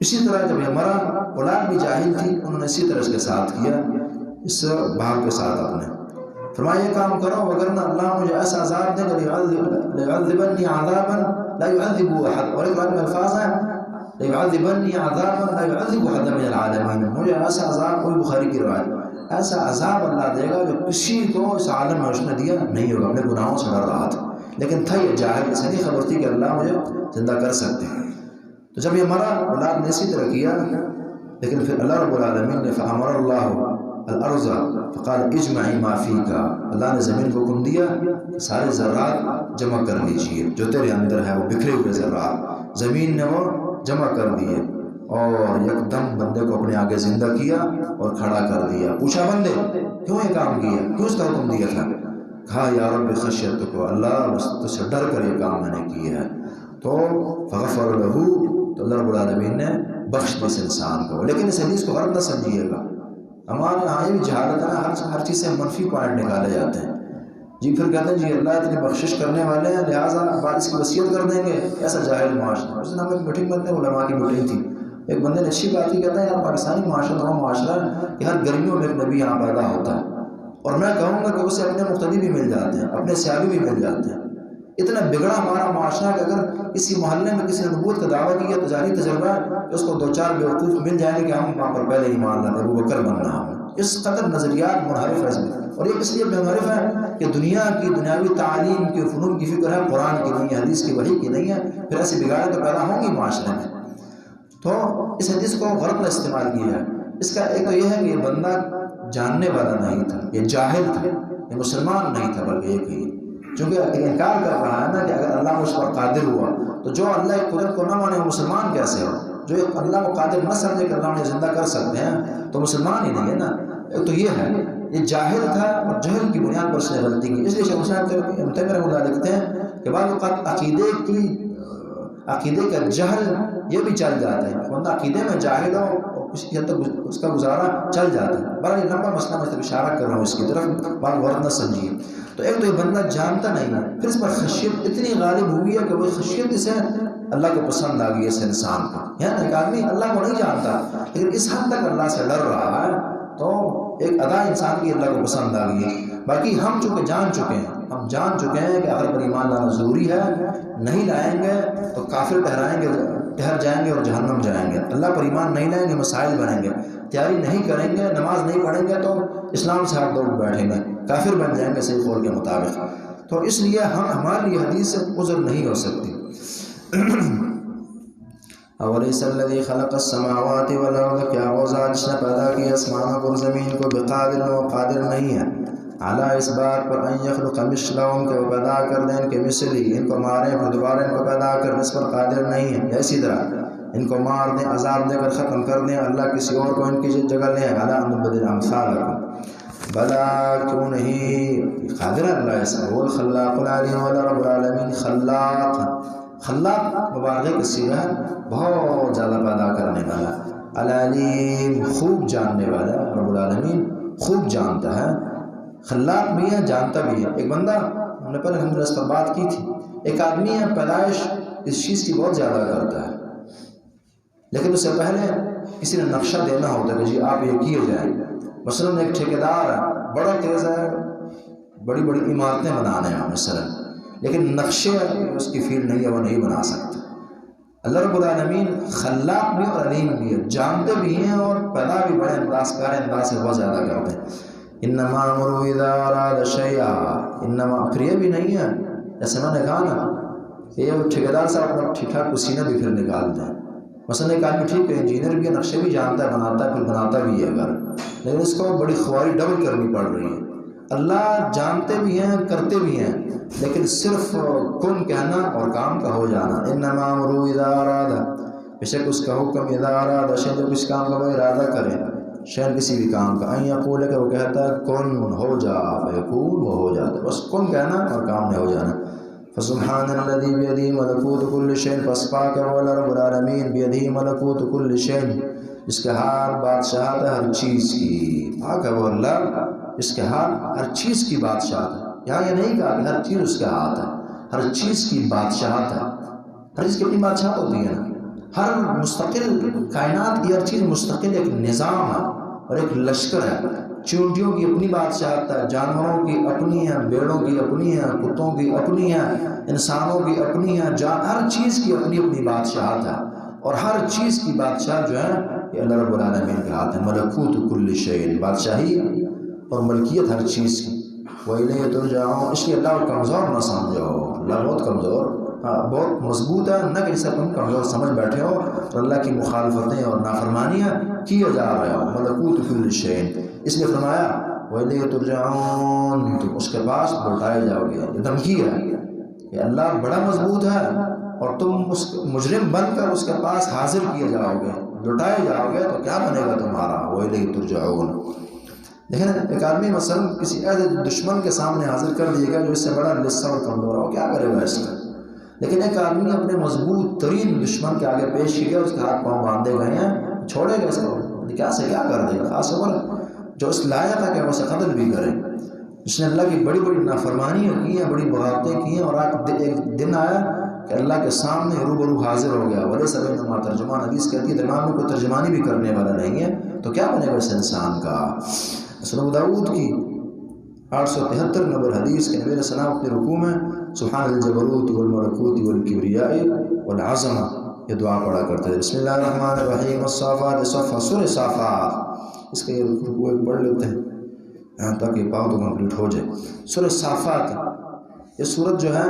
[SPEAKER 1] اسی طرح جب یہ مرا، اولاد بھی جاہل تھی، انہوں نے اسی طرح اس کے ساتھ کیا، اس باپ کے ساتھ اپنے، فرمایا یہ کام کرو وگرنہ اللہ مجھے ایسا عذاب دے گا، ليعذبني عذابا لا يعذب احد، اور ایک بات میں الفاظ ہے ليعذبني عذابا لا يعذب احد من العالمین، مجھے ایسا عذاب، کوئی بخاری کی روایت، ایسا عذاب اللہ دے گا جو کسی کو اس عالم میں اس نے دیا نہیں ہوگا۔ اپنے گناہوں سے ڈر رہا تھا، لیکن تھا یہ جاہل، اسے نہیں خبر تھی کہ اللہ مجھے زندہ کر سکتے ہیں۔ تو جب یہ مرا، اولاد نے اسی طرح کیا، لیکن پھر اللہ رب العالمین نے فامر اللہ الارض فقال اجمعی ما فیک، اللہ نے زمین کو حکم دیا سارے ذرات جمع کر لیجئے، جو تیرے اندر ہے وہ بکھرے ہوئے ذرات، زمین نے وہ جمع کر دیے، اور یکدم بندے کو اپنے آگے زندہ کیا اور کھڑا کر دیا. پوچھا بندے کیوں یہ کام کیا, کیوں اس کا حکم دیا تھا؟ کہا یا رب خشیت کو, اللہ تو سے ڈر کر یہ کام میں نے کیا ہے. تو فغفر لہو, تو اللہ رب العالمین نے بخش دی اس انسان کو. لیکن اس حدیث کو غلط نہ سمجھیے گا, ہمارے یہاں یہ بھی جہالت ہے نا, ہر چیز سے منفی پوائنٹ نکالے جاتے ہیں. جی پھر کہتے ہیں جی اللہ اتنی بخشش کرنے والے ہیں لہٰذا بعد اس کی وصیت کر دیں گے. ایسا جاہل معاشرہ. اس دن ہم ایک میٹنگ میں تھے, علماء کی میٹنگ تھی, ایک بندے نے اچھی بات ہی کہتا ہے یار پاکستانی معاشرہ تو معاشرہ ہے کہ ہر گرمیوں میں ایک نبی یہاں پیدا ہوتا ہے, اور میں کہوں گا کہ اسے اپنے مقتدی بھی مل جاتے ہیں, اپنے سیابی بھی مل جاتے ہیں. اتنا بگڑا ہمارا معاشرہ کہ اگر کسی محلے میں کسی نے نبوت کا دعویٰ کیا تو ظاہری تجربہ ہے کہ اس کو 2-4 بیوقوف مل جائیں گے کہ ہم وہاں پر پہلے ایمان لاتے ہیں, ابو بکر بننا ہم. اس قدر نظریات منحرف ہے اس میں, اور یہ اس لیے منحرف ہے کہ دنیا کی دنیاوی تعلیم کی فنون کی فکر ہے, قرآن کی نہیں ہے, حدیث کی وحی کی نہیں ہے. پھر ایسی بگاڑیں تو پیدا ہوں گی معاشرے میں. تو اس حدیث کو غلط نہ استعمال کیا ہے. اس کا ایک تو یہ ہے کہ یہ بندہ جاننے والا نہیں تھا, یہ جاہل تھا, یہ مسلمان نہیں تھا, بلکہ یہ کہ چونکہ انکار کر رہا ہے نا کہ اگر اللہ مجھ پر قادر ہوا تو جو اللہ کی قدرت کو نہ مانے وہ مسلمان کیسے ہو؟ جو اللہ کو قادر نہ سمجھے کہ اللہ انہیں زندہ کر سکتے ہیں تو مسلمان ہی نہیں ہے نا. ایک تو یہ ہے, یہ جاہل تھا اور جہل کی بنیاد پر اس نے غلطی کی. اس لیے شیخ الاسلام ابن تیمیہ رحمہ اللہ لکھتے ہیں کہ بعض اوقات عقیدے کا جہل یہ بھی چل جاتا ہے. بندہ عقیدے میں جاہل ہو اور کسی حد تک اس کا گزارا چل جاتا ہے. بڑا یہ لمبا مسئلہ میں اشارہ کر رہا ہوں اس کی طرف, بات غلط نہ سمجھیے. تو ایک تو یہ بندہ جانتا نہیں ہے, پھر اس پر خشیت اتنی غالب ہوئی ہے کہ وہ خشیت اسے اللہ کو پسند آ گئی اس انسان کو. یعنی ایک آدمی اللہ کو نہیں جانتا لیکن اس حد تک اللہ سے ڈر رہا ہے تو ایک ادا انسان کی اللہ کو پسند آ گئی ہے. باقی ہم چونکہ جان چکے ہیں, ہم جان چکے ہیں کہ اگر پر ایمان لانا ضروری ہے, نہیں لائیں گے تو کافر ٹھہر جائیں گے اور جہنم جائیں گے. اللہ پر ایمان نہیں لائیں گے مسائل بنیں گے, تیاری نہیں کریں گے, نماز نہیں پڑھیں گے تو اسلام سے ہاتھ دوڑ بیٹھیں گے, کافر بن جائیں گے صحیح قول کے مطابق. تو اس لیے ہمارے لیے حدیث سے عذر نہیں ہو سکتی. اولیس الذی خلق السماوات والارض, کیا وہ ذات جس نے پیدا کی آسمانوں کو اور زمین کو, بقادر وہ قادر نہیں ہے, علی اس بات پر ان یخلق مثلهم کہ وہ پیدا کر دیں ان کے مثل ہی, ان کو ماریں پھر دوبارہ ان کو پیدا کر, اس پر قادر نہیں ہے. یا اسی طرح ان کو مار دیں, عذاب دے کر ختم کر دیں, اللہ کسی اور کو ان کی جگہ لیں. علی ان نبدل امثالکم, بلا کیوں نہیں, قادر اللہ ایسا, وہ الخلاق العلیم, والا رب العالمین خلاق. خلاق مبالغے کا صیغہ ہے, بہت زیادہ پیدا کرنے والا. العلیم خوب جاننے والا, رب العالمین خوب جانتا ہے. خلاق بھی ہے, جانتا بھی ہے. ایک بندہ, ہم نے پہلے الحمدللہ اس پر بات کی تھی, ایک آدمی ہے پیدائش اس چیز کی بہت زیادہ کرتا ہے, لیکن اس سے پہلے کسی نے نقشہ دینا ہوتا ہے کہ جی آپ یہ کیے جائیں. مثلاً ایک ٹھیکیدار ہے, بڑا تیز ہے, بڑی بڑی عمارتیں بنانے ہیں مثلاً, لیکن نقشے اس کی فیلڈ نہیں ہے, وہ نہیں بنا سکتا. اللہ رب العالمین خلاق بھی اور علیم بھی ہے, جانتے بھی ہیں اور پیدا بھی بڑے انداز پیارے انداز سے بہت زیادہ کرتے ہیں. انما امرؤ اذا اراد شیئا, انما پھر بھی نہیں ہے, جیسے میں نے کہا نا یہ ٹھیکیدار صاحب اپنا ٹھیک ٹھاک پسینہ بھی پھر نکالتے ہیں. مثلاً ایک آدمی ٹھیک ہے انجینئر بھی ہے, نقشے بھی جانتا ہے, بناتا ہے, پھر بناتا بھی ہے گھر, لیکن اس کو بڑی خواری ڈبل کرنی پڑ رہی ہے. اللہ جانتے بھی ہیں کرتے بھی ہیں, لیکن صرف کن کہنا اور کام کا ہو جانا. انما امرؤ اذا اراد, بے شک اس کا حکم اذا اراد شیئا, جب کسی کام کا وہ ارادہ کرے, شیئا کسی بھی کام کا, ان یقول کہ وہ کہتا ہے کن ہو جا, فیکون وہ ہو جاتا, بس کن کہنا اور کام میں ہو جانا. فسبحان الذی بیدہ ملکوت کل شیء, پس پاک ہے وہ رب العالمین, بیدہ ملکوت کل شیء, جس کے ہاتھ بادشاہت ہے ہر چیز کی. پاک ہے وہ اللہ جس کے ہاتھ ہر چیز کی بادشاہت ہے. یہاں یہ نہیں کہا کہ ہر چیز اس کے ہاتھ ہے, ہر چیز کی بادشاہت ہے. ہر چیز کی اپنی بادشاہت ہوتی ہے نا, ہر مستقل کائنات کی ہر چیز مستقل ایک نظام ہے اور ایک لشکر ہے. چونٹیوں کی اپنی بادشاہت ہے, جانوروں کی اپنی ہے, بیڑوں کی اپنی ہے, کتوں کی اپنی ہے, انسانوں کی اپنی ہے, ہر چیز کی اپنی اپنی بادشاہت ہے. اور ہر چیز کی بادشاہ جو ہے یہ اللہ رب العالمین کے ہاتھ ہے. ملکوت کل شیء, بادشاہی اور ملکیت ہر چیز کی. وَإِلَيْهِ تُرْجَعُونَ, اس لیے اللہ کو کمزور نہ سمجھو, اللہ بہت کمزور, بہت مضبوط ہے, نہ کہ اسے تم کمزور سمجھ بیٹھے ہو اور اللہ کی مخالفتیں اور نافرمانیاں کیے جا رہے ہو. ملکوت کل شیء, اس لیے فرمایا وَإِلَيْهِ تُرْجَعُونَ, تم اس کے پاس لوٹائے جاؤ گے. یہ دھمکی ہے کہ اللہ بڑا مضبوط ہے اور تم اس مجرم بن کر اس کے پاس حاضر کیے جاؤ گے, لٹائے جاؤ گے تو کیا بنے گا تمہارا؟ وَإِلَيْهِ تُرْجَعُونَ۔ لیکن ایک آدمی مثلا کسی ایسے دشمن کے سامنے حاضر کر دیے گا جو اس سے بڑا لسا اور کمزور ہو، کیا کرے گا اس کا؟ لیکن ایک آدمی اپنے مضبوط ترین دشمن کے آگے پیش کیا، اس کے ہاتھ پاؤں باندھے گئے ہیں، چھوڑے گا اس کو؟ کیا سے کیا کر دے گا؟ خاص طور جو اس لائق ہے کہ وہ اسے قتل بھی کرے، جس نے اللہ کی بڑی بڑی نافرمانیاں کی ہیں، بڑی بغاوتیں کی ہیں، اور آج ایک دن آیا کہ اللہ کے سامنے روبرو حاضر ہو گیا۔ وَلَيْسَ بَيْنَهُمَا ترجمان، حدیث کہتی ہے درمیان میں کوئی ترجمانی بھی کرنے والا نہیں ہے، تو کیا بنے گا اس انسان کا؟ سنن ابو داؤد کی 873 نمبر حدیث کے نبی علیہ السلام اپنے رکوع میں سبحان الجبروت والملکوت والکبریاء والعظمہ یہ دعا پڑھا کرتے ہیں۔ بسم اللہ الرحمن الرحیم، والصافات صفا، سورہ صافات، اس کا یہ رکوع ایک پڑھ لیتے ہیں تاکہ پاؤں تو کمپلیٹ ہو جائے۔ سورہ صافات یہ سورت جو ہے